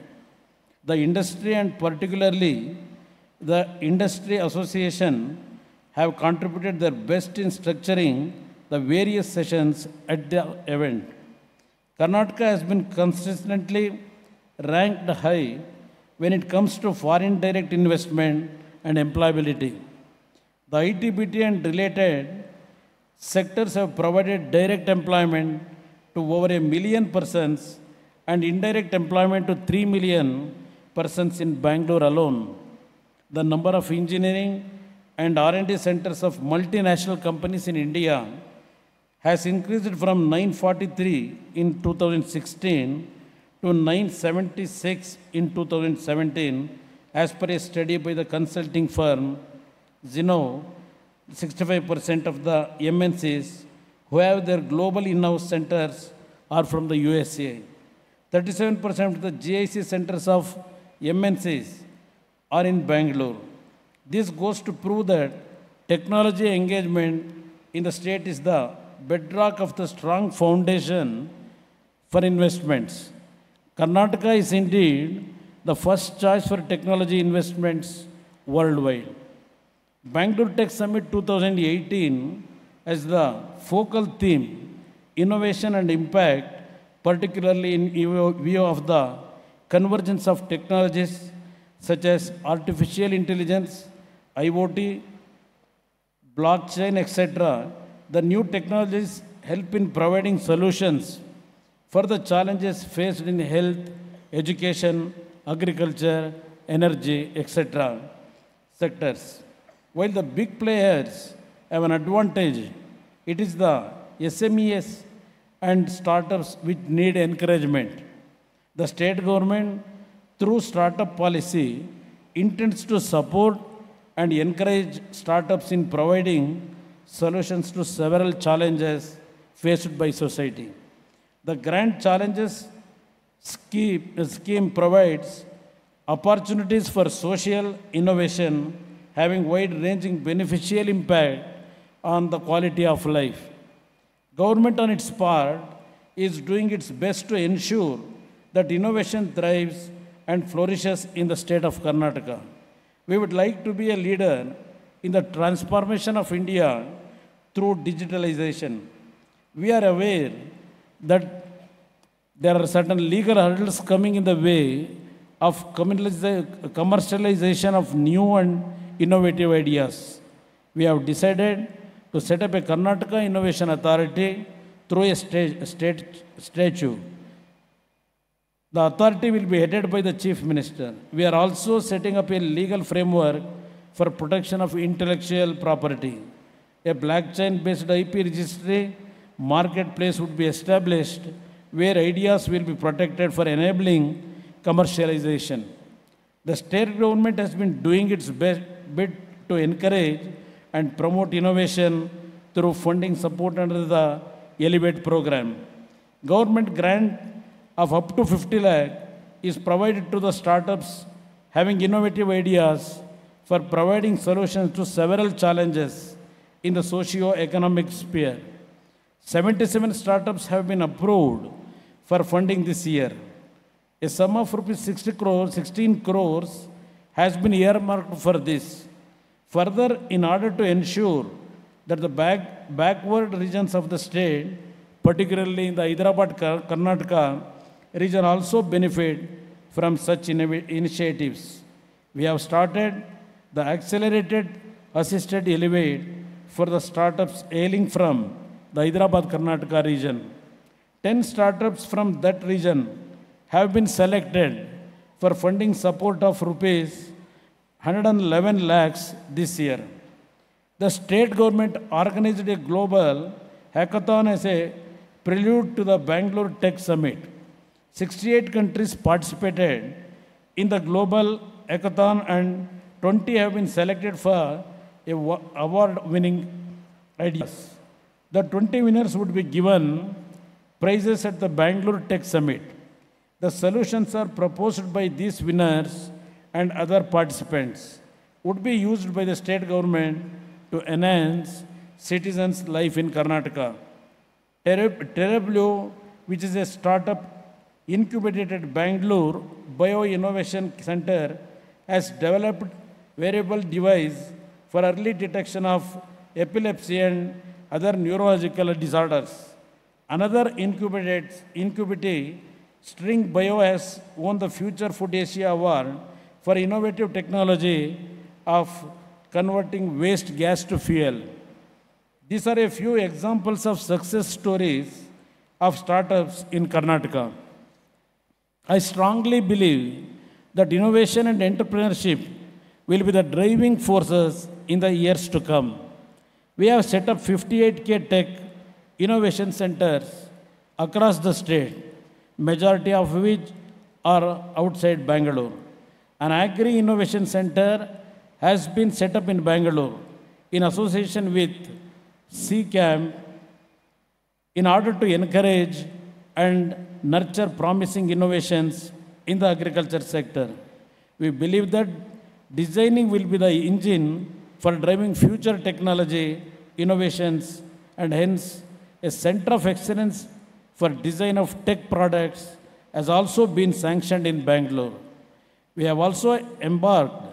The industry and particularly the industry association have contributed their best in structuring the various sessions at the event. Karnataka has been consistently ranked high when it comes to foreign direct investment and employability. The IT/BT and related sectors have provided direct employment to over 1 million persons and indirect employment to 3 million persons in Bangalore alone. The number of engineering and R&D centers of multinational companies in India has increased from 943 in 2016 to 976 in 2017 as per a study by the consulting firm Zeno. 65% of the MNCs who have their global in-house centers are from the USA. 37% of the GIC centers of MNCs are in Bangalore. This goes to prove that technology engagement in the state is the bedrock of the strong foundation for investments. Karnataka is indeed the first choice for technology investments worldwide. Bengaluru Tech Summit 2018 as the focal theme, innovation and impact, particularly in view of the convergence of technologies such as artificial intelligence, IoT, blockchain, etc. The new technologies help in providing solutions for the challenges faced in health, education, agriculture, energy, etc. sectors. While the big players have an advantage, it is the SMEs and startups which need encouragement. The state government, through startup policy, intends to support and encourage startups in providing solutions to several challenges faced by society. The Grand Challenges scheme provides opportunities for social innovation having wide-ranging beneficial impact on the quality of life. Government on its part is doing its best to ensure that innovation thrives and flourishes in the state of Karnataka. We would like to be a leader in the transformation of India through digitalization. We are aware that there are certain legal hurdles coming in the way of commercialization of new and innovative ideas. We have decided to set up a Karnataka Innovation Authority through a statute. The authority will be headed by the Chief Minister. We are also setting up a legal framework for protection of intellectual property. A blockchain-based IP registry marketplace would be established where ideas will be protected for enabling commercialization. The state government has been doing its best bit to encourage and promote innovation through funding support under the Elevate program. Government grant of up to 50 lakh is provided to the startups having innovative ideas for providing solutions to several challenges in the socio-economic sphere. 77 startups have been approved for funding this year. A sum of rupees 16 crores has been earmarked for this. Further, in order to ensure that the backward regions of the state, particularly in the Hyderabad, Karnataka region, also benefit from such initiatives, we have started the Accelerated Assisted Elevate for the startups hailing from the Hyderabad, Karnataka region. 10 startups from that region have been selected for funding support of rupees 111 lakhs this year. The state government organized a global hackathon as a prelude to the Bengaluru Tech Summit. 68 countries participated in the global hackathon and 20 have been selected for award-winning ideas. The 20 winners would be given prizes at the Bengaluru Tech Summit. The solutions are proposed by these winners and other participants would be used by the state government to enhance citizens' life in Karnataka. Terrablue, which is a startup incubated at Bengaluru Bio Innovation Center, has developed wearable device for early detection of epilepsy and other neurological disorders. Another incubity, String Bio, has won the Future Food Asia Award for innovative technology of converting waste gas to fuel. These are a few examples of success stories of startups in Karnataka. I strongly believe that innovation and entrepreneurship will be the driving forces in the years to come. We have set up 58K Tech Innovation Centers across the state, majority of which are outside Bengaluru. An Agri Innovation Center has been set up in Bengaluru in association with CCAM in order to encourage and nurture promising innovations in the agriculture sector. We believe that designing will be the engine for driving future technology innovations, and hence a center of excellence for design of tech products has also been sanctioned in Bangalore. We have also embarked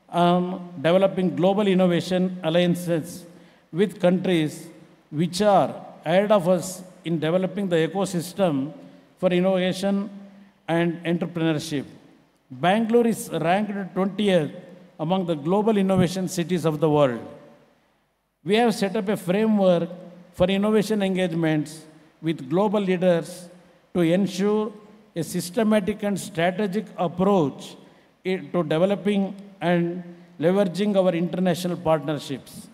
on developing global innovation alliances with countries which are ahead of us in developing the ecosystem for innovation and entrepreneurship. Bangalore is ranked 20th among the global innovation cities of the world. We have set up a framework for innovation engagements with global leaders to ensure a systematic and strategic approach to developing and leveraging our international partnerships.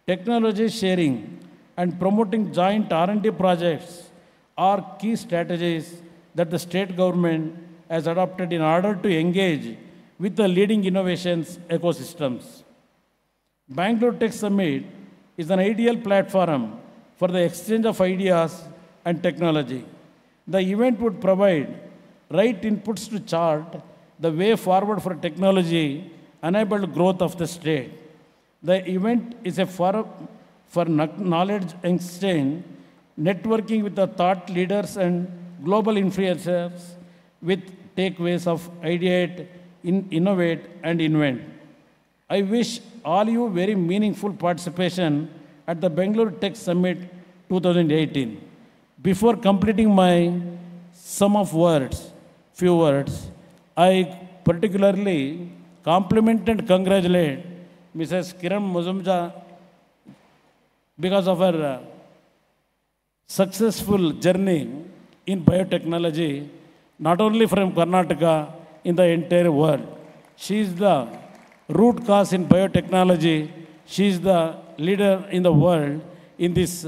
Technology sharing and promoting joint R&D projects are key strategies that the state government has adopted in order to engage with the leading innovations ecosystems. Bangalore Tech Summit is an ideal platform for the exchange of ideas and technology. The event would provide right inputs to chart the way forward for technology-enabled growth of the state. The event is a forum for knowledge exchange, networking with the thought leaders and global influencers with takeaways of ideate, innovate, and invent. I wish all you very meaningful participation at the Bengaluru Tech Summit 2018. Before completing my few words, I particularly compliment and congratulate Mrs. Kiran Muzumja because of her successful journey in biotechnology, not only from Karnataka, in the entire world. She is the root cause in biotechnology. She is the leader in the world in this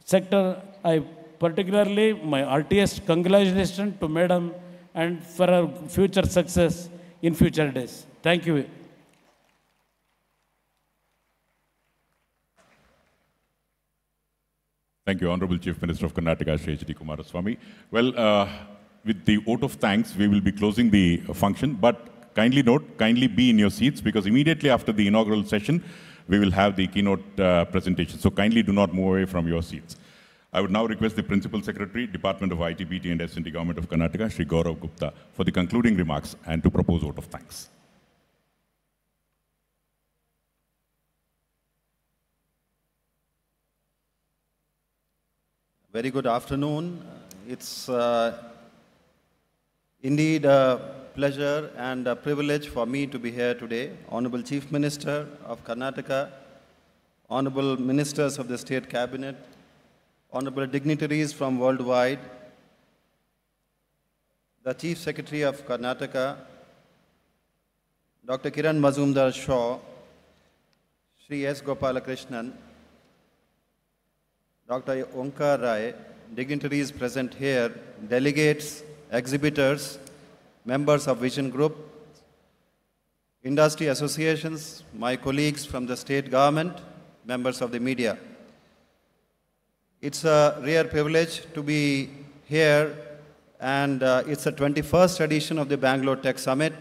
sector. I particularly, my heartiest congratulations to Madam and for her future success in future days. Thank you. Thank you, Honorable Chief Minister of Karnataka, Shri H.D. Kumaraswamy. Well, with the vote of thanks, we will be closing the function. But kindly note, kindly be in your seats, because immediately after the inaugural session, we will have the keynote presentation. So kindly do not move away from your seats. I would now request the Principal Secretary, Department of IT, BT and S&T Government of Karnataka, Shri Gaurav Gupta, for the concluding remarks and to propose vote of thanks. Very good afternoon. It's indeed a pleasure and a privilege for me to be here today. Honorable Chief Minister of Karnataka, Honorable Ministers of the State Cabinet, Honorable dignitaries from worldwide, the Chief Secretary of Karnataka, Dr. Kiran Mazumdar-Shaw, Sri S. Gopalakrishnan, Dr. Omkar Rai, dignitaries present here, delegates, exhibitors, members of Vision Group, industry associations, my colleagues from the state government, members of the media. It's a rare privilege to be here, and it's the 21st edition of the Bangalore Tech Summit.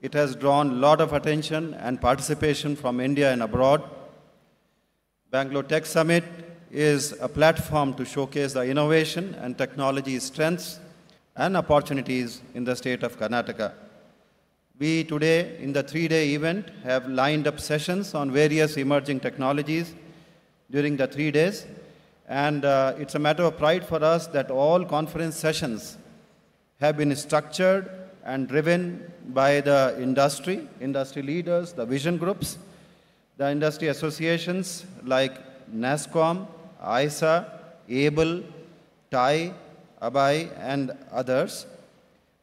It has drawn a lot of attention and participation from India and abroad. Bangalore Tech Summit is a platform to showcase the innovation and technology strengths and opportunities in the state of Karnataka. We today, in the 3-day event, have lined up sessions on various emerging technologies during the 3 days. And it's a matter of pride for us that all conference sessions have been structured and driven by the industry leaders, the vision groups, the industry associations like NASSCOM, ISA, ABLE, TIE, ABAI, and others.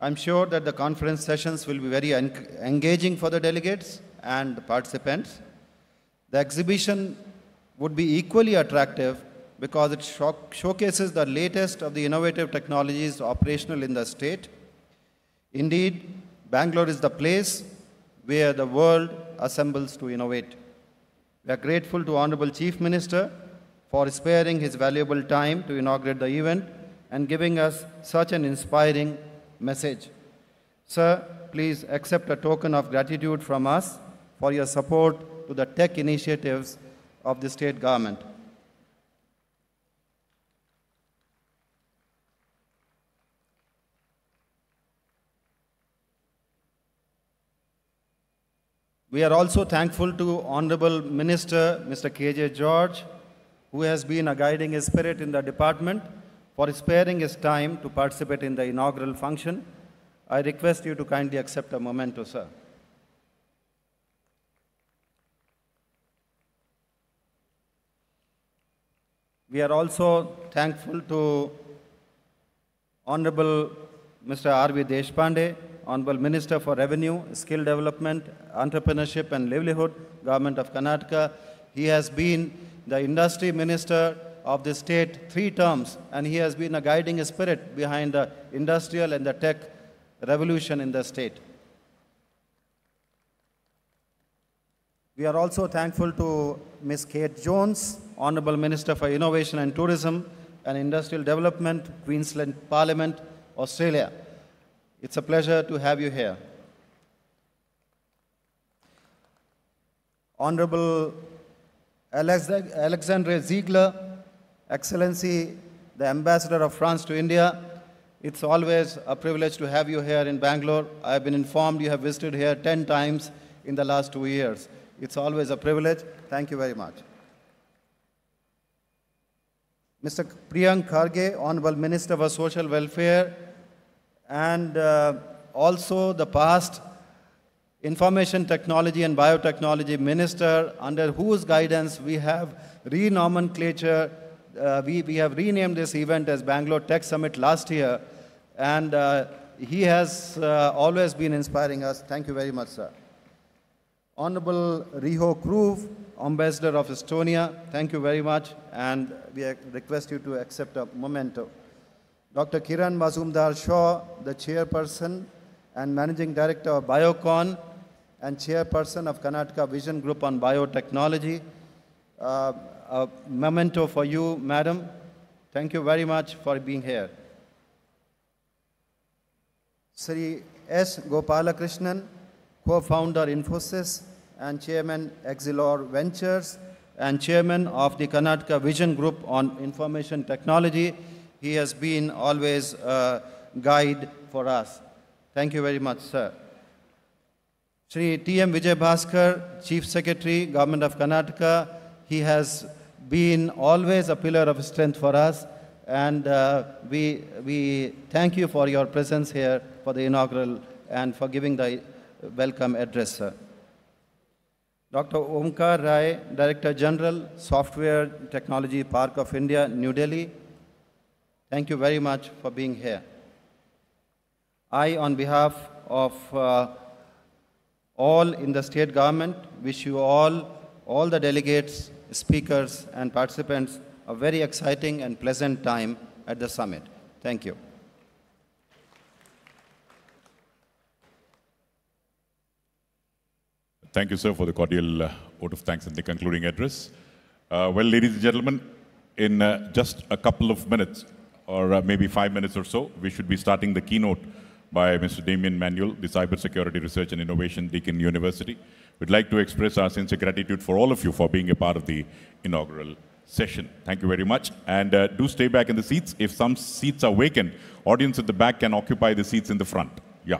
I'm sure that the conference sessions will be very engaging for the delegates and the participants. The exhibition would be equally attractive because it showcases the latest of the innovative technologies operational in the state. Indeed, Bangalore is the place where the world assembles to innovate. We are grateful to Honorable Chief Minister for sparing his valuable time to inaugurate the event and giving us such an inspiring message. Sir, please accept a token of gratitude from us for your support to the tech initiatives of the state government. We are also thankful to Honorable Minister, Mr. K.J. George, who has been a guiding spirit in the department, for sparing his time to participate in the inaugural function. I request you to kindly accept a memento, sir. We are also thankful to Honorable Mr. R.V. Deshpande, Honorable Minister for Revenue, Skill Development, Entrepreneurship and Livelihood, Government of Karnataka. He has been the Industry Minister of the state 3 terms, and he has been a guiding spirit behind the industrial and the tech revolution in the state. We are also thankful to Ms. Kate Jones, Honorable Minister for Innovation and Tourism and Industrial Development, Queensland Parliament, Australia. It's a pleasure to have you here. Honorable Alexandre Ziegler, Excellency, the Ambassador of France to India, it's always a privilege to have you here in Bangalore. I've been informed you have visited here 10 times in the last 2 years. It's always a privilege. Thank you very much. Mr. Priyank Kharge, Honorable Minister for Social Welfare, and also the past Information Technology and Biotechnology Minister, under whose guidance we have renomenclature. We have renamed this event as Bangalore Tech Summit last year, and he has always been inspiring us. Thank you very much, sir. Honorable Riho Kruv, Ambassador of Estonia, thank you very much, and we request you to accept a memento. Dr. Kiran Mazumdar-Shaw, the Chairperson and Managing Director of Biocon and Chairperson of Karnataka Vision Group on Biotechnology. A memento for you, Madam. Thank you very much for being here. Sri S. Gopalakrishnan, co-founder Infosys and chairman Exilor Ventures and chairman of the Karnataka Vision Group on Information Technology. He has been always a guide for us. Thank you very much, sir. Sri T.M. Vijay Bhaskar, Chief Secretary, Government of Karnataka. He has been always a pillar of strength for us, and we thank you for your presence here for the inaugural and for giving the welcome address, sir. Dr. Omkar Rai, Director General, Software Technology Park of India, New Delhi. Thank you very much for being here. I, on behalf of all in the state government, wish you all the delegates, speakers, and participants a very exciting and pleasant time at the summit. Thank you. Thank you, sir, for the cordial vote of thanks and the concluding address. Well, ladies and gentlemen, in just a couple of minutes, or maybe 5 minutes or so, we should be starting the keynote by Mr. Damien Manuel, the Cybersecurity Research and Innovation Deakin University. We'd like to express our sincere gratitude for all of you for being a part of the inaugural session. Thank you very much. And do stay back in the seats. If some seats are vacant, audience at the back can occupy the seats in the front. Yeah.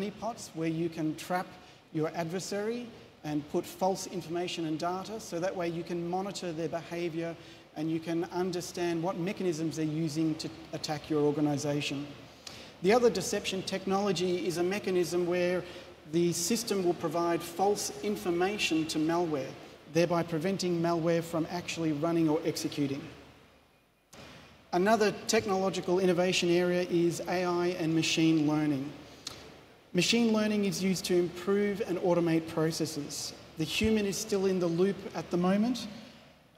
honeypots where you can trap your adversary and put false information and data, so that way you can monitor their behaviour and you can understand what mechanisms they're using to attack your organisation. The other deception technology is a mechanism where the system will provide false information to malware, thereby preventing malware from actually running or executing. Another technological innovation area is AI and machine learning. Machine learning is used to improve and automate processes. The human is still in the loop at the moment,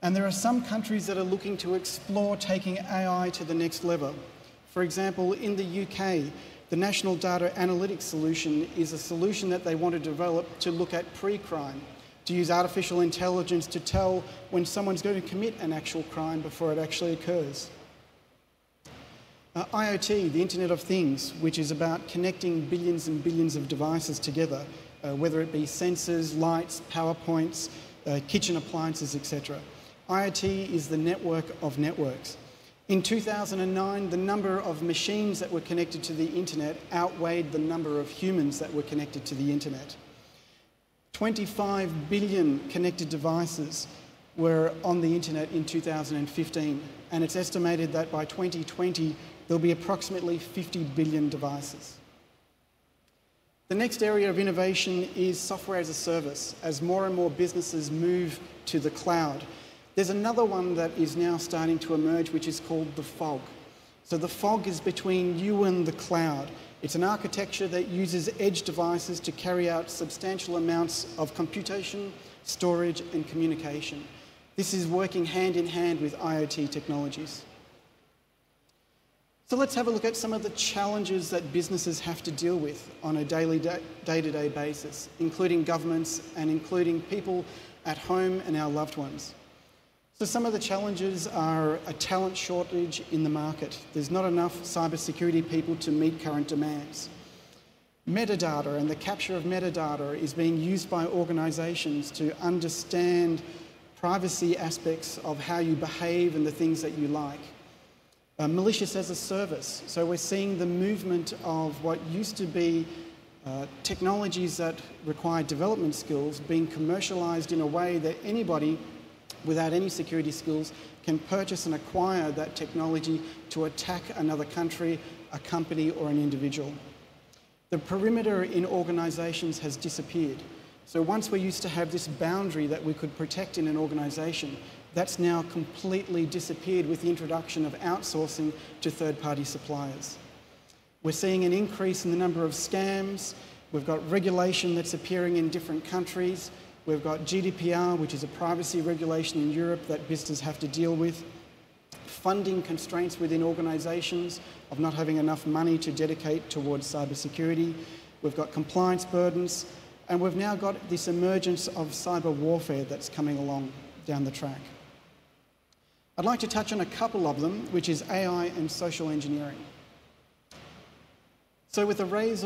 and there are some countries that are looking to explore taking AI to the next level. For example, in the UK, the National Data Analytics Solution is a solution that they want to develop to look at pre-crime, to use artificial intelligence to tell when someone's going to commit an actual crime before it actually occurs. IoT, the Internet of Things, which is about connecting billions and billions of devices together, whether it be sensors, lights, power points, kitchen appliances, etc. IoT is the network of networks. In 2009, the number of machines that were connected to the internet outweighed the number of humans that were connected to the internet. 25 billion connected devices were on the internet in 2015, and it's estimated that by 2020, there'll be approximately 50 billion devices. The next area of innovation is software as a service. As more and more businesses move to the cloud, there's another one that is now starting to emerge, which is called the fog. So the fog is between you and the cloud. It's an architecture that uses edge devices to carry out substantial amounts of computation, storage, and communication. This is working hand in hand with IoT technologies. So let's have a look at some of the challenges that businesses have to deal with on a day-to-day basis, including governments and including people at home and our loved ones. So some of the challenges are a talent shortage in the market. There's not enough cybersecurity people to meet current demands. Metadata and the capture of metadata is being used by organisations to understand privacy aspects of how you behave and the things that you like. Malicious as a service. So we're seeing the movement of what used to be technologies that require development skills being commercialised in a way that anybody without any security skills can purchase and acquire that technology to attack another country, a company, or an individual. The perimeter in organisations has disappeared. So once we used to have this boundary that we could protect in an organisation, that's now completely disappeared with the introduction of outsourcing to third-party suppliers. We're seeing an increase in the number of scams. We've got regulation that's appearing in different countries. We've got GDPR, which is a privacy regulation in Europe that businesses have to deal with. Funding constraints within organisations of not having enough money to dedicate towards cybersecurity. We've got compliance burdens. And we've now got this emergence of cyber warfare that's coming along down the track. I'd like to touch on a couple of them, which is AI and social engineering. So with the rise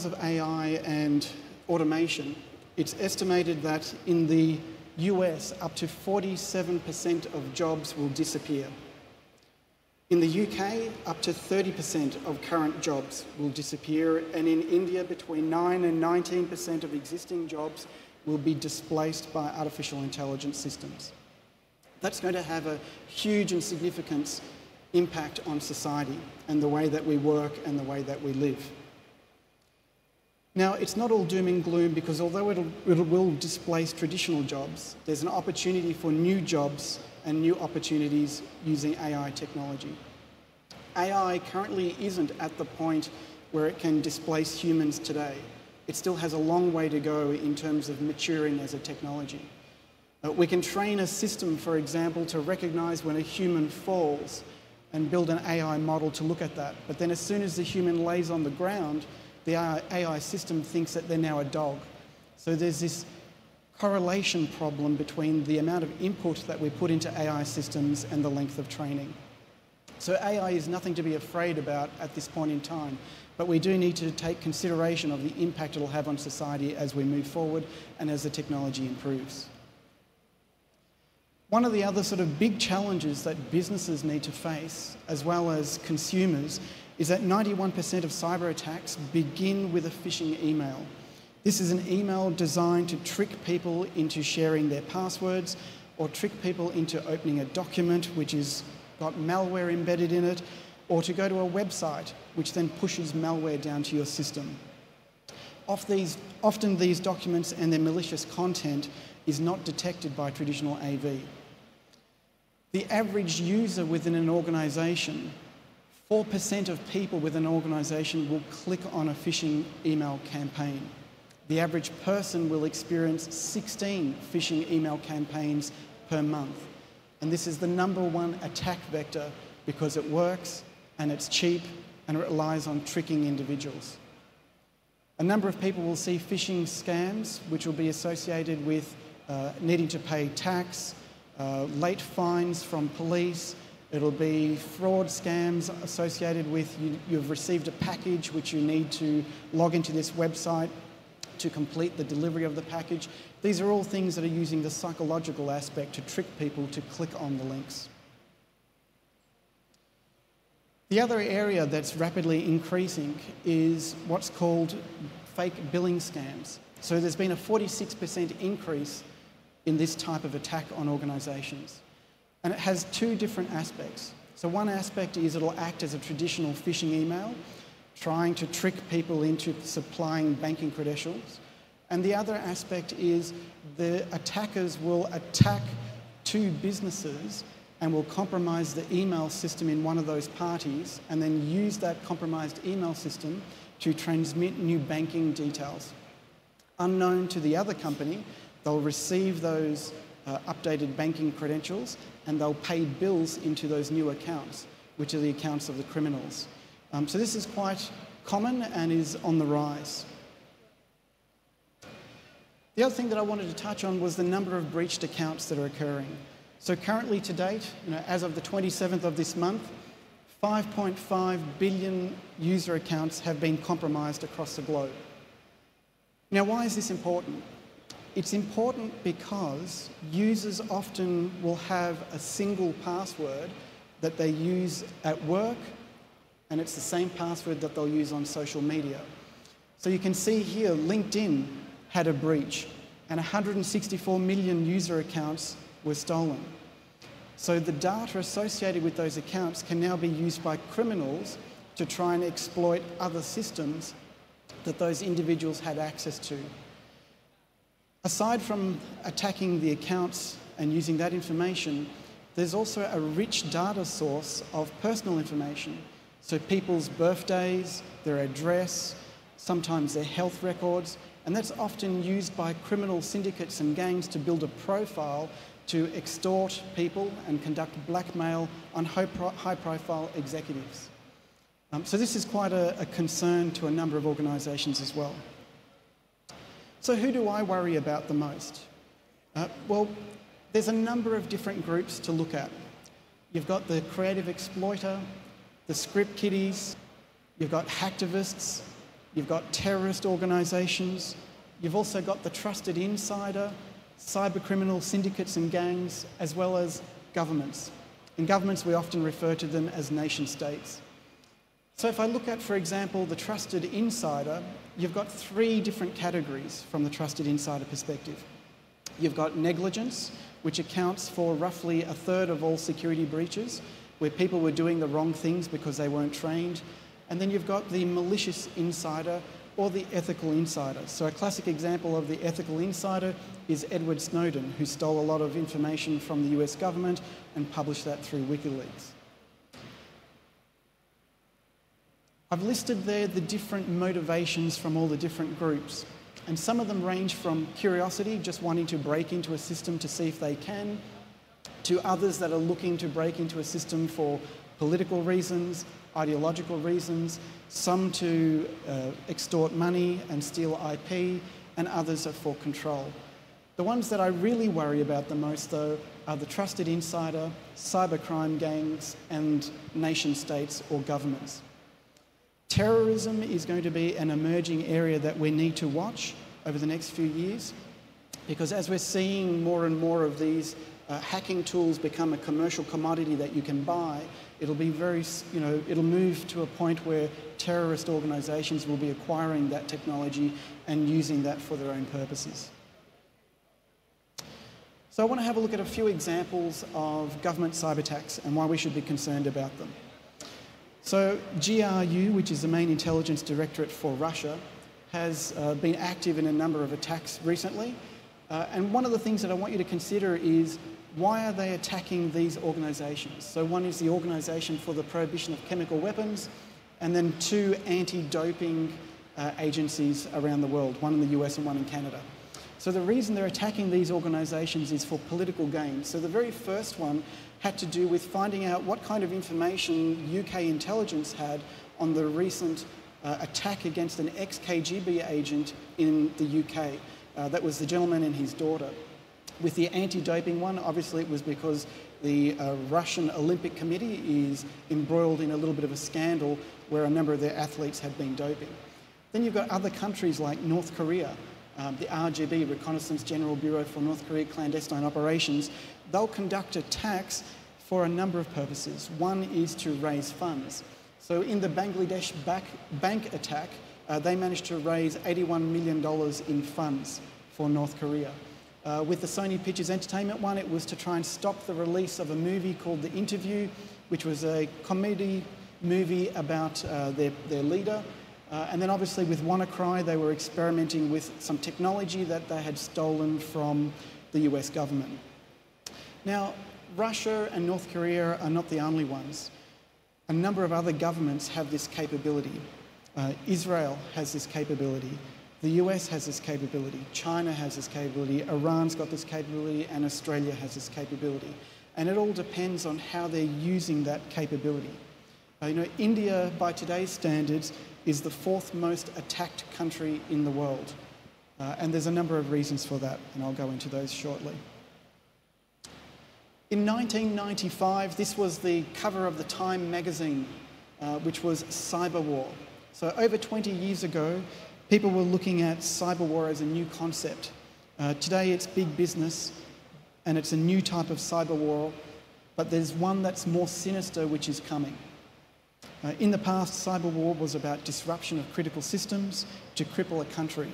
of AI and automation, it's estimated that in the US, up to 47% of jobs will disappear. In the UK, up to 30% of current jobs will disappear, and in India, between 9 and 19% of existing jobs will be displaced by artificial intelligence systems. That's going to have a huge and significant impact on society and the way that we work and the way that we live. Now, it's not all doom and gloom, because although it will displace traditional jobs, there's an opportunity for new jobs and new opportunities using AI technology. AI currently isn't at the point where it can displace humans today. It still has a long way to go in terms of maturing as a technology. We can train a system, for example, to recognise when a human falls and build an AI model to look at that. But then as soon as the human lays on the ground, the AI system thinks that they're now a dog. So there's this correlation problem between the amount of input that we put into AI systems and the length of training. So AI is nothing to be afraid about at this point in time, but we do need to take consideration of the impact it'll have on society as we move forward and as the technology improves. One of the other sort of big challenges that businesses need to face, as well as consumers, is that 91% of cyber attacks begin with a phishing email. This is an email designed to trick people into sharing their passwords or trick people into opening a document which has got malware embedded in it, or to go to a website which then pushes malware down to your system. Often these documents and their malicious content is not detected by traditional AV. The average user within an organisation, 4% of people within an organisation will click on a phishing email campaign. The average person will experience 16 phishing email campaigns per month. And this is the #1 attack vector because it works and it's cheap and it relies on tricking individuals. A number of people will see phishing scams, which will be associated with needing to pay tax, late fines from police. It'll be fraud scams associated with you've received a package which you need to log into this website to complete the delivery of the package. These are all things that are using the psychological aspect to trick people to click on the links. The other area that's rapidly increasing is what's called fake billing scams. So there's been a 46% increase in this type of attack on organisations. And it has two different aspects. So one aspect is it'll act as a traditional phishing email, trying to trick people into supplying banking credentials. And the other aspect is the attackers will attack two businesses and will compromise the email system in one of those parties and then use that compromised email system to transmit new banking details. Unknown to the other company, they'll receive those updated banking credentials and they'll pay bills into those new accounts, which are the accounts of the criminals. So this is quite common and is on the rise. The other thing that I wanted to touch on was the number of breached accounts that are occurring. So currently to date, as of the 27th of this month, 5.5 billion user accounts have been compromised across the globe. Now, why is this important? It's important because users often will have a single password that they use at work, and it's the same password that they'll use on social media. So you can see here, LinkedIn had a breach, and 164 million user accounts were stolen. So the data associated with those accounts can now be used by criminals to try and exploit other systems that those individuals had access to. Aside from attacking the accounts and using that information, there's also a rich data source of personal information. So people's birthdays, their address, sometimes their health records, and that's often used by criminal syndicates and gangs to build a profile to extort people and conduct blackmail on high-profile executives. So this is quite a concern to a number of organisations as well. So who do I worry about the most? Well, there's a number of different groups to look at. You've got the creative exploiter, the script kiddies, you've got hacktivists, you've got terrorist organisations, you've also got the trusted insider, cybercriminal syndicates and gangs, as well as governments. In governments, we often refer to them as nation states. So if I look at, for example, the trusted insider, you've got three different categories from the trusted insider perspective. You've got negligence, which accounts for roughly 1/3 of all security breaches, where people were doing the wrong things because they weren't trained. And then you've got the malicious insider or the ethical insider. So a classic example of the ethical insider is Edward Snowden, who stole a lot of information from the US government and published that through WikiLeaks. I've listed there the different motivations from all the different groups, and some of them range from curiosity, just wanting to break into a system to see if they can, to others that are looking to break into a system for political reasons, ideological reasons, some to extort money and steal IP, and others are for control. The ones that I really worry about the most, though, are the trusted insider, cybercrime gangs, and nation states or governments. Terrorism is going to be an emerging area that we need to watch over the next few years, because as we're seeing more and more of these hacking tools become a commercial commodity that you can buy, it'll be very, it'll move to a point where terrorist organisations will be acquiring that technology and using that for their own purposes. So I want to have a look at a few examples of government cyber attacks and why we should be concerned about them. So GRU, which is the main intelligence directorate for Russia, has been active in a number of attacks recently. And one of the things that I want you to consider is, why are they attacking these organisations? So one is the Organisation for the Prohibition of Chemical Weapons, and then two anti-doping agencies around the world, one in the US and one in Canada. So the reason they're attacking these organisations is for political gain. So the very first one had to do with finding out what kind of information UK intelligence had on the recent attack against an ex-KGB agent in the UK. That was the gentleman and his daughter. With the anti-doping one, obviously it was because the Russian Olympic Committee is embroiled in a little bit of a scandal where a number of their athletes had been doping. Then you've got other countries like North Korea, the RGB, Reconnaissance General Bureau for North Korea Clandestine Operations. They'll conduct attacks for a number of purposes. One is to raise funds. So in the Bangladesh bank attack, they managed to raise $81 million in funds for North Korea. With the Sony Pictures Entertainment one, it was to try and stop the release of a movie called The Interview, which was a comedy movie about their leader. And then obviously with WannaCry, they were experimenting with some technology that they had stolen from the US government. Now, Russia and North Korea are not the only ones. A number of other governments have this capability. Israel has this capability. The US has this capability. China has this capability. Iran's got this capability, and Australia has this capability. And it all depends on how they're using that capability. India, by today's standards, is the 4th most attacked country in the world. And there's a number of reasons for that, and I'll go into those shortly. In 1995, this was the cover of the Time magazine, which was cyber war. So over 20 years ago, people were looking at cyber war as a new concept. Today it's big business, and it's a new type of cyber war, but there's one that's more sinister which is coming. In the past, cyber war was about disruption of critical systems to cripple a country.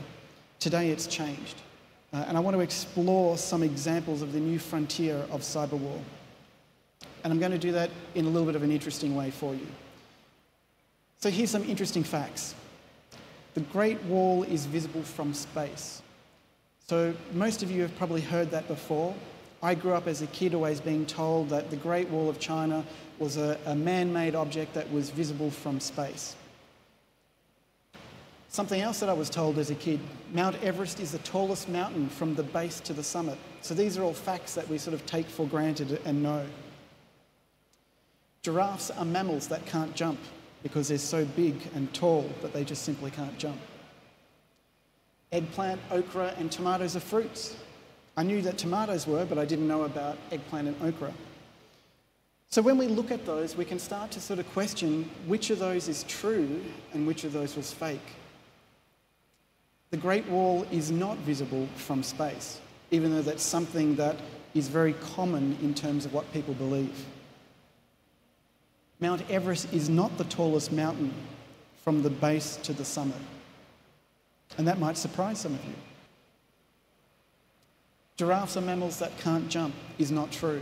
Today it's changed. And I want to explore some examples of the new frontier of cyber war. And I'm going to do that in a little bit of an interesting way for you. So here's some interesting facts. The Great Wall is visible from space. So most of you have probably heard that before. I grew up as a kid always being told that the Great Wall of China was a man-made object that was visible from space. Something else that I was told as a kid, Mount Everest is the tallest mountain from the base to the summit. So these are all facts that we sort of take for granted and know. Giraffes are mammals that can't jump because they're so big and tall that they just simply can't jump. Eggplant, okra, and tomatoes are fruits. I knew that tomatoes were, but I didn't know about eggplant and okra. So when we look at those, we can start to sort of question which of those is true and which of those was fake. The Great Wall is not visible from space, even though that's something that is very common in terms of what people believe. Mount Everest is not the tallest mountain from the base to the summit. And that might surprise some of you. Giraffes are mammals that can't jump is not true.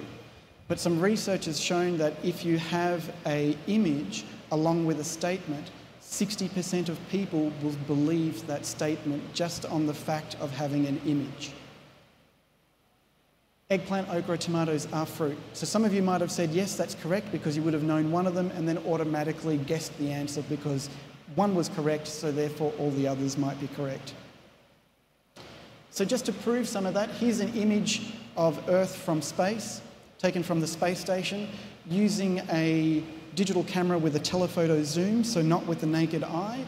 But some research has shown that if you have an image along with a statement, 60% of people will believe that statement just on the fact of having an image. Eggplant, okra, tomatoes are fruit. So some of you might have said, yes, that's correct, because you would have known one of them and then automatically guessed the answer because one was correct, so therefore all the others might be correct. So just to prove some of that, here's an image of Earth from space, taken from the space station, using a digital camera with a telephoto zoom, so not with the naked eye.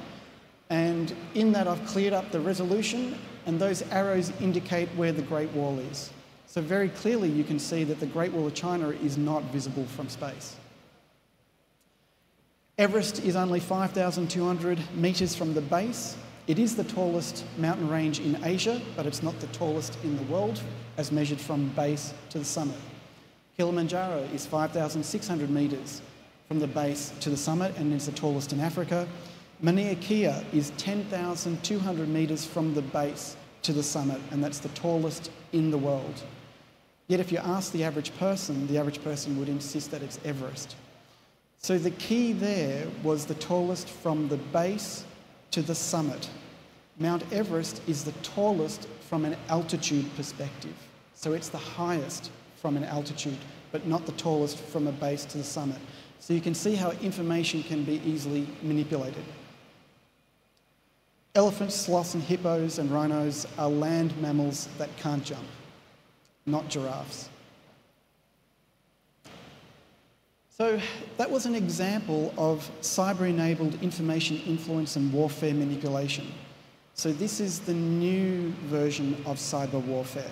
And in that I've cleared up the resolution, and those arrows indicate where the Great Wall is. So very clearly you can see that the Great Wall of China is not visible from space. Everest is only 5,200 metres from the base. It is the tallest mountain range in Asia, but it's not the tallest in the world as measured from base to the summit. Kilimanjaro is 5,600 metres from the base to the summit and is the tallest in Africa. Mauna Kea is 10,200 metres from the base to the summit, and that's the tallest in the world. Yet if you ask the average person would insist that it's Everest. So the key there was the tallest from the base to the summit. Mount Everest is the tallest from an altitude perspective. So it's the highest from an altitude, but not the tallest from a base to the summit. So you can see how information can be easily manipulated. Elephants, sloths and hippos and rhinos are land mammals that can't jump, not giraffes. So that was an example of cyber-enabled information influence and warfare manipulation. So this is the new version of cyber warfare,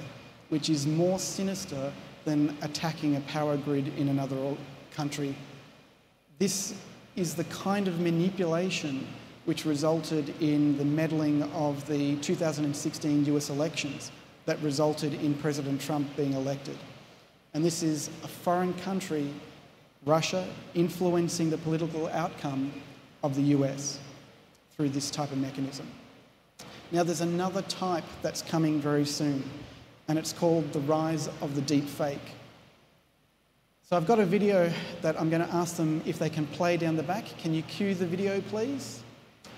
which is more sinister than attacking a power grid in another country. This is the kind of manipulation which resulted in the meddling of the 2016 US elections that resulted in President Trump being elected. And this is a foreign country, Russia, influencing the political outcome of the US through this type of mechanism. Now there's another type that's coming very soon, and it's called the rise of the deep fake. So I've got a video that I'm going to ask them if they can play down the back. Can you cue the video, please?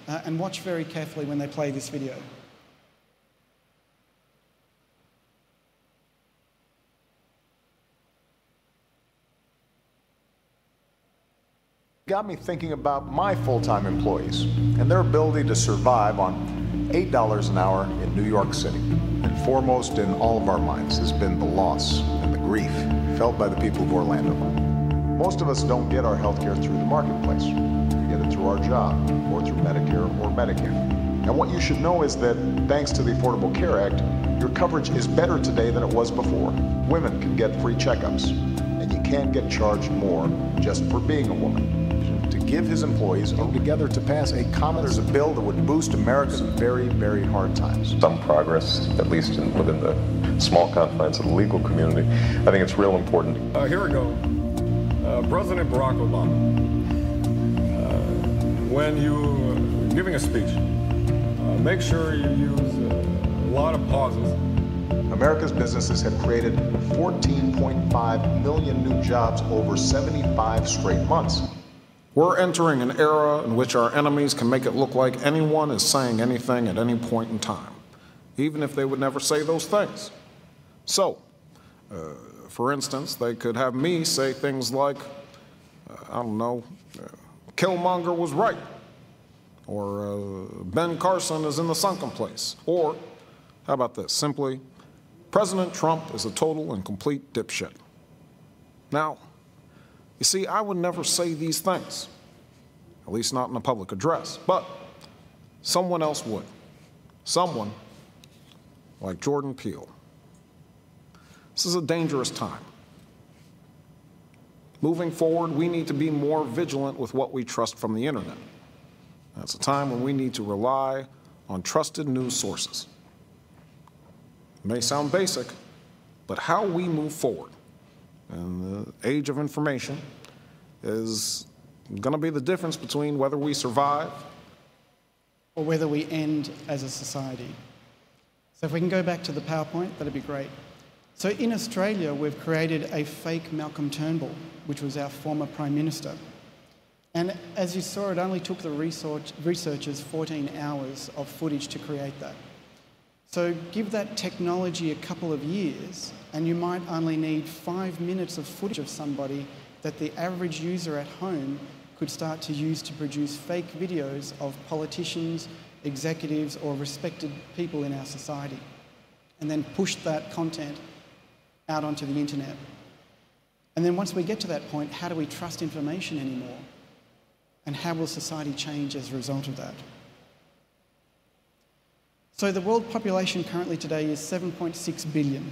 And watch very carefully when they play this video. Got me thinking about my full-time employees and their ability to survive on $8 an hour in New York City. And foremost in all of our minds has been the loss and the grief felt by the people of Orlando. Most of us don't get our health care through the marketplace. We get it through our job or through Medicare or Medicare. And what you should know is that thanks to the Affordable Care Act, your coverage is better today than it was before. Women can get free checkups, and you can't get charged more just for being a woman. To give his employees all together to pass a common, there's a bill that would boost America's very, very hard times. Some progress, at least within the small confines of the legal community. I think it's real important. Here we go. President Barack Obama, when you're giving a speech, make sure you use a lot of pauses. America's businesses have created 14.5 million new jobs over 75 straight months. We're entering an era in which our enemies can make it look like anyone is saying anything at any point in time, even if they would never say those things. So, for instance, they could have me say things like, I don't know, Killmonger was right, or Ben Carson is in the sunken place, or, how about this, simply, President Trump is a total and complete dipshit. Now, you see, I would never say these things, at least not in a public address, but someone else would. Someone like Jordan Peele. This is a dangerous time. Moving forward, we need to be more vigilant with what we trust from the internet. It's a time when we need to rely on trusted news sources. It may sound basic, but how we move forward in the age of information is going to be the difference between whether we survive or whether we end as a society. So if we can go back to the PowerPoint, that'd be great. So in Australia, we've created a fake Malcolm Turnbull, which was our former Prime Minister. And as you saw, it only took the researchers 14 hours of footage to create that. So give that technology a couple of years, and you might only need 5 minutes of footage of somebody that the average user at home could start to use to produce fake videos of politicians, executives, or respected people in our society, and then push that content out onto the internet. And then once we get to that point, how do we trust information anymore? And how will society change as a result of that? So the world population currently today is 7.6 billion.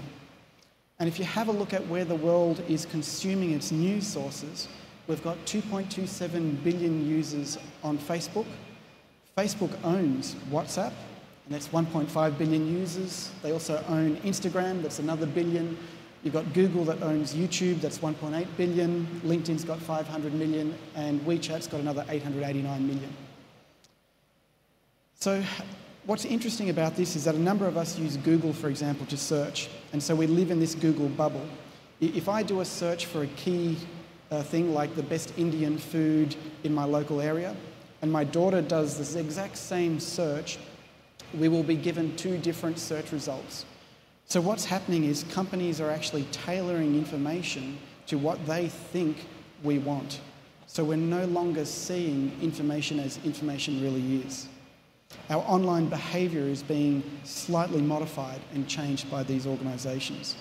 And if you have a look at where the world is consuming its news sources, we've got 2.27 billion users on Facebook. Facebook owns WhatsApp, and that's 1.5 billion users. They also own Instagram, that's another billion You've got Google that owns YouTube, that's 1.8 billion, LinkedIn's got 500 million, and WeChat's got another 889 million. So what's interesting about this is that a number of us use Google, for example, to search, and so we live in this Google bubble. If I do a search for a key thing like the best Indian food in my local area, and my daughter does this exact same search, we will be given 2 different search results. So what's happening is companies are actually tailoring information to what they think we want. So we're no longer seeing information as information really is. Our online behaviour is being slightly modified and changed by these organisations.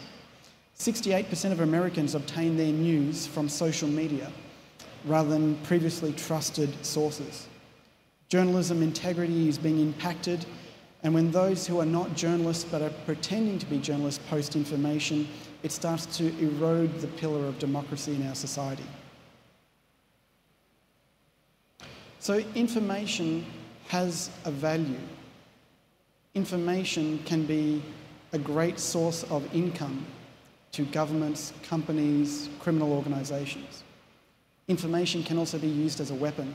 68% of Americans obtain their news from social media rather than previously trusted sources. Journalism integrity is being impacted, and when those who are not journalists but are pretending to be journalists post information, it starts to erode the pillar of democracy in our society. So information has a value. Information can be a great source of income to governments, companies, criminal organisations. Information can also be used as a weapon,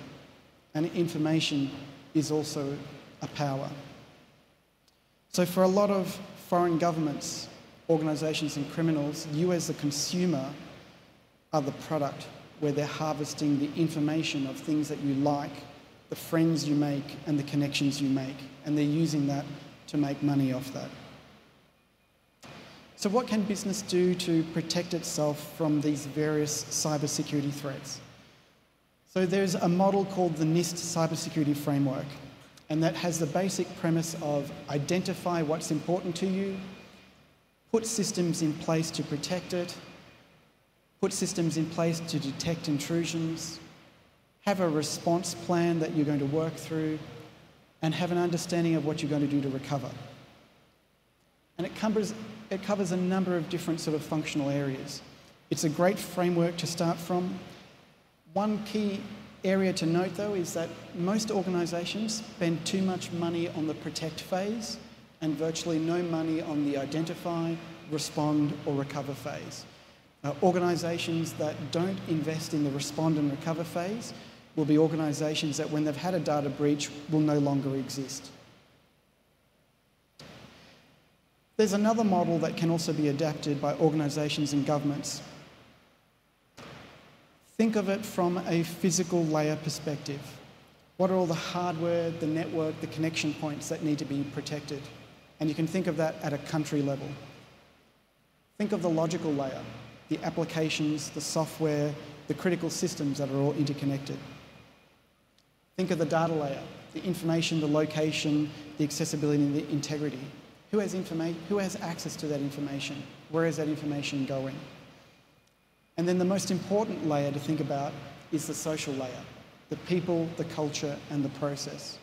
and information is also a power. So for a lot of foreign governments, organisations and criminals, you as the consumer are the product, where they're harvesting the information of things that you like, the friends you make and the connections you make, and they're using that to make money off that. So what can business do to protect itself from these various cybersecurity threats? So there's a model called the NIST cybersecurity framework, and that has the basic premise of identify what's important to you, put systems in place to protect it, put systems in place to detect intrusions, have a response plan that you're going to work through, and have an understanding of what you're going to do to recover. And it covers a number of different sort of functional areas. It's a great framework to start from. One key area to note, though, is that most organisations spend too much money on the protect phase and virtually no money on the identify, respond or recover phase. Organisations that don't invest in the respond and recover phase will be organisations that, when they've had a data breach, will no longer exist. There's another model that can also be adapted by organisations and governments. Think of it from a physical layer perspective. What are all the hardware, the network, the connection points that need to be protected? And you can think of that at a country level. Think of the logical layer, the applications, the software, the critical systems that are all interconnected. Think of the data layer, the information, the location, the accessibility and the integrity. Who has access to that information? Where is that information going? And then the most important layer to think about is the social layer, the people, the culture, and the process.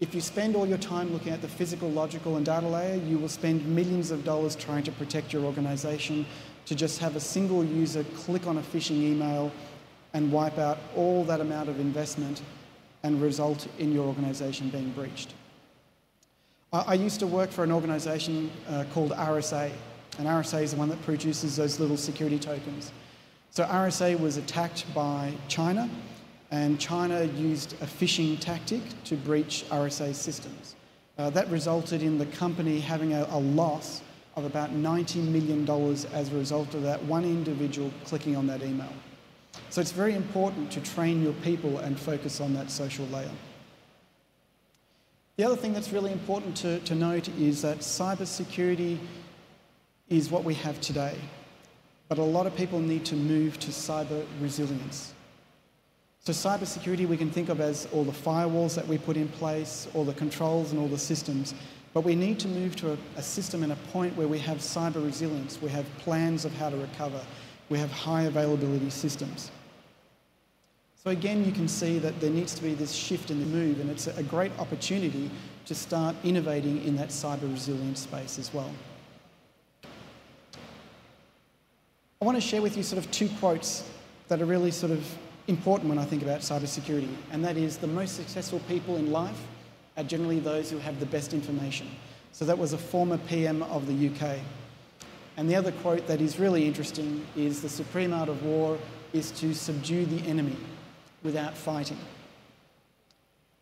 If you spend all your time looking at the physical, logical, and data layer, you will spend millions of dollars trying to protect your organisation to just have a single user click on a phishing email and wipe out all that amount of investment and result in your organisation being breached. I used to work for an organisation called RSA, and RSA is the one that produces those little security tokens. So RSA was attacked by China, and China used a phishing tactic to breach RSA's systems. That resulted in the company having a loss of about $90 million as a result of that one individual clicking on that email. So it's very important to train your people and focus on that social layer. The other thing that's really important to note is that cybersecurity is what we have today, but a lot of people need to move to cyber resilience. So cybersecurity we can think of as all the firewalls that we put in place, all the controls and all the systems, but we need to move to a system and a point where we have cyber resilience, we have plans of how to recover, we have high availability systems. So again, you can see that there needs to be this shift in the move, and it's a great opportunity to start innovating in that cyber resilience space as well. I want to share with you sort of two quotes that are really sort of important when I think about cybersecurity, and that is the most successful people in life are generally those who have the best information. So that was a former PM of the UK. And the other quote that is really interesting is, "The supreme art of war is to subdue the enemy without fighting."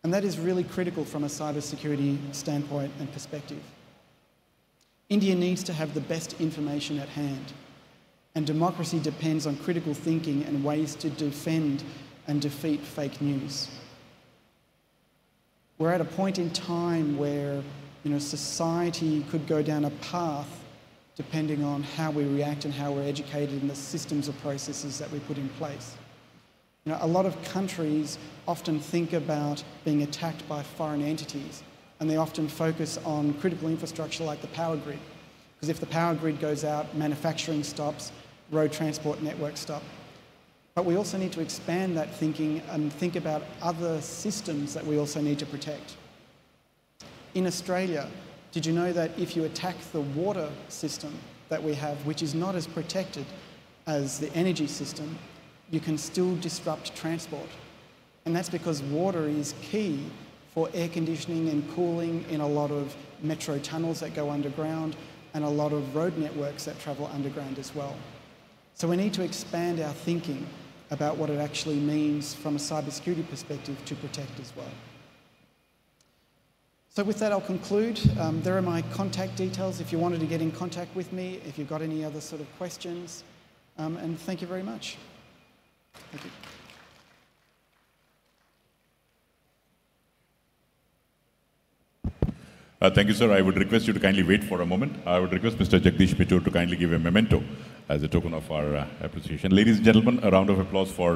And that is really critical from a cybersecurity standpoint and perspective. India needs to have the best information at hand, and democracy depends on critical thinking and ways to defend and defeat fake news. We're at a point in time where, society could go down a path depending on how we react and how we're educated and the systems or processes that we put in place. A lot of countries often think about being attacked by foreign entities, and they often focus on critical infrastructure like the power grid, because if the power grid goes out, manufacturing stops, road transport networks stop. But we also need to expand that thinking and think about other systems that we also need to protect. In Australia, did you know that if you attack the water system that we have, which is not as protected as the energy system, you can still disrupt transport? And that's because water is key for air conditioning and cooling in a lot of metro tunnels that go underground and a lot of road networks that travel underground as well. So we need to expand our thinking about what it actually means from a cybersecurity perspective to protect as well. So with that, I'll conclude. There are my contact details if you wanted to get in contact with me, if you've got any other sort of questions. And thank you very much. Thank you. Thank you, sir. I would request you to kindly wait for a moment. I would request Mr. Jagdish Pitur to kindly give a memento as a token of our appreciation. Ladies and gentlemen, a round of applause for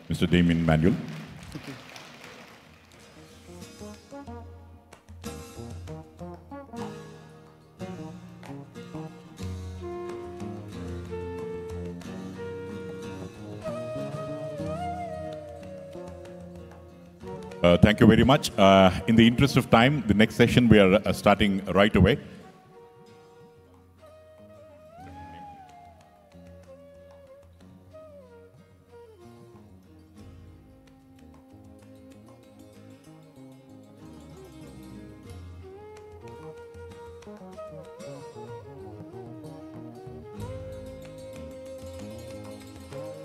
Mr. Damien Manuel. Thank you. Thank you very much. In the interest of time, the next session we are starting right away.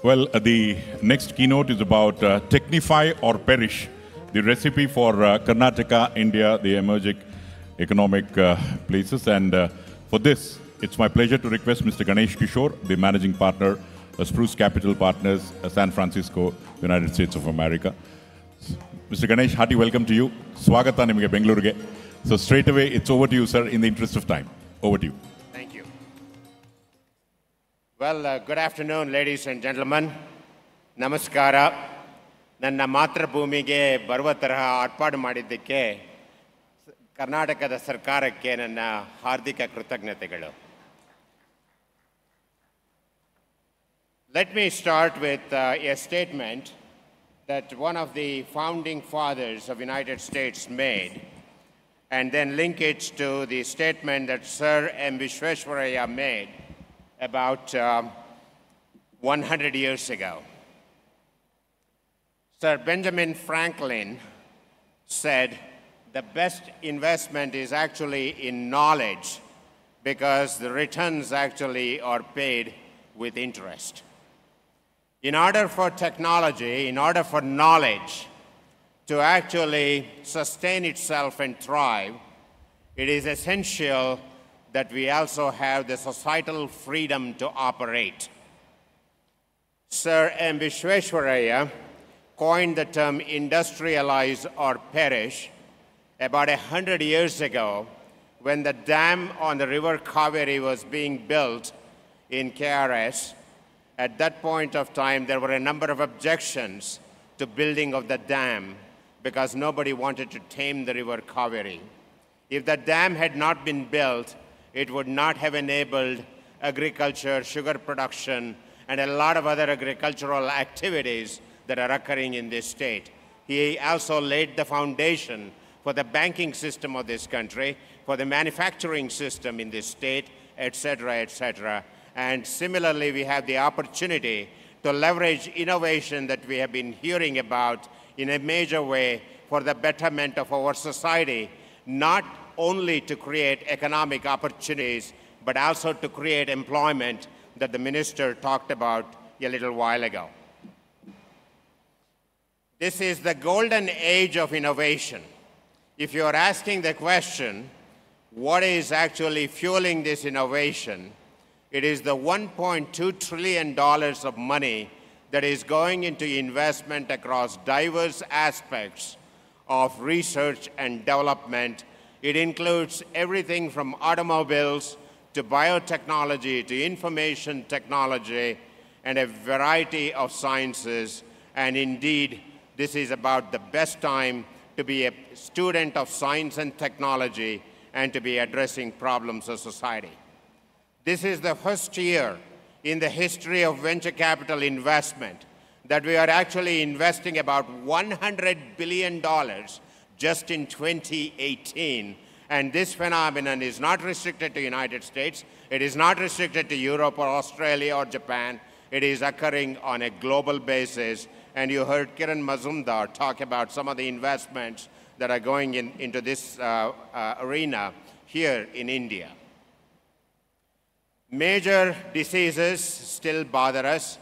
Well, the next keynote is about Technify or Perish, the recipe for Karnataka, India, the emerging economic places. And for this, it's my pleasure to request Mr. Ganesh Kishore, the managing partner, Spruce Capital Partners, San Francisco, United States of America. Mr. Ganesh, hearty welcome to you. Swagata nimage Bengaluru. So straight away, it's over to you, sir, in the interest of time. Over to you. Thank you. Well, good afternoon, ladies and gentlemen. Namaskara. ನನ್ನ ಮಾತೃಭೂಮಿಗೆ ಬರುವ ತರಹ ಏರ್ಪಾಡು ಮಾಡಿದ್ದಕ್ಕೆ ಕರ್ನಾಟಕದ ಸರ್ಕಾರಕ್ಕೆ ನನ್ನ ಹಾರ್ದಿಕ ಕೃತಜ್ಞತೆಗಳು. Let me start with a statement that one of the founding fathers of the United States made, and then link it to the statement that Sir M. Visvesvaraya made about 100 years ago. Sir Benjamin Franklin said the best investment is actually in knowledge because the returns actually are paid with interest. In order for technology, in order for knowledge to actually sustain itself and thrive, it is essential that we also have the societal freedom to operate. Sir M. Visvesvaraya coined the term industrialize or perish about 100 years ago when the dam on the river Kaveri was being built in KRS. At that point of time, there were a number of objections to building of the dam because nobody wanted to tame the river Kaveri. If the dam had not been built, it would not have enabled agriculture, sugar production, and a lot of other agricultural activities that are occurring in this state. He also laid the foundation for the banking system of this country, for the manufacturing system in this state, etc., etc. And similarly, we have the opportunity to leverage innovation that we have been hearing about in a major way for the betterment of our society, not only to create economic opportunities, but also to create employment that the minister talked about a little while ago. This is the golden age of innovation. If you are asking the question, what is actually fueling this innovation, it is the $1.2 trillion of money that is going into investment across diverse aspects of research and development. It includes everything from automobiles to biotechnology to information technology and a variety of sciences. And indeed, this is about the best time to be a student of science and technology and to be addressing problems of society. This is the first year in the history of venture capital investment that we are actually investing about $100 billion just in 2018. And this phenomenon is not restricted to the United States. It is not restricted to Europe or Australia or Japan. It is occurring on a global basis. And you heard Kiran Mazumdar talk about some of the investments that are going into this arena here in India. Major diseases still bother us.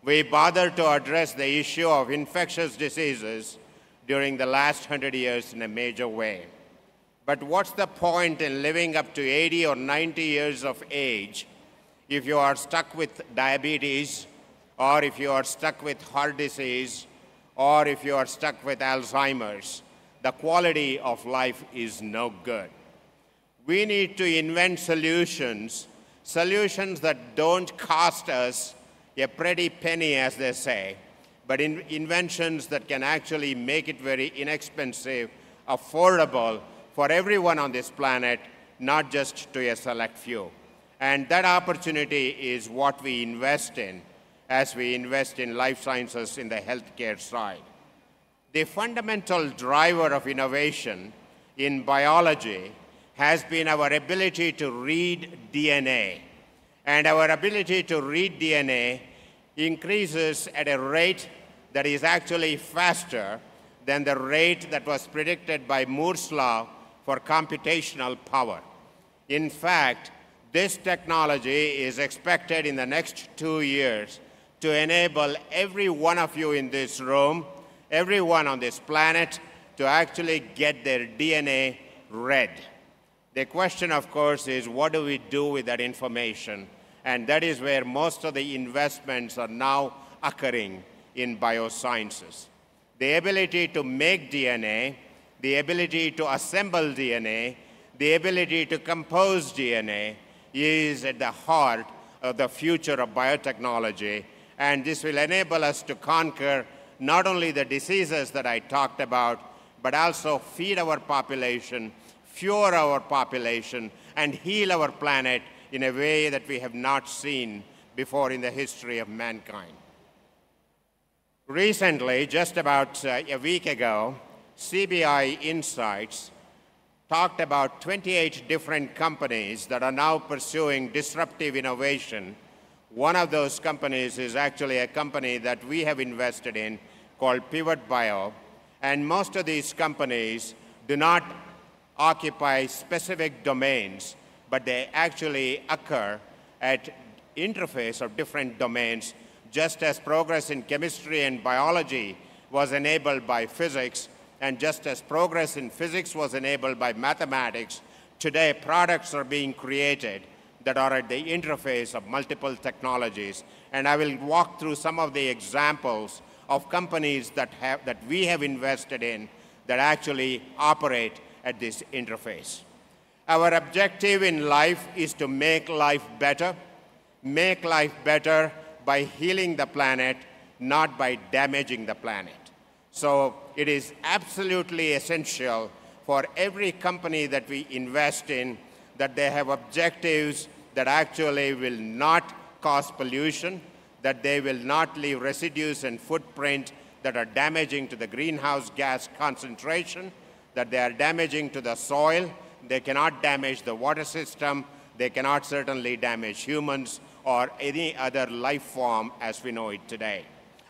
We bothered to address the issue of infectious diseases during the last 100 years in a major way. But what's the point in living up to 80 or 90 years of age if you are stuck with diabetes, or if you are stuck with heart disease, or if you are stuck with Alzheimer's? The quality of life is no good. We need to invent solutions that don't cost us a pretty penny, as they say, but inventions that can actually make it very inexpensive, affordable for everyone on this planet, not just to a select few. And that opportunity is what we invest in as we invest in life sciences in the healthcare side. The fundamental driver of innovation in biology has been our ability to read DNA. And our ability to read DNA increases at a rate that is actually faster than the rate that was predicted by Moore's law for computational power. In fact, this technology is expected in the next 2 years to enable every one of you in this room, everyone on this planet, to actually get their DNA read. The question, of course, is what do we do with that information? And that is where most of the investments are now occurring in biosciences. The ability to make DNA, the ability to assemble DNA, the ability to compose DNA is at the heart of the future of biotechnology. And this will enable us to conquer not only the diseases that I talked about, but also feed our population, fuel our population, and heal our planet in a way that we have not seen before in the history of mankind. Recently, just about a week ago, CBI Insights talked about 28 different companies that are now pursuing disruptive innovation. One of those companies is actually a company that we have invested in called Pivot Bio. And most of these companies do not occupy specific domains, but they actually occur at interface of different domains, just as progress in chemistry and biology was enabled by physics, and just as progress in physics was enabled by mathematics, today products are being created that are at the interface of multiple technologies. And I will walk through some of the examples of companies that we have invested in that actually operate at this interface. Our objective in life is to make life better by healing the planet, not by damaging the planet. So it is absolutely essential for every company that we invest in that they have objectives that actually will not cause pollution, that they will not leave residues and footprint that are damaging to the greenhouse gas concentration, that they are damaging to the soil. They cannot damage the water system. They cannot certainly damage humans or any other life form as we know it today.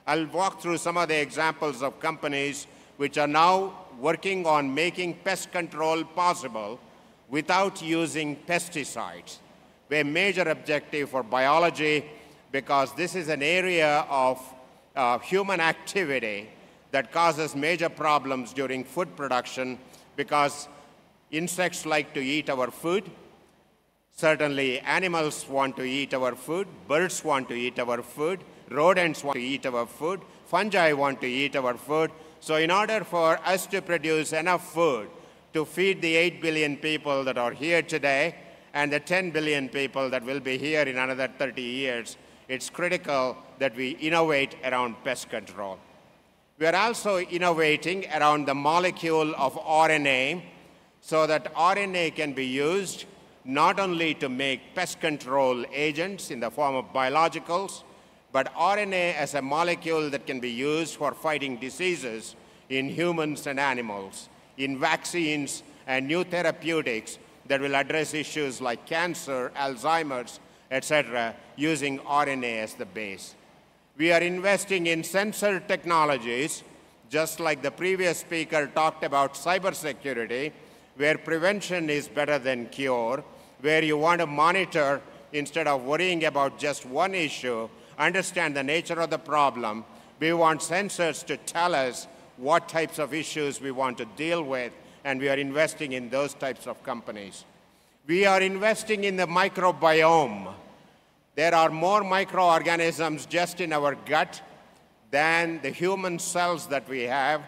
I'll walk through some of the examples of companies which are now working on making pest control possible without using pesticides. a major objective for biology, because this is an area of human activity that causes major problems during food production, because insects like to eat our food. Certainly, animals want to eat our food, birds want to eat our food, rodents want to eat our food, fungi want to eat our food. So in order for us to produce enough food to feed the 8 billion people that are here today and the 10 billion people that will be here in another 30 years, it's critical that we innovate around pest control. We are also innovating around the molecule of RNA, so that RNA can be used not only to make pest control agents in the form of biologicals, but RNA as a molecule that can be used for fighting diseases in humans and animals, in vaccines and new therapeutics that will address issues like cancer, Alzheimer's, etc., using RNA as the base. We are investing in sensor technologies, just like the previous speaker talked about cybersecurity, where prevention is better than cure, where you want to monitor instead of worrying about just one issue, understand the nature of the problem. We want sensors to tell us what types of issues we want to deal with, and we are investing in those types of companies. We are investing in the microbiome. There are more microorganisms just in our gut than the human cells that we have,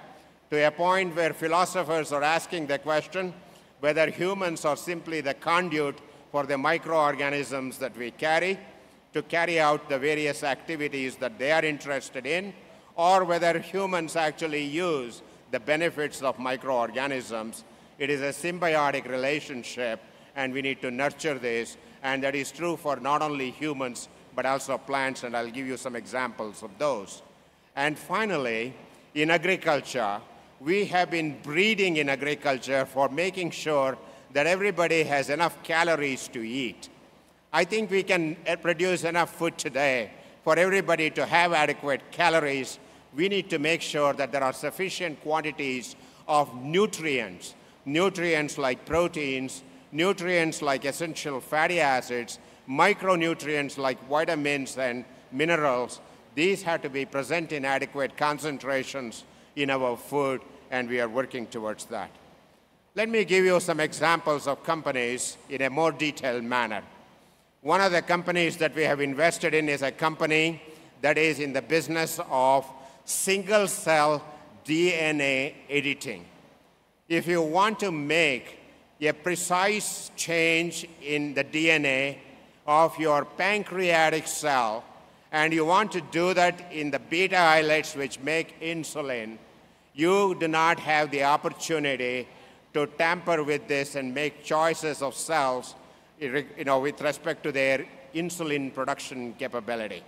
to a point where philosophers are asking the question whether humans are simply the conduit for the microorganisms that we carry to carry out the various activities that they are interested in, or whether humans actually use the benefits of microorganisms. It is a symbiotic relationship, and we need to nurture this, and that is true for not only humans, but also plants, and I'll give you some examples of those. And finally, in agriculture, we have been breeding in agriculture for making sure that everybody has enough calories to eat. I think we can produce enough food today for everybody to have adequate calories. We need to make sure that there are sufficient quantities of nutrients, nutrients like proteins, nutrients like essential fatty acids, micronutrients like vitamins and minerals. These have to be present in adequate concentrations in our food, and we are working towards that. Let me give you some examples of companies in a more detailed manner. One of the companies that we have invested in is a company that is in the business of single-cell DNA editing. If you want to make a precise change in the DNA of your pancreatic cell, and you want to do that in the beta islets which make insulin, you do not have the opportunity to tamper with this and make choices of cells with respect to their insulin production capability.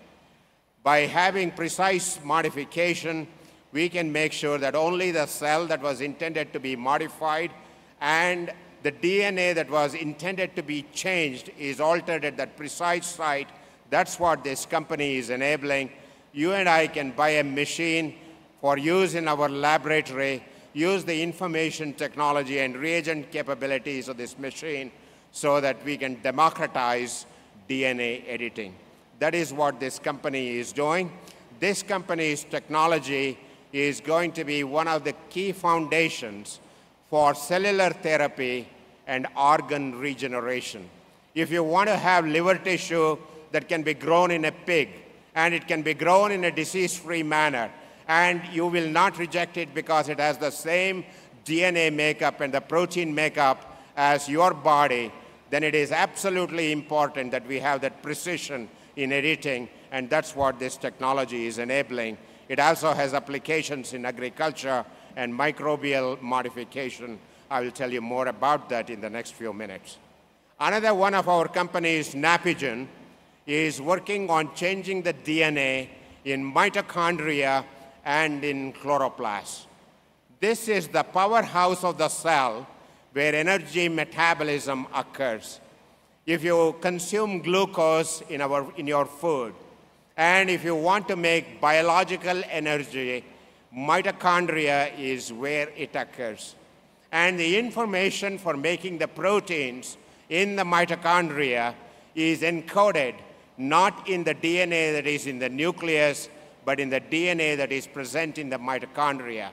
By having precise modification, we can make sure that only the cell that was intended to be modified and the DNA that was intended to be changed is altered at that precise site. That's what this company is enabling. You and I can buy a machine for use in our laboratory, use the information technology and reagent capabilities of this machine so that we can democratize DNA editing. That is what this company is doing. This company's technology is going to be one of the key foundations for cellular therapy and organ regeneration. If you want to have liver tissue that can be grown in a pig, and it can be grown in a disease-free manner, and you will not reject it because it has the same DNA makeup and the protein makeup as your body, then it is absolutely important that we have that precision in editing, and that's what this technology is enabling. It also has applications in agriculture and microbial modification. I will tell you more about that in the next few minutes. Another one of our companies, Napigen, is working on changing the DNA in mitochondria and in chloroplasts. This is the powerhouse of the cell where energy metabolism occurs. If you consume glucose in your food, and if you want to make biological energy, mitochondria is where it occurs. And the information for making the proteins in the mitochondria is encoded not in the DNA that is in the nucleus, but in the DNA that is present in the mitochondria.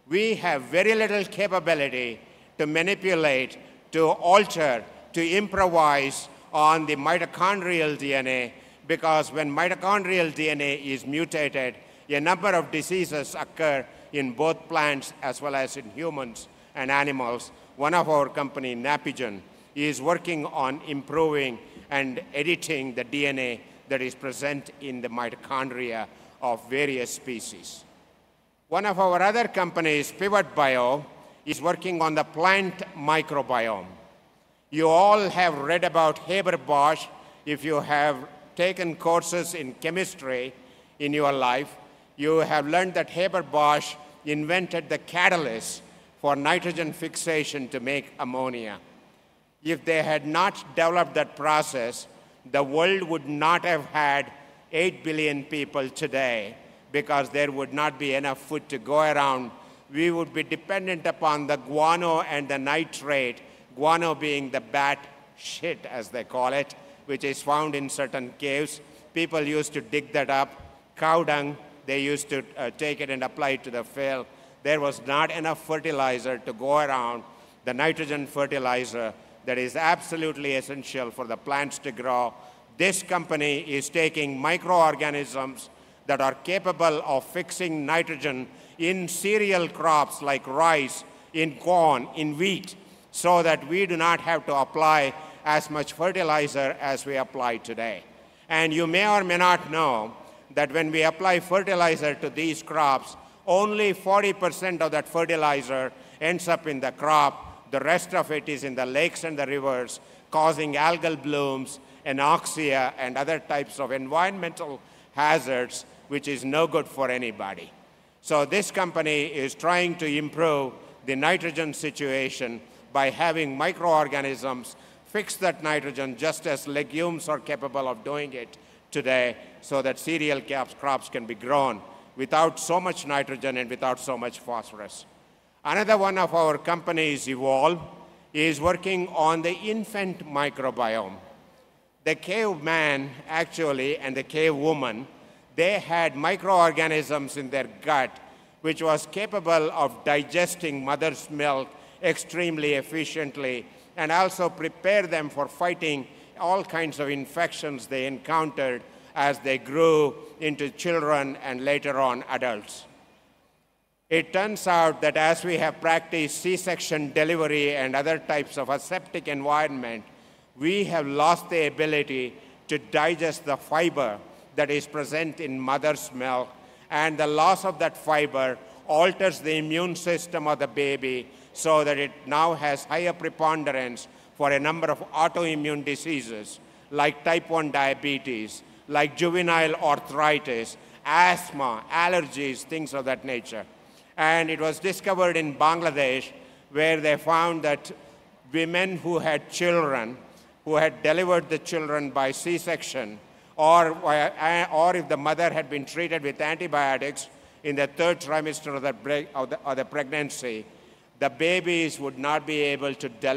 We have very little capability to manipulate, to alter, to improvise on the mitochondrial DNA, because when mitochondrial DNA is mutated, a number of diseases occur in both plants as well as in humans and animals. One of our company, Napigen, is working on improving and editing the DNA that is present in the mitochondria of various species. One of our other companies, Pivot Bio, is working on the plant microbiome. You all have read about Haber-Bosch if you have taken courses in chemistry in your life. You have learned that Haber-Bosch invented the catalyst for nitrogen fixation to make ammonia. If they had not developed that process, the world would not have had 8 billion people today, because there would not be enough food to go around. We would be dependent upon the guano and the nitrate, guano being the bat shit, as they call it, which is found in certain caves. People used to dig that up. Cow dung, they used to take it and apply it to the field. There was not enough fertilizer to go around, the nitrogen fertilizer that is absolutely essential for the plants to grow. This company is taking microorganisms that are capable of fixing nitrogen in cereal crops like rice, in corn, in wheat, so that we do not have to apply as much fertilizer as we apply today. And you may or may not know that when we apply fertilizer to these crops, only 40% of that fertilizer ends up in the crop. The rest of it is in the lakes and the rivers, causing algal blooms, anoxia, and other types of environmental hazards, which is no good for anybody. So this company is trying to improve the nitrogen situation by having microorganisms fix that nitrogen just as legumes are capable of doing it today, so that cereal crops can be grown without so much nitrogen and without so much phosphorus. Another one of our companies, Evolve, is working on the infant microbiome. The caveman, actually, and the cave woman, they had microorganisms in their gut which was capable of digesting mother's milk extremely efficiently, and also prepare them for fighting all kinds of infections they encountered as they grew into children and later on adults. It turns out that as we have practiced C-section delivery and other types of aseptic environment, we have lost the ability to digest the fiber that is present in mother's milk, and the loss of that fiber alters the immune system of the baby so that it now has higher preponderance for a number of autoimmune diseases like type 1 diabetes, like juvenile arthritis, asthma, allergies, things of that nature. And it was discovered in Bangladesh, where they found that women who had children, who had delivered the children by C-section, or if the mother had been treated with antibiotics in the third trimester of the pregnancy, the babies would not be able to deliver